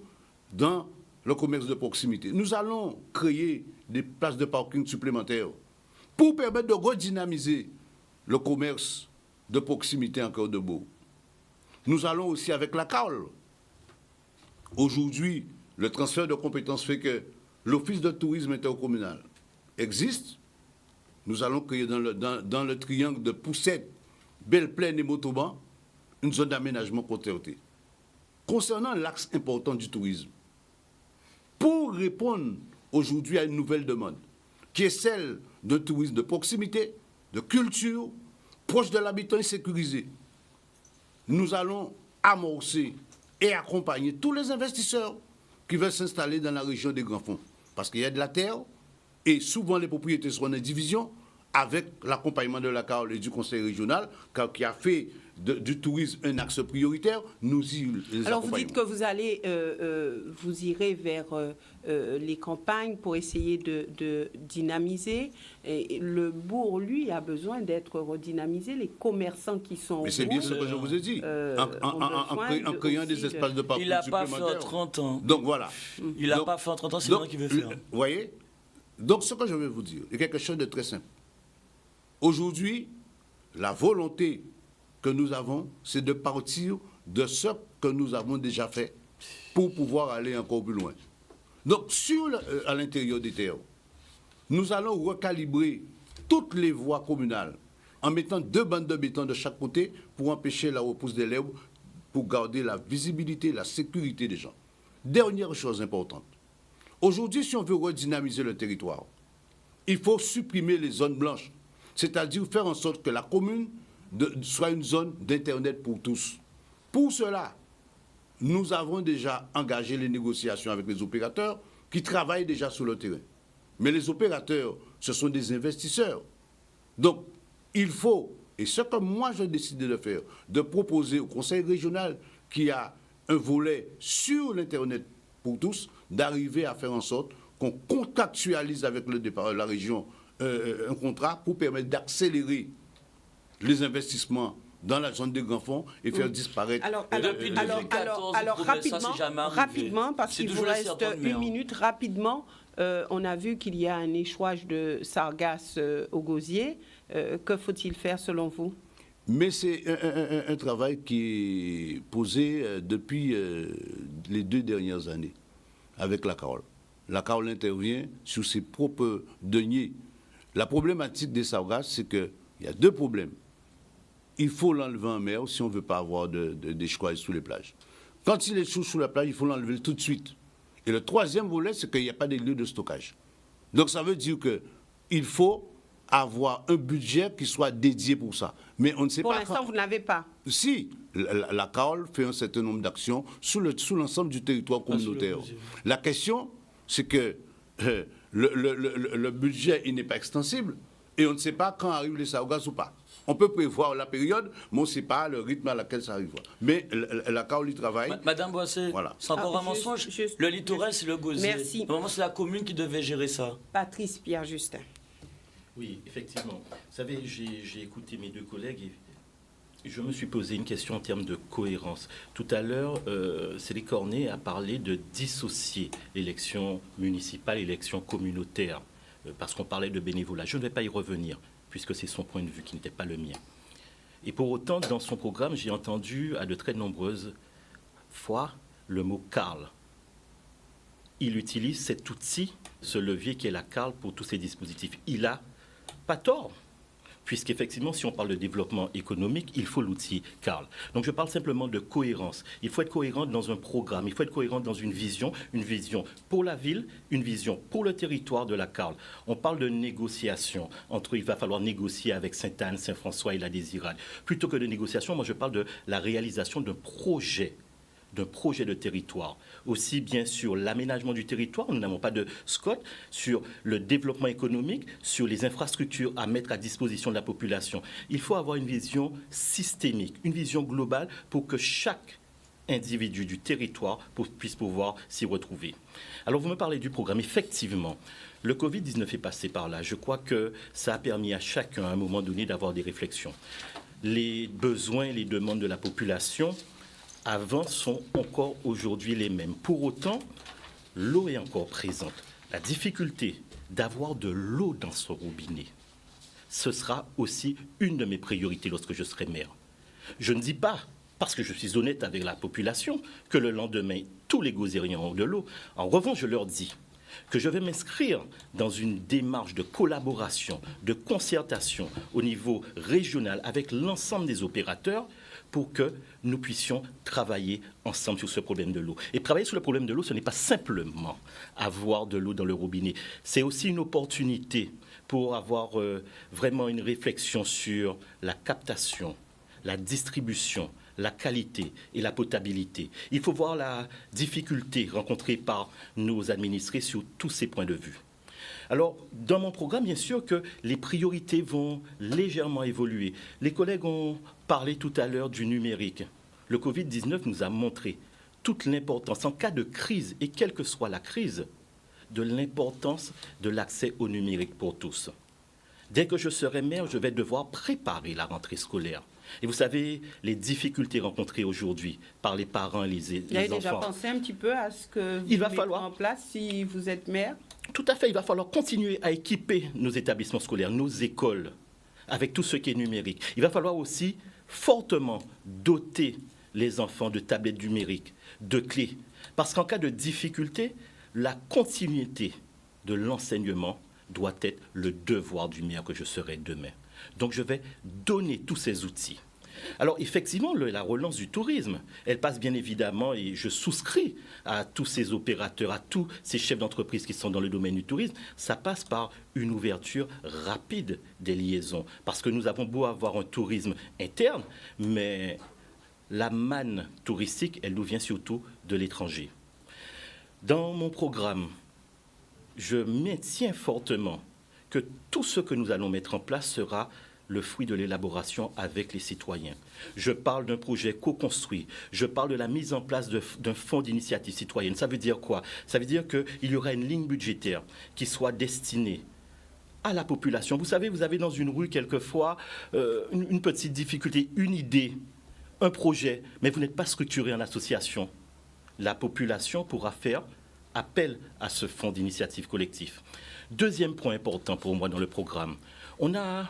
[SPEAKER 3] dans le commerce de proximité. Nous allons créer des places de parking supplémentaires pour permettre de redynamiser le commerce de proximité en cœur de bourg. Nous allons aussi avec la CAOL. Aujourd'hui, le transfert de compétences fait que l'Office de tourisme intercommunal existe. Nous allons créer dans le triangle de Poussette, Belle-Plaine et Motoban une zone d'aménagement concerté. Concernant l'axe important du tourisme, pour répondre aujourd'hui à une nouvelle demande, qui est celle d'un tourisme de proximité, de culture, proche de l'habitant et sécurisé, nous allons amorcer et accompagner tous les investisseurs qui veulent s'installer dans la région des Grands Fonds. Parce qu'il y a de la terre et souvent les propriétés sont en division avec l'accompagnement de la CAOL et du conseil régional qui a fait du tourisme un axe prioritaire. Nous y les
[SPEAKER 1] Alors vous dites que vous allez, vous irez vers les campagnes pour essayer de dynamiser. Et le bourg, lui, a besoin d'être redynamisé. Les commerçants qui sont au
[SPEAKER 3] Mais c'est bien ce que je vous ai dit. En créant des espaces de parcours supplémentaires.
[SPEAKER 2] Il n'a pas fait en 30 ans.
[SPEAKER 3] Donc voilà.
[SPEAKER 2] Il n'a pas fait en 30 ans, c'est moi qui veux faire.
[SPEAKER 3] Vous voyez? Donc ce que je veux vous dire, est quelque chose de très simple. Aujourd'hui, la volonté que nous avons, c'est de partir de ce que nous avons déjà fait pour pouvoir aller encore plus loin. Donc, à l'intérieur des terres, nous allons recalibrer toutes les voies communales en mettant 2 bandes de béton de chaque côté pour empêcher la repousse des l'herbe, pour garder la visibilité, la sécurité des gens. Dernière chose importante. Aujourd'hui, si on veut redynamiser le territoire, il faut supprimer les zones blanches, c'est-à-dire faire en sorte que la commune soit une zone d'Internet pour tous. Pour cela, nous avons déjà engagé les négociations avec les opérateurs qui travaillent déjà sur le terrain. Mais les opérateurs, ce sont des investisseurs. Donc, il faut, et ce que moi j'ai décidé de faire, de proposer au conseil régional qui a un volet sur l'Internet pour tous, d'arriver à faire en sorte qu'on contractualise avec la région un contrat pour permettre d'accélérer les investissements dans la zone des grands fonds et faire disparaître...
[SPEAKER 1] Alors,
[SPEAKER 2] Depuis 2014,
[SPEAKER 1] rapidement, parce
[SPEAKER 2] C'est
[SPEAKER 1] qu'il vous
[SPEAKER 2] toujours
[SPEAKER 1] reste
[SPEAKER 2] laissé attendre,
[SPEAKER 1] une minute, rapidement, on a vu qu'il y a un échouage de sargasses au gosier. Que faut-il faire selon vous?
[SPEAKER 3] Mais c'est un travail qui est posé depuis les 2 dernières années avec la Carole. La Carole intervient sur ses propres deniers. La problématique des sargasses, c'est qu'il y a 2 problèmes. Il faut l'enlever en mer si on ne veut pas avoir d'échouage sous les plages. Quand il échoue sous la plage, il faut l'enlever tout de suite. Et le 3e volet, c'est qu'il n'y a pas de lieu de stockage. Donc ça veut dire qu'il faut avoir un budget qui soit dédié pour ça. Mais on ne sait
[SPEAKER 1] Pour
[SPEAKER 3] pas...
[SPEAKER 1] l'instant, vous ne l'avez pas.
[SPEAKER 3] Si, la CAOL fait un certain nombre d'actions sous l'ensemble du territoire communautaire. La question, c'est que le budget, il n'est pas extensible et on ne sait pas quand arrivent les sargasses ou pas. On peut prévoir la période, mais on ne sait pas le rythme à laquelle ça arrivera. Mais la CAOL y travaille.
[SPEAKER 2] Madame Boissé,
[SPEAKER 3] Voilà.
[SPEAKER 2] c'est encore un mensonge. Le littoral, c'est le gosier.
[SPEAKER 1] Merci.
[SPEAKER 2] Normalement, c'est la commune qui devait gérer ça.
[SPEAKER 1] Patrice Pierre-Justin.
[SPEAKER 4] Oui, effectivement. Vous savez, j'ai écouté mes 2 collègues et je me suis posé une question en termes de cohérence. Tout à l'heure, Céline Cornet a parlé de dissocier l'élection municipale et l'élection communautaire, parce qu'on parlait de bénévolat. Je ne vais pas y revenir, puisque c'est son point de vue qui n'était pas le mien. Et pour autant, dans son programme, j'ai entendu à de très nombreuses fois le mot CARL. Il utilise cet outil, ce levier qui est la CARL pour tous ces dispositifs. Il a pas tort, puisqu'effectivement, si on parle de développement économique, il faut l'outil CARL. Donc je parle simplement de cohérence. Il faut être cohérent dans un programme, il faut être cohérent dans une vision pour la ville, une vision pour le territoire de la CARL. On parle de négociation, il va falloir négocier avec Sainte-Anne, Saint-François et la Désirade. Plutôt que de négociation, moi je parle de la réalisation d'un projet de territoire, aussi bien sur l'aménagement du territoire, nous n'avons pas de SCOT, sur le développement économique, sur les infrastructures à mettre à disposition de la population. Il faut avoir une vision systémique, une vision globale pour que chaque individu du territoire puisse pouvoir s'y retrouver. Alors vous me parlez du programme, effectivement. Le Covid-19 est passé par là. Je crois que ça a permis à chacun, à un moment donné, d'avoir des réflexions. Les besoins, les demandes de la population avant sont encore aujourd'hui les mêmes. Pour autant, l'eau est encore présente. La difficulté d'avoir de l'eau dans son robinet, ce sera aussi une de mes priorités lorsque je serai maire. Je ne dis pas, parce que je suis honnête avec la population, que le lendemain, tous les Gosiériens ont de l'eau. En revanche, je leur dis que je vais m'inscrire dans une démarche de collaboration, de concertation au niveau régional avec l'ensemble des opérateurs pour que nous puissions travailler ensemble sur ce problème de l'eau. Et travailler sur le problème de l'eau, ce n'est pas simplement avoir de l'eau dans le robinet. C'est aussi une opportunité pour avoir vraiment une réflexion sur la captation, la distribution, la qualité et la potabilité. Il faut voir la difficulté rencontrée par nos administrés sur tous ces points de vue. Alors, dans mon programme, bien sûr que les priorités vont légèrement évoluer. Les collègues ont parlé tout à l'heure du numérique. Le Covid-19 nous a montré toute l'importance, en cas de crise, et quelle que soit la crise, de l'importance de l'accès au numérique pour tous. Dès que je serai maire, je vais devoir préparer la rentrée scolaire. Et vous savez, les difficultés rencontrées aujourd'hui par les parents et les enfants.
[SPEAKER 1] Vous avez déjà pensé un petit peu à ce que vous mettez en place si vous êtes maire?
[SPEAKER 4] Tout à fait, il va falloir continuer à équiper nos établissements scolaires, nos écoles, avec tout ce qui est numérique. Il va falloir aussi fortement doter les enfants de tablettes numériques, de clés. Parce qu'en cas de difficulté, la continuité de l'enseignement doit être le devoir du maire que je serai demain. Donc je vais donner tous ces outils. Alors effectivement, la relance du tourisme, elle passe bien évidemment, et je souscris à tous ces opérateurs, à tous ces chefs d'entreprise qui sont dans le domaine du tourisme, ça passe par une ouverture rapide des liaisons. Parce que nous avons beau avoir un tourisme interne, mais la manne touristique, elle nous vient surtout de l'étranger. Dans mon programme, je maintiens fortement que tout ce que nous allons mettre en place sera le fruit de l'élaboration avec les citoyens. Je parle d'un projet co-construit. Je parle de la mise en place d'un fonds d'initiative citoyenne. Ça veut dire quoi? Ça veut dire qu'il y aura une ligne budgétaire qui soit destinée à la population. Vous savez, vous avez dans une rue quelquefois une petite difficulté, une idée, un projet, mais vous n'êtes pas structuré en association. La population pourra faire appel à ce fonds d'initiative collectif. Deuxième point important pour moi dans le programme, on a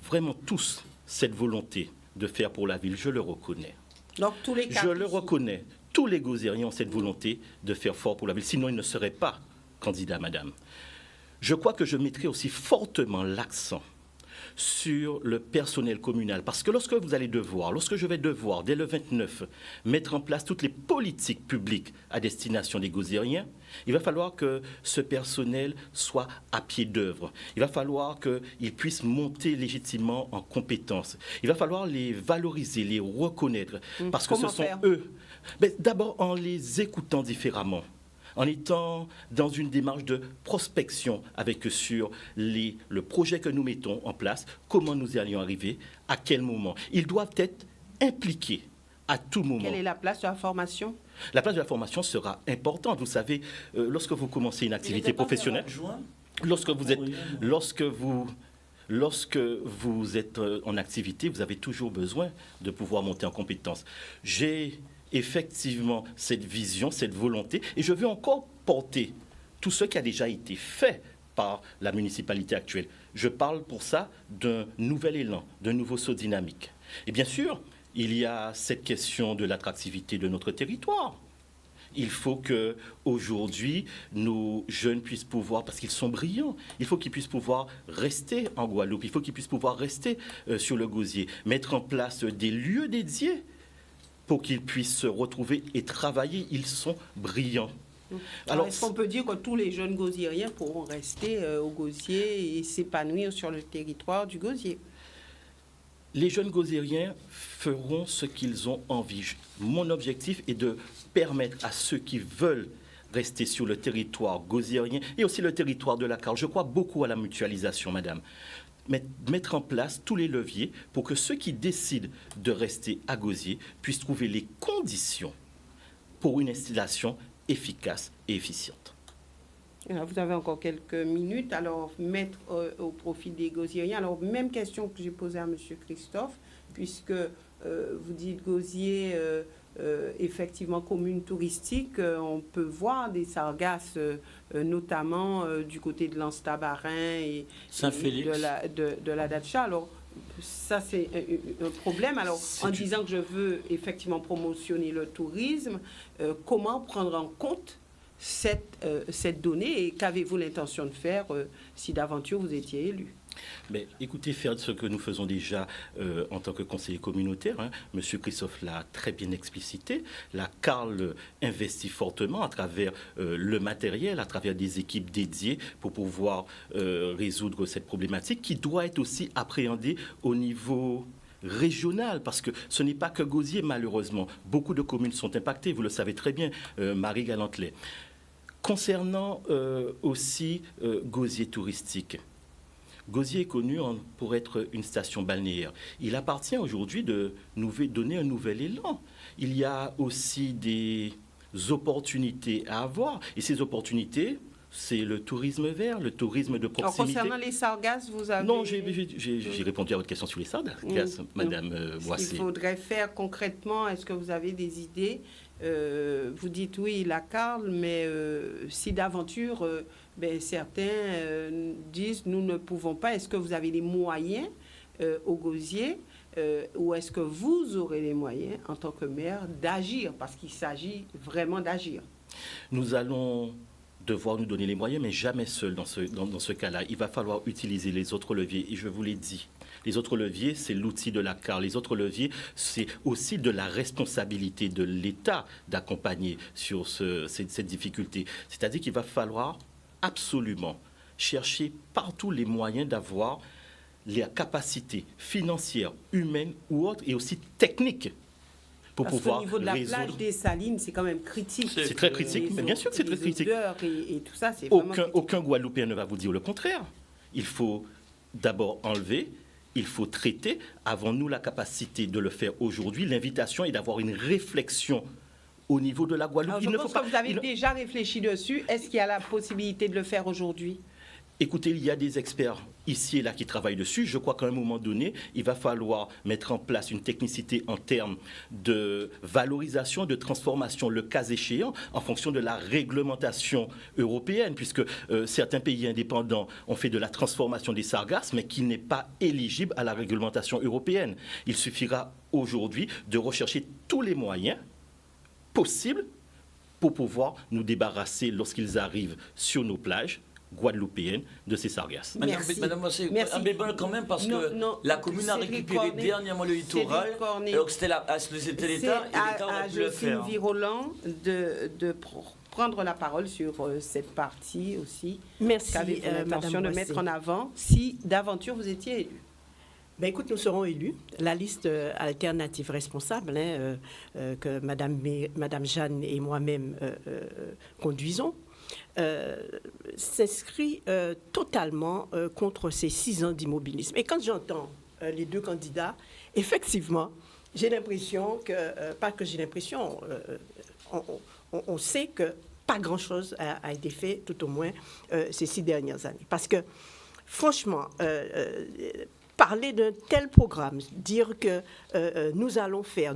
[SPEAKER 4] vraiment tous cette volonté de faire pour la ville, je le reconnais.
[SPEAKER 1] Donc tous les
[SPEAKER 4] Je le reconnais. Tous les Gauziériens ont cette volonté de faire fort pour la ville, sinon ils ne seraient pas candidats, madame. Je crois que je mettrai aussi fortement l'accent sur le personnel communal. Parce que lorsque je vais devoir, dès le 29, mettre en place toutes les politiques publiques à destination des Gauziériens, il va falloir que ce personnel soit à pied d'œuvre. Il va falloir qu'ils puissent monter légitimement en compétences. Il va falloir les valoriser, les reconnaître. Parce que ce sont eux. Mais d'abord en les écoutant différemment, en étant dans une démarche de prospection avec eux sur le projet que nous mettons en place, comment nous y allions arriver, à quel moment. Ils doivent être impliqués à tout moment.
[SPEAKER 1] Quelle est la place de la formation?
[SPEAKER 4] La place de la formation sera importante. Vous savez, lorsque vous commencez une activité professionnelle, lorsque vous êtes en activité, vous avez toujours besoin de pouvoir monter en compétence. J'ai effectivement cette vision, cette volonté, et je veux encore porter tout ce qui a déjà été fait par la municipalité actuelle. Je parle pour ça d'un nouvel élan, d'un nouveau saut dynamique. Et bien sûr, il y a cette question de l'attractivité de notre territoire. Il faut qu'aujourd'hui, nos jeunes puissent pouvoir, parce qu'ils sont brillants, il faut qu'ils puissent pouvoir rester en Guadeloupe, il faut qu'ils puissent pouvoir rester sur le Gosier, mettre en place des lieux dédiés pour qu'ils puissent se retrouver et travailler. Ils sont brillants.
[SPEAKER 1] Alors, est-ce qu'on peut dire que tous les jeunes gauziériens pourront rester au Gosier et s'épanouir sur le territoire du Gosier?
[SPEAKER 4] Les jeunes gauziériens feront ce qu'ils ont envie. Mon objectif est de permettre à ceux qui veulent rester sur le territoire gauziérien et aussi le territoire de la Carle. Je crois beaucoup à la mutualisation, madame. Mettre en place tous les leviers pour que ceux qui décident de rester à Gosier puissent trouver les conditions pour une installation efficace et efficiente.
[SPEAKER 1] Alors, vous avez encore quelques minutes. Alors, mettre au profit des Gauziériens. Alors, même question que j'ai posée à M. Christophe, puisque vous dites Gosier, effectivement, commune touristique, on peut voir des sargasses, notamment du côté de l'Anse-Tabarin et
[SPEAKER 2] Saint-Félix.
[SPEAKER 1] de la Datcha. Alors, ça, c'est un problème. Alors, en disant que je veux effectivement promotionner le tourisme, comment prendre en compte cette donnée et qu'avez-vous l'intention de faire si d'aventure vous étiez élu?
[SPEAKER 4] Mais écoutez, faire ce que nous faisons déjà en tant que conseiller communautaire, M. Christophe l'a très bien explicité, la Carle investit fortement à travers le matériel, à travers des équipes dédiées pour pouvoir résoudre cette problématique qui doit être aussi appréhendée au niveau régional, parce que ce n'est pas que Gosier, malheureusement. Beaucoup de communes sont impactées, vous le savez très bien, Marie Galantelet. Concernant aussi Gosier touristique, Gosier est connu pour être une station balnéaire. Il appartient aujourd'hui de nous donner un nouvel élan. Il y a aussi des opportunités à avoir. Et ces opportunités, c'est le tourisme vert, le tourisme de proximité.
[SPEAKER 1] Alors, concernant les sargasses, vous avez...
[SPEAKER 4] Non, j'ai répondu à votre question sur les sargasses, Madame Boissé.
[SPEAKER 1] Ce qu'il faudrait faire concrètement, est-ce que vous avez des idées? Vous dites oui, la Carle, mais si d'aventure... certains disent nous ne pouvons pas. Est-ce que vous avez les moyens au Gosier ou est-ce que vous aurez les moyens en tant que maire d'agir, parce qu'il s'agit vraiment d'agir?
[SPEAKER 4] Nous allons devoir nous donner les moyens, mais jamais seul dans ce cas-là. Il va falloir utiliser les autres leviers, et je vous l'ai dit. Les autres leviers, c'est l'outil de la Carle. Les autres leviers, c'est aussi de la responsabilité de l'État d'accompagner sur cette difficulté. C'est-à-dire qu'il va falloir absolument chercher partout les moyens d'avoir les capacités financières, humaines ou autres, et aussi techniques pour pouvoir
[SPEAKER 1] résoudre. Au niveau de la plage des Salines, c'est quand même critique.
[SPEAKER 4] C'est très critique, mais bien sûr que c'est très critique.
[SPEAKER 1] Et tout ça, c'est vraiment critique.
[SPEAKER 4] Aucun Guadeloupéen ne va vous dire le contraire. Il faut d'abord enlever il faut traiter. Avons-nous la capacité de le faire aujourd'hui? L'invitation est d'avoir une réflexion au niveau de la Guadeloupe.
[SPEAKER 1] Alors, je pense que vous avez déjà réfléchi dessus. Est-ce qu'il y a la possibilité de le faire aujourd'hui?
[SPEAKER 4] Écoutez, il y a des experts ici et là qui travaillent dessus. Je crois qu'à un moment donné, il va falloir mettre en place une technicité en termes de valorisation, de transformation, le cas échéant, en fonction de la réglementation européenne, puisque certains pays indépendants ont fait de la transformation des sargasses, mais qui n'est pas éligible à la réglementation européenne. Il suffira aujourd'hui de rechercher tous les moyens possibles pour pouvoir nous débarrasser, lorsqu'ils arrivent sur nos plages guadeloupéennes, de ces sargasses.
[SPEAKER 2] Madame Boissé, un bémol quand même, parce que la commune a récupéré dernièrement le littoral, alors que c'était l'État, et l'État aurait pu le faire.
[SPEAKER 1] Joséphine Virolan de prendre la parole sur cette partie aussi.
[SPEAKER 5] Merci,
[SPEAKER 1] qu'avez-vous l'intention de mettre en
[SPEAKER 5] Boissé.
[SPEAKER 1] avant si d'aventure vous étiez élu?
[SPEAKER 5] Ben écoute, nous serons élus. La liste alternative responsable que Madame Jeanne et moi-même conduisons s'inscrit totalement contre ces 6 ans d'immobilisme. Et quand j'entends les 2 candidats, effectivement, j'ai l'impression que, pas que j'ai l'impression, on sait que pas grand-chose a été fait, tout au moins, ces 6 dernières années. Parce que, franchement, parler d'un tel programme, dire que nous allons faire,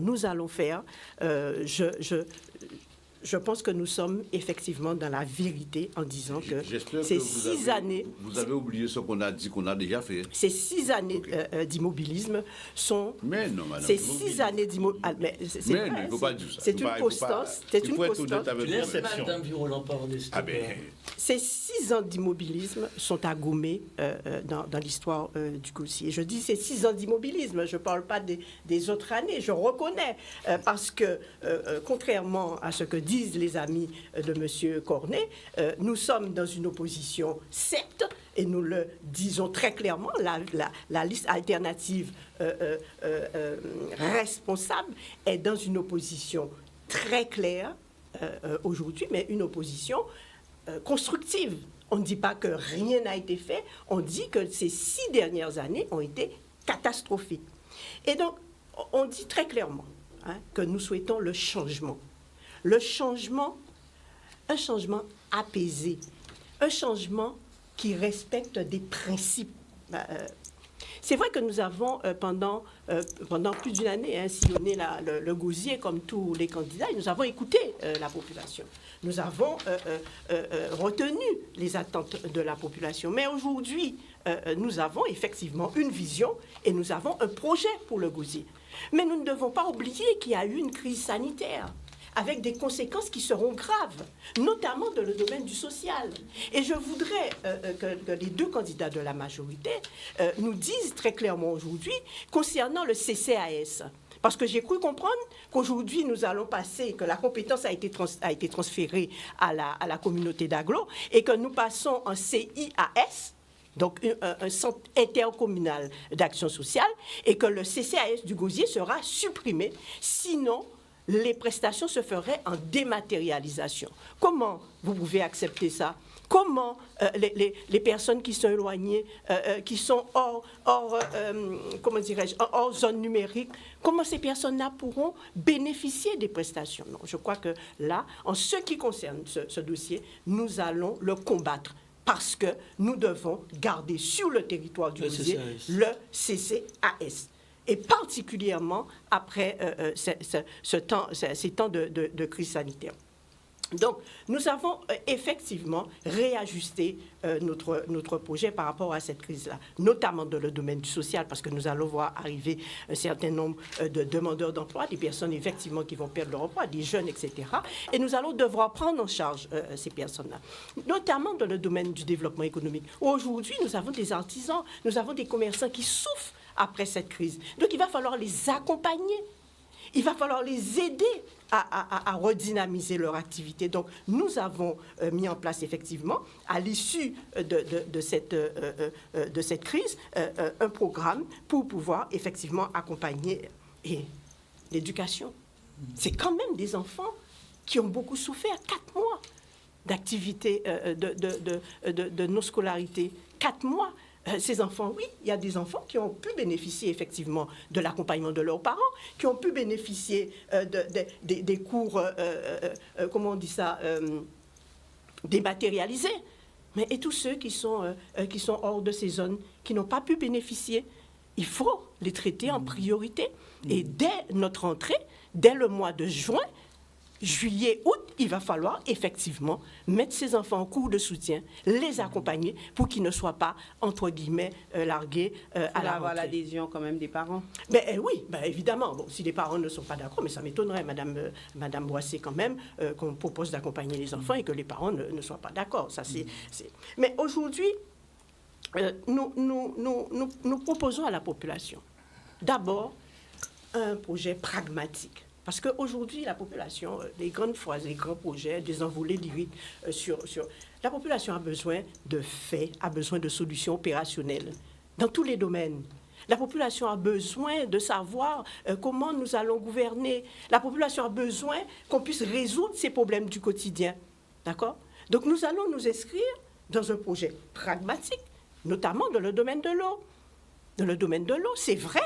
[SPEAKER 5] je pense que nous sommes effectivement dans la vérité en disant que ces 6 années...
[SPEAKER 3] Vous avez oublié ce qu'on a dit qu'on a déjà fait.
[SPEAKER 5] Ces 6 années d'immobilisme sont...
[SPEAKER 3] Mais non, madame.
[SPEAKER 5] Ces 6 années d'immobilisme...
[SPEAKER 3] Mais non, il ne faut pas dire ça.
[SPEAKER 5] C'est une constance. C'est une constance.
[SPEAKER 2] Laissez Madame Virolan parler, s'il te plaît.
[SPEAKER 5] Ces 6 ans d'immobilisme sont à gommer dans l'histoire du Gosier. Je dis ces 6 ans d'immobilisme, je ne parle pas des autres années, je reconnais, parce que, contrairement à ce que disent les amis de M. Cornet, nous sommes dans une opposition certes, et nous le disons très clairement, la liste alternative responsable est dans une opposition très claire aujourd'hui, mais une opposition constructive. On ne dit pas que rien n'a été fait, on dit que ces 6 dernières années ont été catastrophiques. Et donc, on dit très clairement que nous souhaitons le changement. Le changement, un changement apaisé, un changement qui respecte des principes. C'est vrai que nous avons, pendant plus d'une année, sillonné le Gosier comme tous les candidats, et nous avons écouté la population. Nous avons retenu les attentes de la population. Mais aujourd'hui, nous avons effectivement une vision et nous avons un projet pour le Gosier. Mais nous ne devons pas oublier qu'il y a eu une crise sanitaire, avec des conséquences qui seront graves, notamment dans le domaine du social. Et je voudrais que les 2 candidats de la majorité nous disent très clairement aujourd'hui, concernant le CCAS, parce que j'ai cru comprendre qu'aujourd'hui, nous allons passer, que la compétence a été transférée à la communauté d'Aglo, et que nous passons en CIAS, donc un centre intercommunal d'action sociale, et que le CCAS du Gosier sera supprimé, sinon les prestations se feraient en dématérialisation. Comment vous pouvez accepter ça? Comment les personnes qui sont éloignées, qui sont hors zone numérique, comment ces personnes-là pourront bénéficier des prestations? Non, je crois que là, en ce qui concerne ce dossier, nous allons le combattre parce que nous devons garder sur le territoire du Gosier le CCAS. Et particulièrement après ces temps de crise sanitaire. Donc, nous avons effectivement réajusté notre projet par rapport à cette crise-là, notamment dans le domaine du social, parce que nous allons voir arriver un certain nombre de demandeurs d'emploi, des personnes effectivement qui vont perdre leur emploi, des jeunes, etc. Et nous allons devoir prendre en charge ces personnes-là, notamment dans le domaine du développement économique. Aujourd'hui, nous avons des artisans, nous avons des commerçants qui souffrent après cette crise. Donc, il va falloir les accompagner. Il va falloir les aider à redynamiser leur activité. Donc, nous avons mis en place, effectivement, à l'issue de cette crise, un programme pour pouvoir, effectivement, accompagner l'éducation. C'est quand même des enfants qui ont beaucoup souffert. 4 mois d'activité de non-scolarité. 4 mois ces enfants, oui, il y a des enfants qui ont pu bénéficier effectivement de l'accompagnement de leurs parents, qui ont pu bénéficier des cours, comment on dit ça, dématérialisés. Mais et tous ceux qui sont hors de ces zones, qui n'ont pas pu bénéficier, il faut les traiter en priorité. Et dès notre entrée, dès le mois de juin, juillet, août, il va falloir effectivement mettre ces enfants en cours de soutien, les accompagner pour qu'ils ne soient pas, entre guillemets, largués à la rentrée.
[SPEAKER 1] Avoir l'adhésion quand même des parents.
[SPEAKER 5] Mais oui, évidemment. Bon, si les parents ne sont pas d'accord, mais ça m'étonnerait, Madame Boissé, quand même, qu'on propose d'accompagner les enfants et que les parents ne soient pas d'accord. Ça, c'est. Mais aujourd'hui, nous proposons à la population, d'abord, un projet pragmatique. Parce qu'aujourd'hui, la population, les grandes phrases, les grands projets, des envolées lyriques la population a besoin de faits, a besoin de solutions opérationnelles dans tous les domaines. La population a besoin de savoir comment nous allons gouverner. La population a besoin qu'on puisse résoudre ces problèmes du quotidien. D'accord ? Donc nous allons nous inscrire dans un projet pragmatique, notamment dans le domaine de l'eau. Dans le domaine de l'eau, c'est vrai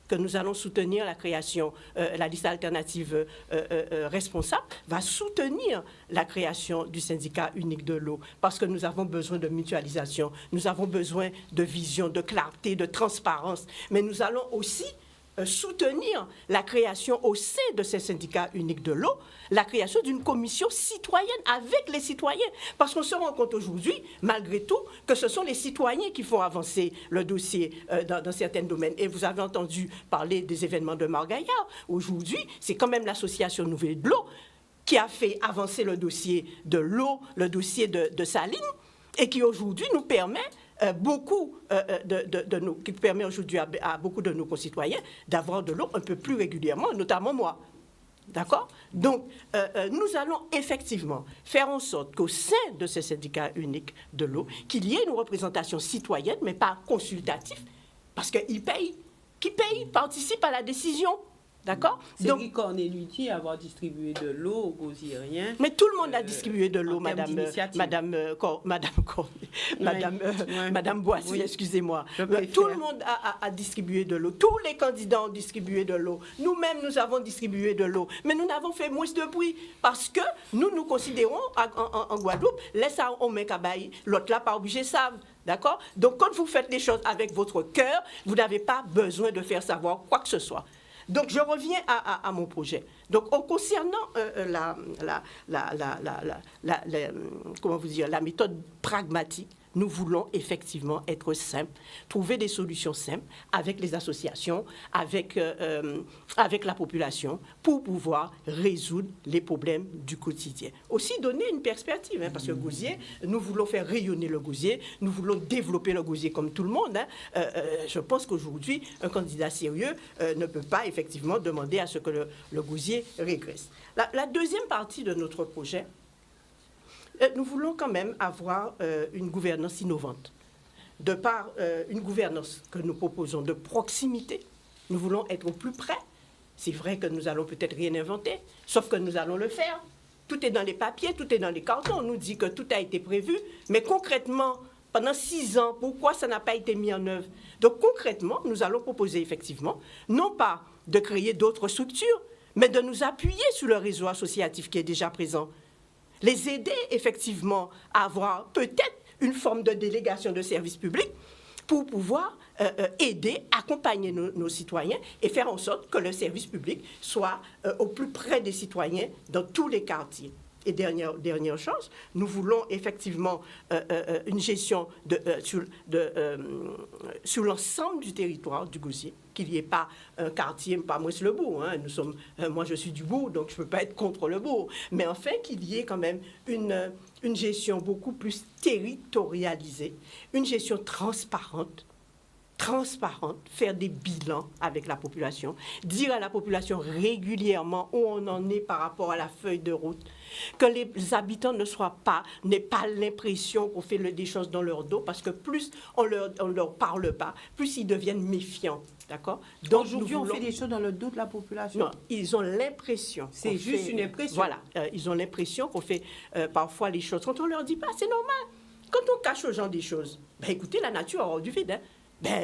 [SPEAKER 5] que nous allons soutenir la création, la liste alternative responsable va soutenir la création du syndicat unique de l'eau parce que nous avons besoin de mutualisation, nous avons besoin de vision, de clarté, de transparence, mais nous allons aussi soutenir la création au sein de ces syndicats uniques de l'eau, la création d'une commission citoyenne avec les citoyens. Parce qu'on se rend compte aujourd'hui, malgré tout, que ce sont les citoyens qui font avancer le dossier dans certains domaines. Et vous avez entendu parler des événements de Margaillard. Aujourd'hui, c'est quand même l'association Nouvelle de l'eau qui a fait avancer le dossier de l'eau, le dossier de Saline, et qui aujourd'hui nous permet qui permet aujourd'hui à beaucoup de nos concitoyens d'avoir de l'eau un peu plus régulièrement, notamment moi. D'accord ? Donc, nous allons effectivement faire en sorte qu'au sein de ces syndicats uniques de l'eau, qu'il y ait une représentation citoyenne, mais pas consultative, parce qu'ils payent. Qui paye participe à la décision. D'accord ?
[SPEAKER 1] C'est Guy Cornelutti avoir distribué de l'eau aux Gosiériens.
[SPEAKER 5] Mais tout le monde a distribué de l'eau, Madame Boissy, oui. Excusez-moi. Tout le monde a distribué de l'eau. Tous les candidats ont distribué de l'eau. Nous-mêmes, nous avons distribué de l'eau. Mais nous n'avons fait moins de bruit parce que nous considérons en Guadeloupe, laisse à on met cabaye, l'autre là pas obligé savent. D'accord ? Donc, quand vous faites les choses avec votre cœur, vous n'avez pas besoin de faire savoir quoi que ce soit. Donc, je reviens à mon projet. Donc, en concernant la méthode pragmatique, nous voulons effectivement être simples, trouver des solutions simples avec les associations, avec la population, pour pouvoir résoudre les problèmes du quotidien. Aussi donner une perspective, parce que Gosier, nous voulons faire rayonner le Gosier, nous voulons développer le Gosier comme tout le monde. Je pense qu'aujourd'hui, un candidat sérieux ne peut pas effectivement demander à ce que le Gosier régresse. La deuxième partie de notre projet, nous voulons quand même avoir une gouvernance innovante. De par une gouvernance que nous proposons de proximité, nous voulons être au plus près. C'est vrai que nous allons peut-être rien inventer, sauf que nous allons le faire. Tout est dans les papiers, tout est dans les cartons. On nous dit que tout a été prévu, mais concrètement, pendant 6 ans, pourquoi ça n'a pas été mis en œuvre ? Donc concrètement, nous allons proposer effectivement, non pas de créer d'autres structures, mais de nous appuyer sur le réseau associatif qui est déjà présent. Les aider effectivement à avoir peut-être une forme de délégation de service public pour pouvoir aider, accompagner nos citoyens et faire en sorte que le service public soit au plus près des citoyens dans tous les quartiers. Et dernière chose, nous voulons effectivement une gestion sur l'ensemble du territoire du Gosier, qu'il n'y ait pas un quartier, pas moi c'est le bourg, moi je suis du bourg, donc je ne peux pas être contre le bourg, mais enfin qu'il y ait quand même une gestion beaucoup plus territorialisée, une gestion transparente, faire des bilans avec la population, dire à la population régulièrement où on en est par rapport à la feuille de route, que les habitants n'aient pas l'impression qu'on fait des choses dans leur dos, parce que plus on leur parle pas, plus ils deviennent méfiants. D'accord ?
[SPEAKER 1] Donc aujourd'hui, on fait des choses dans le dos de la population.
[SPEAKER 5] Non, ils ont l'impression.
[SPEAKER 1] C'est juste une impression.
[SPEAKER 5] Voilà, ils ont l'impression qu'on fait parfois les choses. Quand on leur dit pas, c'est normal. Quand on cache s'attache aux gens des choses, ben, écoutez, la nature aura du vide. Hein. Ben,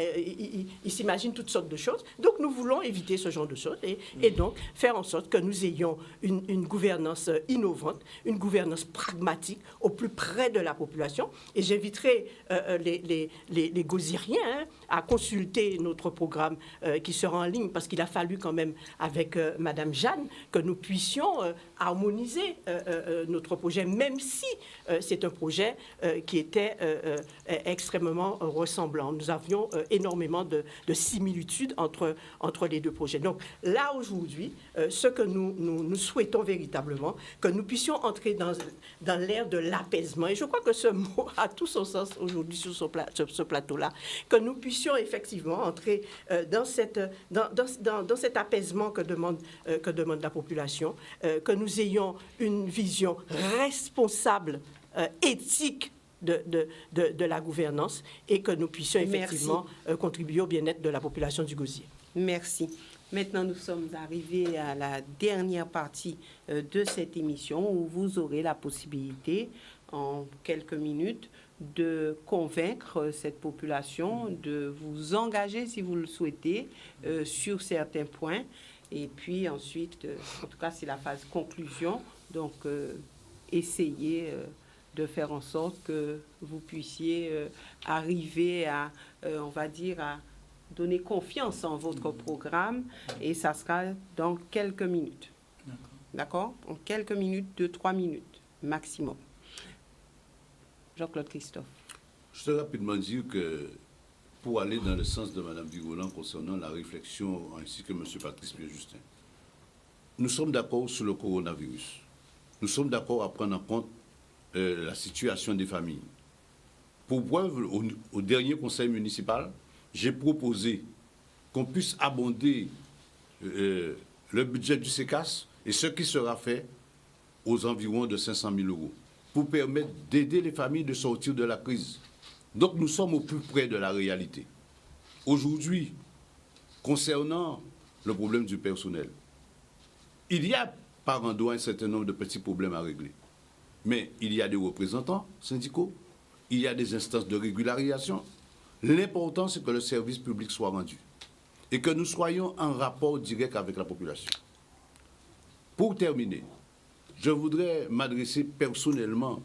[SPEAKER 5] il s'imagine toutes sortes de choses. Donc, nous voulons éviter ce genre de choses et donc faire en sorte que nous ayons une gouvernance innovante, une gouvernance pragmatique au plus près de la population. Et j'inviterai les Goziriens hein, à consulter notre programme qui sera en ligne parce qu'il a fallu quand même, avec Madame Jeanne, que nous puissions harmoniser notre projet, même si c'est un projet qui était extrêmement ressemblant. Nous avions énormément de similitudes entre les deux projets. Donc là, aujourd'hui, ce que nous souhaitons véritablement, que nous puissions entrer dans l'ère de l'apaisement, et je crois que ce mot a tout son sens aujourd'hui sur ce plateau-là, que nous puissions effectivement entrer dans cet apaisement que demande la population, que nous ayons une vision responsable, éthique, de la gouvernance et que nous puissions effectivement contribuer au bien-être de la population du Gosier.
[SPEAKER 1] Merci. Maintenant, nous sommes arrivés à la dernière partie de cette émission où vous aurez la possibilité, en quelques minutes, de convaincre cette population, de vous engager, si vous le souhaitez, sur certains points. Et puis ensuite, en tout cas, c'est la phase conclusion. Donc, essayez de faire en sorte que vous puissiez arriver à, on va dire, à donner confiance en votre programme. Et ça sera dans quelques minutes. D'accord? En quelques minutes, 2-3 minutes maximum. Jean-Claude Christophe.
[SPEAKER 3] Je voudrais rapidement dire que pour aller dans le sens de Mme Virolan concernant la réflexion ainsi que M. Patrice Pierre-Justin, nous sommes d'accord sur le coronavirus. Nous sommes d'accord à prendre en compte la situation des familles. Pour preuve, au dernier conseil municipal, j'ai proposé qu'on puisse abonder le budget du CECAS et ce qui sera fait aux environs de 500 000 € pour permettre d'aider les familles de sortir de la crise. Donc nous sommes au plus près de la réalité. Aujourd'hui, concernant le problème du personnel, il y a par endroit un certain nombre de petits problèmes à régler. Mais il y a des représentants syndicaux, il y a des instances de régularisation. L'important, c'est que le service public soit rendu et que nous soyons en rapport direct avec la population. Pour terminer, je voudrais m'adresser personnellement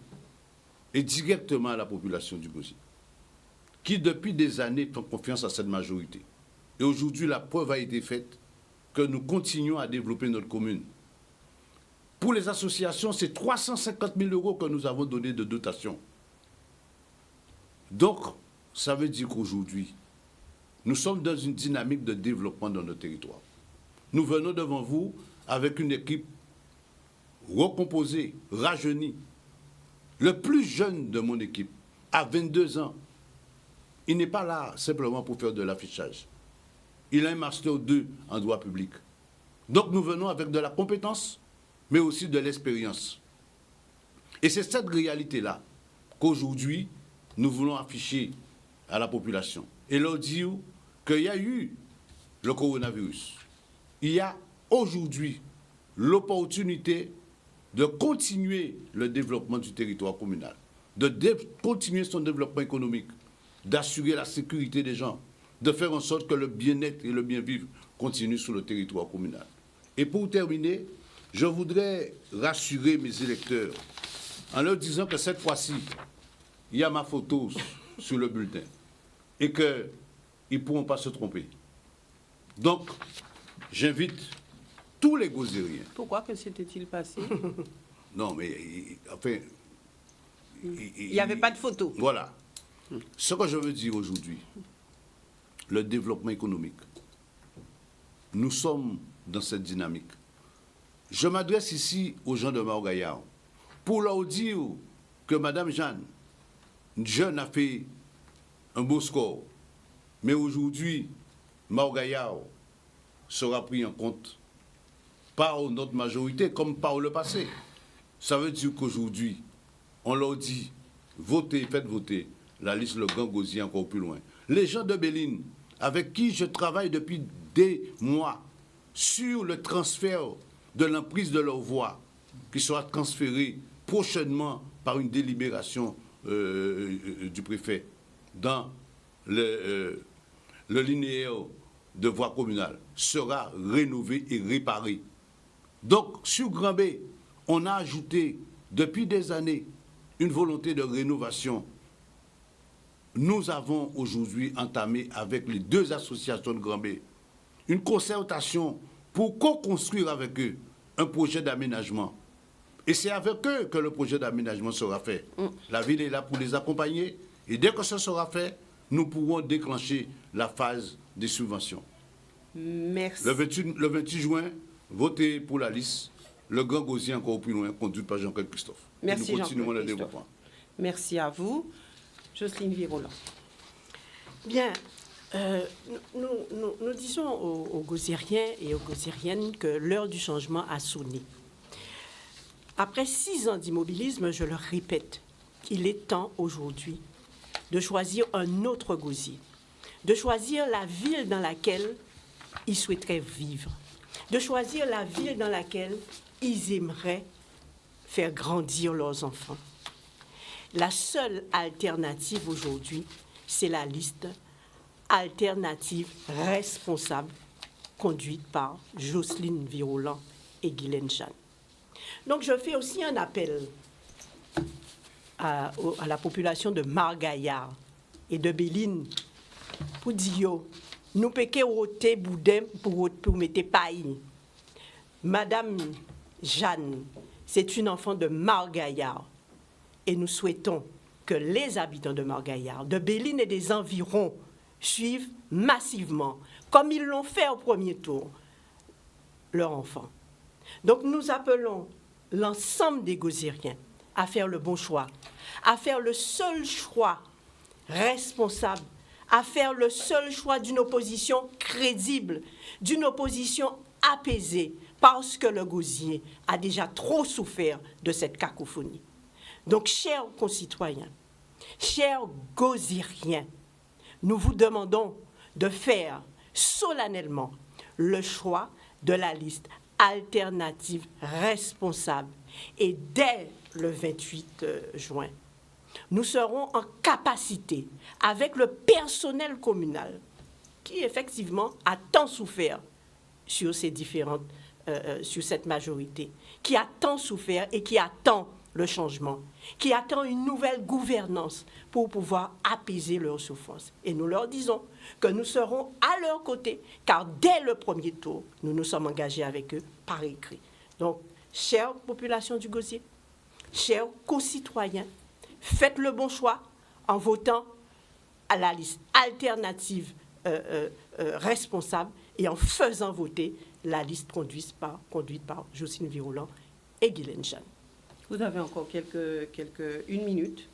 [SPEAKER 3] et directement à la population du Gosier, qui depuis des années font confiance à cette majorité. Et aujourd'hui, la preuve a été faite que nous continuons à développer notre commune. Pour les associations, c'est 350 000 € que nous avons donné de dotation. Donc, ça veut dire qu'aujourd'hui, nous sommes dans une dynamique de développement dans notre territoire. Nous venons devant vous avec une équipe recomposée, rajeunie. Le plus jeune de mon équipe a 22 ans. Il n'est pas là simplement pour faire de l'affichage. Il a un Master 2 en droit public. Donc nous venons avec de la compétence, mais aussi de l'expérience. Et c'est cette réalité-là qu'aujourd'hui, nous voulons afficher à la population et leur dire qu'il y a eu le coronavirus. Il y a aujourd'hui l'opportunité de continuer le développement du territoire communal, de continuer son développement économique, d'assurer la sécurité des gens, de faire en sorte que le bien-être et le bien-vivre continuent sur le territoire communal. Et pour terminer, je voudrais rassurer mes électeurs en leur disant que cette fois-ci, il y a ma photo sur le bulletin et qu'ils ne pourront pas se tromper. Donc, j'invite tous les Gozériens.
[SPEAKER 1] Pourquoi que s'était-il passé?
[SPEAKER 3] Non, mais enfin...
[SPEAKER 1] Il n'y avait pas de photo.
[SPEAKER 3] Voilà. Ce que je veux dire aujourd'hui, le développement économique, nous sommes dans cette dynamique. Je m'adresse ici aux gens de Mao-Gaillard pour leur dire que Mme Jeanne, jeune, a fait un beau score. Mais aujourd'hui, Mao-Gaillard sera pris en compte par notre majorité comme par le passé. Ça veut dire qu'aujourd'hui, on leur dit, votez, faites voter la liste Le Grand Gosier encore plus loin. Les gens de Béline, avec qui je travaille depuis des mois sur le transfert de l'emprise de leur voix, qui sera transférée prochainement par une délibération du préfet dans le linéaire de voie communale sera rénové et réparé. Donc, sur Grand B, on a ajouté depuis des années une volonté de rénovation. Nous avons aujourd'hui entamé avec les 2 associations de Grand B une concertation pour co-construire avec eux un projet d'aménagement. Et c'est avec eux que le projet d'aménagement sera fait. La ville est là pour les accompagner et dès que ce sera fait, nous pourrons déclencher la phase des subventions.
[SPEAKER 1] Merci.
[SPEAKER 3] Le 28 juin, votez pour la liste. Le Grand Gosier encore plus loin, conduit par Jean-Claude Christophe.
[SPEAKER 1] Merci
[SPEAKER 3] et nous continuerons le
[SPEAKER 1] Jean-Claude
[SPEAKER 3] développement.
[SPEAKER 1] Merci à vous. Jocelyne Virolan.
[SPEAKER 5] Bien, nous disons aux Gosiériens et aux Gosiériennes que l'heure du changement a sonné. Après 6 ans d'immobilisme, je le répète, il est temps aujourd'hui de choisir un autre Gosier, de choisir la ville dans laquelle ils souhaiteraient vivre, de choisir la ville dans laquelle ils aimeraient faire grandir leurs enfants. La seule alternative aujourd'hui, c'est la liste alternative responsable conduite par Jocelyne Virolan et Guylaine Chan. Donc je fais aussi un appel à la population de Margaillard et de Béline pour dire nous péquons roter boudin pour mettre paille. Madame Jeanne, c'est une enfant de Margaillard et nous souhaitons que les habitants de Margaillard, de Béline et des environs suivent massivement, comme ils l'ont fait au premier tour, leur enfant. Donc nous appelons l'ensemble des Gosiériens à faire le bon choix, à faire le seul choix responsable, à faire le seul choix d'une opposition crédible, d'une opposition apaisée, parce que le Gosier a déjà trop souffert de cette cacophonie. Donc, chers concitoyens, chers Gosiériens, nous vous demandons de faire solennellement le choix de la liste alternative responsable. Et dès le 28 juin, nous serons en capacité, avec le personnel communal, qui effectivement a tant souffert sur ces différentes, sur cette majorité, qui a tant souffert et qui attend le changement, qui attend une nouvelle gouvernance pour pouvoir apaiser leurs souffrances. Et nous leur disons que nous serons à leur côté, car dès le premier tour, nous nous sommes engagés avec eux par écrit. Donc, chère population du Gosier, chers concitoyens, faites le bon choix en votant à la liste alternative responsable et en faisant voter la liste conduite par Jocelyne Virolan et Guylaine Chan.
[SPEAKER 1] Vous avez encore une minute.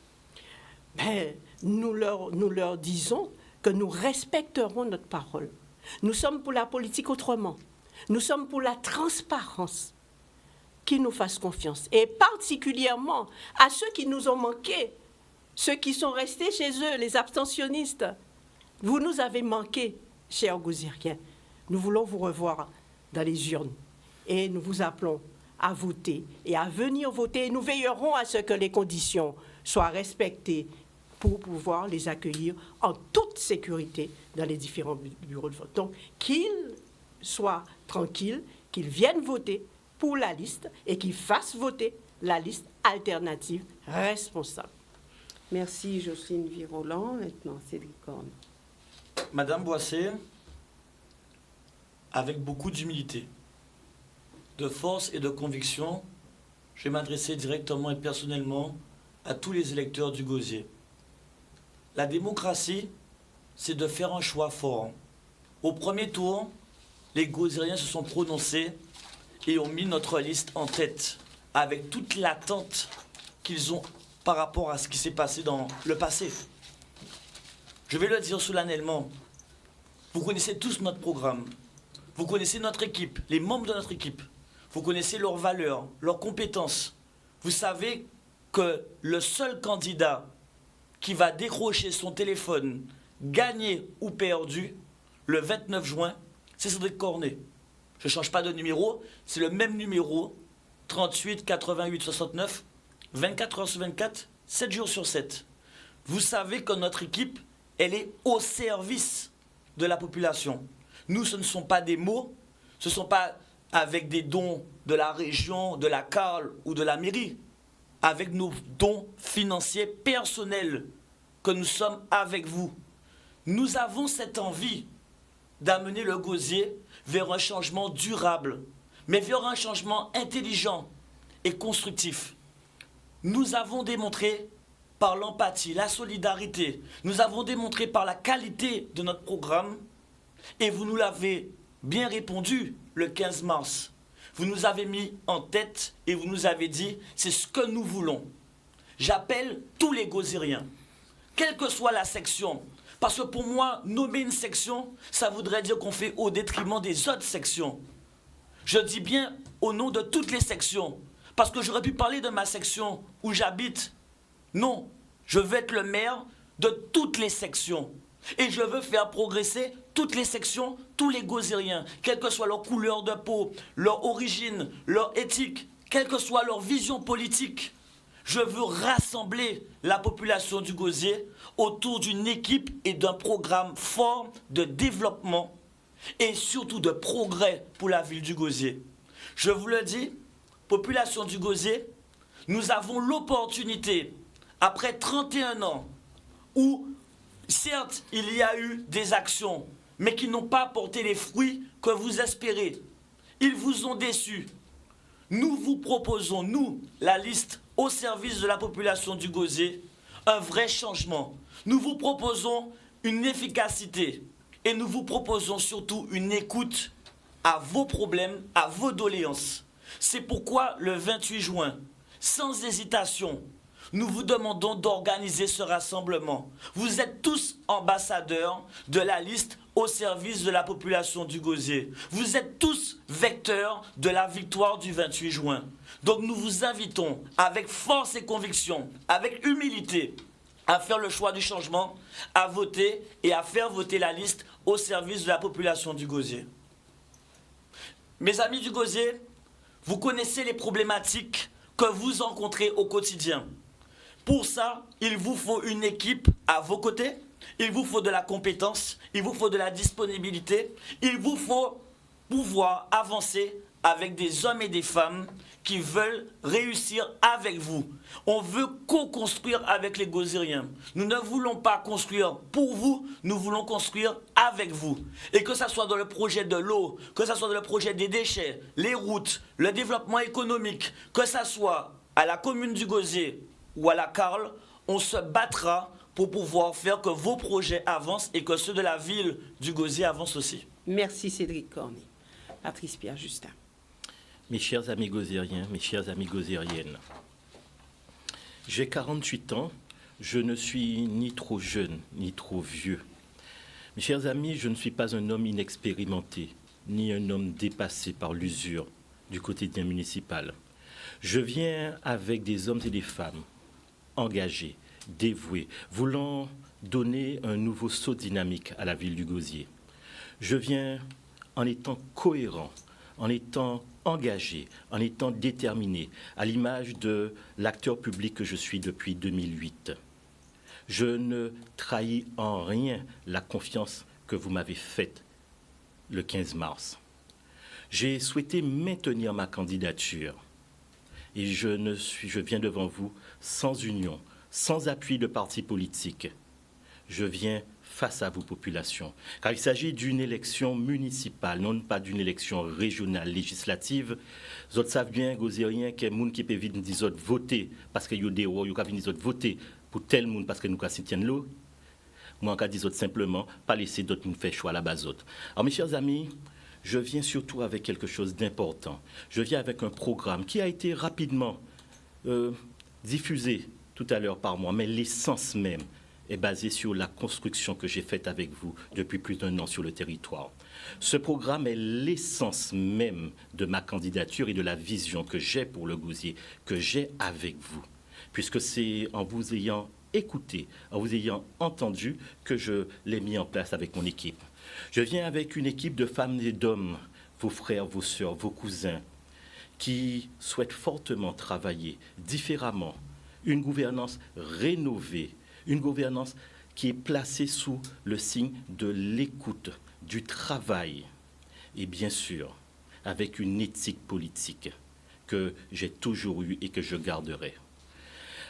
[SPEAKER 5] Ben, nous leur disons que nous respecterons notre parole. Nous sommes pour la politique autrement. Nous sommes pour la transparence. Qu'ils nous fassent confiance. Et particulièrement à ceux qui nous ont manqué, ceux qui sont restés chez eux, les abstentionnistes. Vous nous avez manqué, chers Gosiériens. Nous voulons vous revoir dans les urnes. Et nous vous appelons à voter et à venir voter. Et nous veillerons à ce que les conditions soient respectées pour pouvoir les accueillir en toute sécurité dans les différents bureaux de vote. Donc, qu'ils soient tranquilles, qu'ils viennent voter pour la liste et qu'ils fassent voter la liste alternative responsable.
[SPEAKER 1] Merci Jocelyne Virolan. Maintenant, Cédric Corne.
[SPEAKER 2] Madame Boissé, avec beaucoup d'humilité, de force et de conviction, je vais m'adresser directement et personnellement à tous les électeurs du Gosier. La démocratie, c'est de faire un choix fort. Au premier tour, les Gosiériens se sont prononcés et ont mis notre liste en tête, avec toute l'attente qu'ils ont par rapport à ce qui s'est passé dans le passé. Je vais le dire solennellement, vous connaissez tous notre programme, vous connaissez notre équipe, les membres de notre équipe, vous connaissez leurs valeurs, leurs compétences. Vous savez que le seul candidat qui va décrocher son téléphone, gagné ou perdu, le 29 juin, c'est Cédric Cornet. Je ne change pas de numéro, c'est le même numéro, 38 88 69, 24 heures sur 24, 7 jours sur 7. Vous savez que notre équipe, elle est au service de la population. Nous, ce ne sont pas des mots, ce ne sont pas avec des dons de la région, de la CARL ou de la mairie, avec nos dons financiers personnels que nous sommes avec vous. Nous avons cette envie d'amener le Gosier vers un changement durable, mais vers un changement intelligent et constructif. Nous avons démontré par l'empathie, la solidarité, nous avons démontré par la qualité de notre programme, et vous nous l'avez bien répondu le 15 mars. Vous nous avez mis en tête et vous nous avez dit, c'est ce que nous voulons. J'appelle tous les Gosiériens, quelle que soit la section, parce que pour moi, nommer une section, ça voudrait dire qu'on fait au détriment des autres sections. Je dis bien au nom de toutes les sections, parce que j'aurais pu parler de ma section où j'habite. Non, je veux être le maire de toutes les sections. Et je veux faire progresser toutes les sections, tous les Gosiériens, quelle que soit leur couleur de peau, leur origine, leur éthique, quelle que soit leur vision politique. Je veux rassembler la population du Gosier autour d'une équipe et d'un programme fort de développement et surtout de progrès pour la ville du Gosier. Je vous le dis, population du Gosier, nous avons l'opportunité, après 31 ans, où certes il y a eu des actions, mais qui n'ont pas porté les fruits que vous espérez. Ils vous ont déçus. Nous vous proposons, nous, la liste au service de la population du Gosier, un vrai changement. Nous vous proposons une efficacité et nous vous proposons surtout une écoute à vos problèmes, à vos doléances. C'est pourquoi le 28 juin, sans hésitation, nous vous demandons d'organiser ce rassemblement. Vous êtes tous ambassadeurs de la liste au service de la population du Gosier. Vous êtes tous vecteurs de la victoire du 28 juin. Donc nous vous invitons avec force et conviction, avec humilité, à faire le choix du changement, à voter et à faire voter la liste au service de la population du Gosier. Mes amis du Gosier, vous connaissez les problématiques que vous rencontrez au quotidien. Pour ça, il vous faut une équipe à vos côtés, il vous faut de la compétence, il vous faut de la disponibilité, il vous faut pouvoir avancer avec des hommes et des femmes qui veulent réussir avec vous. On veut co-construire avec les Gosiériens. Nous ne voulons pas construire pour vous, nous voulons construire avec vous. Et que ce soit dans le projet de l'eau, que ce soit dans le projet des déchets, les routes, le développement économique, que ce soit à la commune du Gosier ou à la CARL, on se battra pour pouvoir faire que vos projets avancent et que ceux de la ville du Gosier avancent aussi.
[SPEAKER 1] Merci Cédric Cornet. Patrice Pierre Justin.
[SPEAKER 4] Mes chers amis Gosiériens, mes chères amies Gosiériennes, j'ai 48 ans, je ne suis ni trop jeune, ni trop vieux. Mes chers amis, je ne suis pas un homme inexpérimenté, ni un homme dépassé par l'usure du quotidien municipal. Je viens avec des hommes et des femmes engagés, dévoués, voulant donner un nouveau saut dynamique à la ville du Gosier. Je viens en étant cohérent, en étant engagé, en étant déterminé, à l'image de l'acteur public que je suis depuis 2008. Je ne trahis en rien la confiance que vous m'avez faite le 15 mars. J'ai souhaité maintenir ma candidature et je viens devant vous sans union, sans appui de parti politique. Je viens face à vos populations, car il s'agit d'une élection municipale, non pas d'une élection régionale, législative. Vous savez bien, Gosiériens, qu'il y a des gens qui peuvent venir voter parce qu'il y a des rois, qui peuvent venir voter pour tel monde parce que nous sommes l'eau. Moi, en cas disons simplement, pas laisser d'autres nous faire choix à la base autres. Alors, mes chers amis, je viens surtout avec quelque chose d'important. Je viens avec un programme qui a été rapidement diffusé tout à l'heure par moi, mais l'essence même est basée sur la construction que j'ai faite avec vous depuis plus d'1 an sur le territoire. Ce programme est l'essence même de ma candidature et de la vision que j'ai pour le Gosier, que j'ai avec vous, puisque c'est en vous ayant écouté, en vous ayant entendu que je l'ai mis en place avec mon équipe. Je viens avec une équipe de femmes et d'hommes, vos frères, vos sœurs, vos cousins, qui souhaitent fortement travailler différemment, une gouvernance rénovée, une gouvernance qui est placée sous le signe de l'écoute, du travail et bien sûr avec une éthique politique que j'ai toujours eue et que je garderai.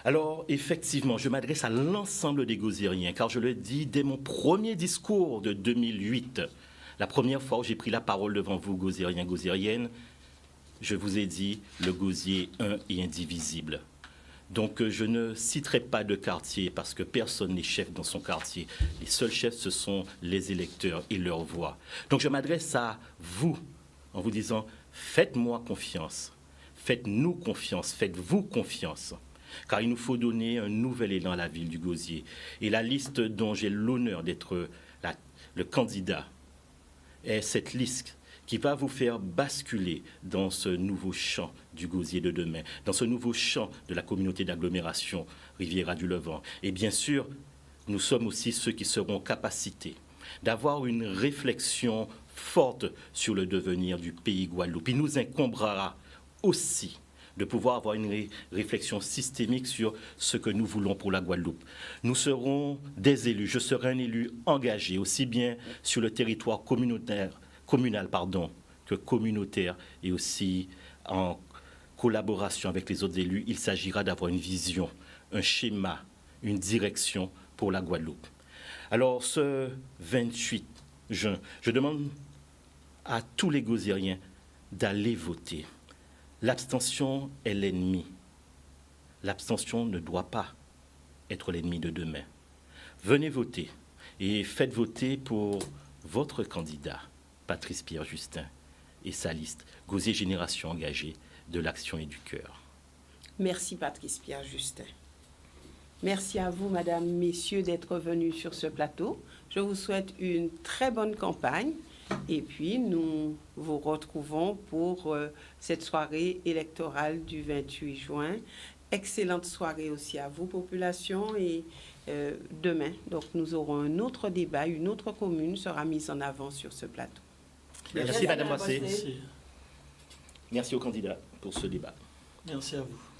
[SPEAKER 4] Alors, effectivement, je m'adresse à l'ensemble des Gozériens, car je le dis dès mon premier discours de 2008, la première fois où j'ai pris la parole devant vous, Gozériens, Gozériennes, je vous ai dit, le gosier un et indivisible. Donc, je ne citerai pas de quartier parce que personne n'est chef dans son quartier. Les seuls chefs, ce sont les électeurs et leur voix. Donc, je m'adresse à vous en vous disant, faites-moi confiance, faites-nous confiance, faites-vous confiance. Car il nous faut donner un nouvel élan à la ville du Gosier. Et la liste dont j'ai l'honneur d'être le candidat est cette liste qui va vous faire basculer dans ce nouveau champ du Gosier de demain, dans ce nouveau champ de la communauté d'agglomération Riviera du Levant. Et bien sûr, nous sommes aussi ceux qui seront en capacité d'avoir une réflexion forte sur le devenir du pays Guadeloupe. Il nous incombera aussi de pouvoir avoir une réflexion systémique sur ce que nous voulons pour la Guadeloupe. Nous serons des élus, je serai un élu engagé, aussi bien sur le territoire communal, que communautaire, et aussi en collaboration avec les autres élus. Il s'agira d'avoir une vision, un schéma, une direction pour la Guadeloupe. Alors, ce 28 juin, je demande à tous les Gozériens d'aller voter. L'abstention est l'ennemi. L'abstention ne doit pas être l'ennemi de demain. Venez voter et faites voter pour votre candidat, Patrice Pierre Justin, et sa liste Gosier Génération Engagée de l'Action et du Cœur.
[SPEAKER 1] Merci Patrice Pierre Justin. Merci à vous, Madame, Messieurs, d'être venus sur ce plateau. Je vous souhaite une très bonne campagne. Et puis, nous vous retrouvons pour cette soirée électorale du 28 juin. Excellente soirée aussi à vous, population. Et demain, donc, nous aurons un autre débat. Une autre commune sera mise en avant sur ce plateau.
[SPEAKER 4] Merci, Madame Boissé.
[SPEAKER 2] Merci.
[SPEAKER 4] Merci aux candidats pour ce débat.
[SPEAKER 2] Merci à vous.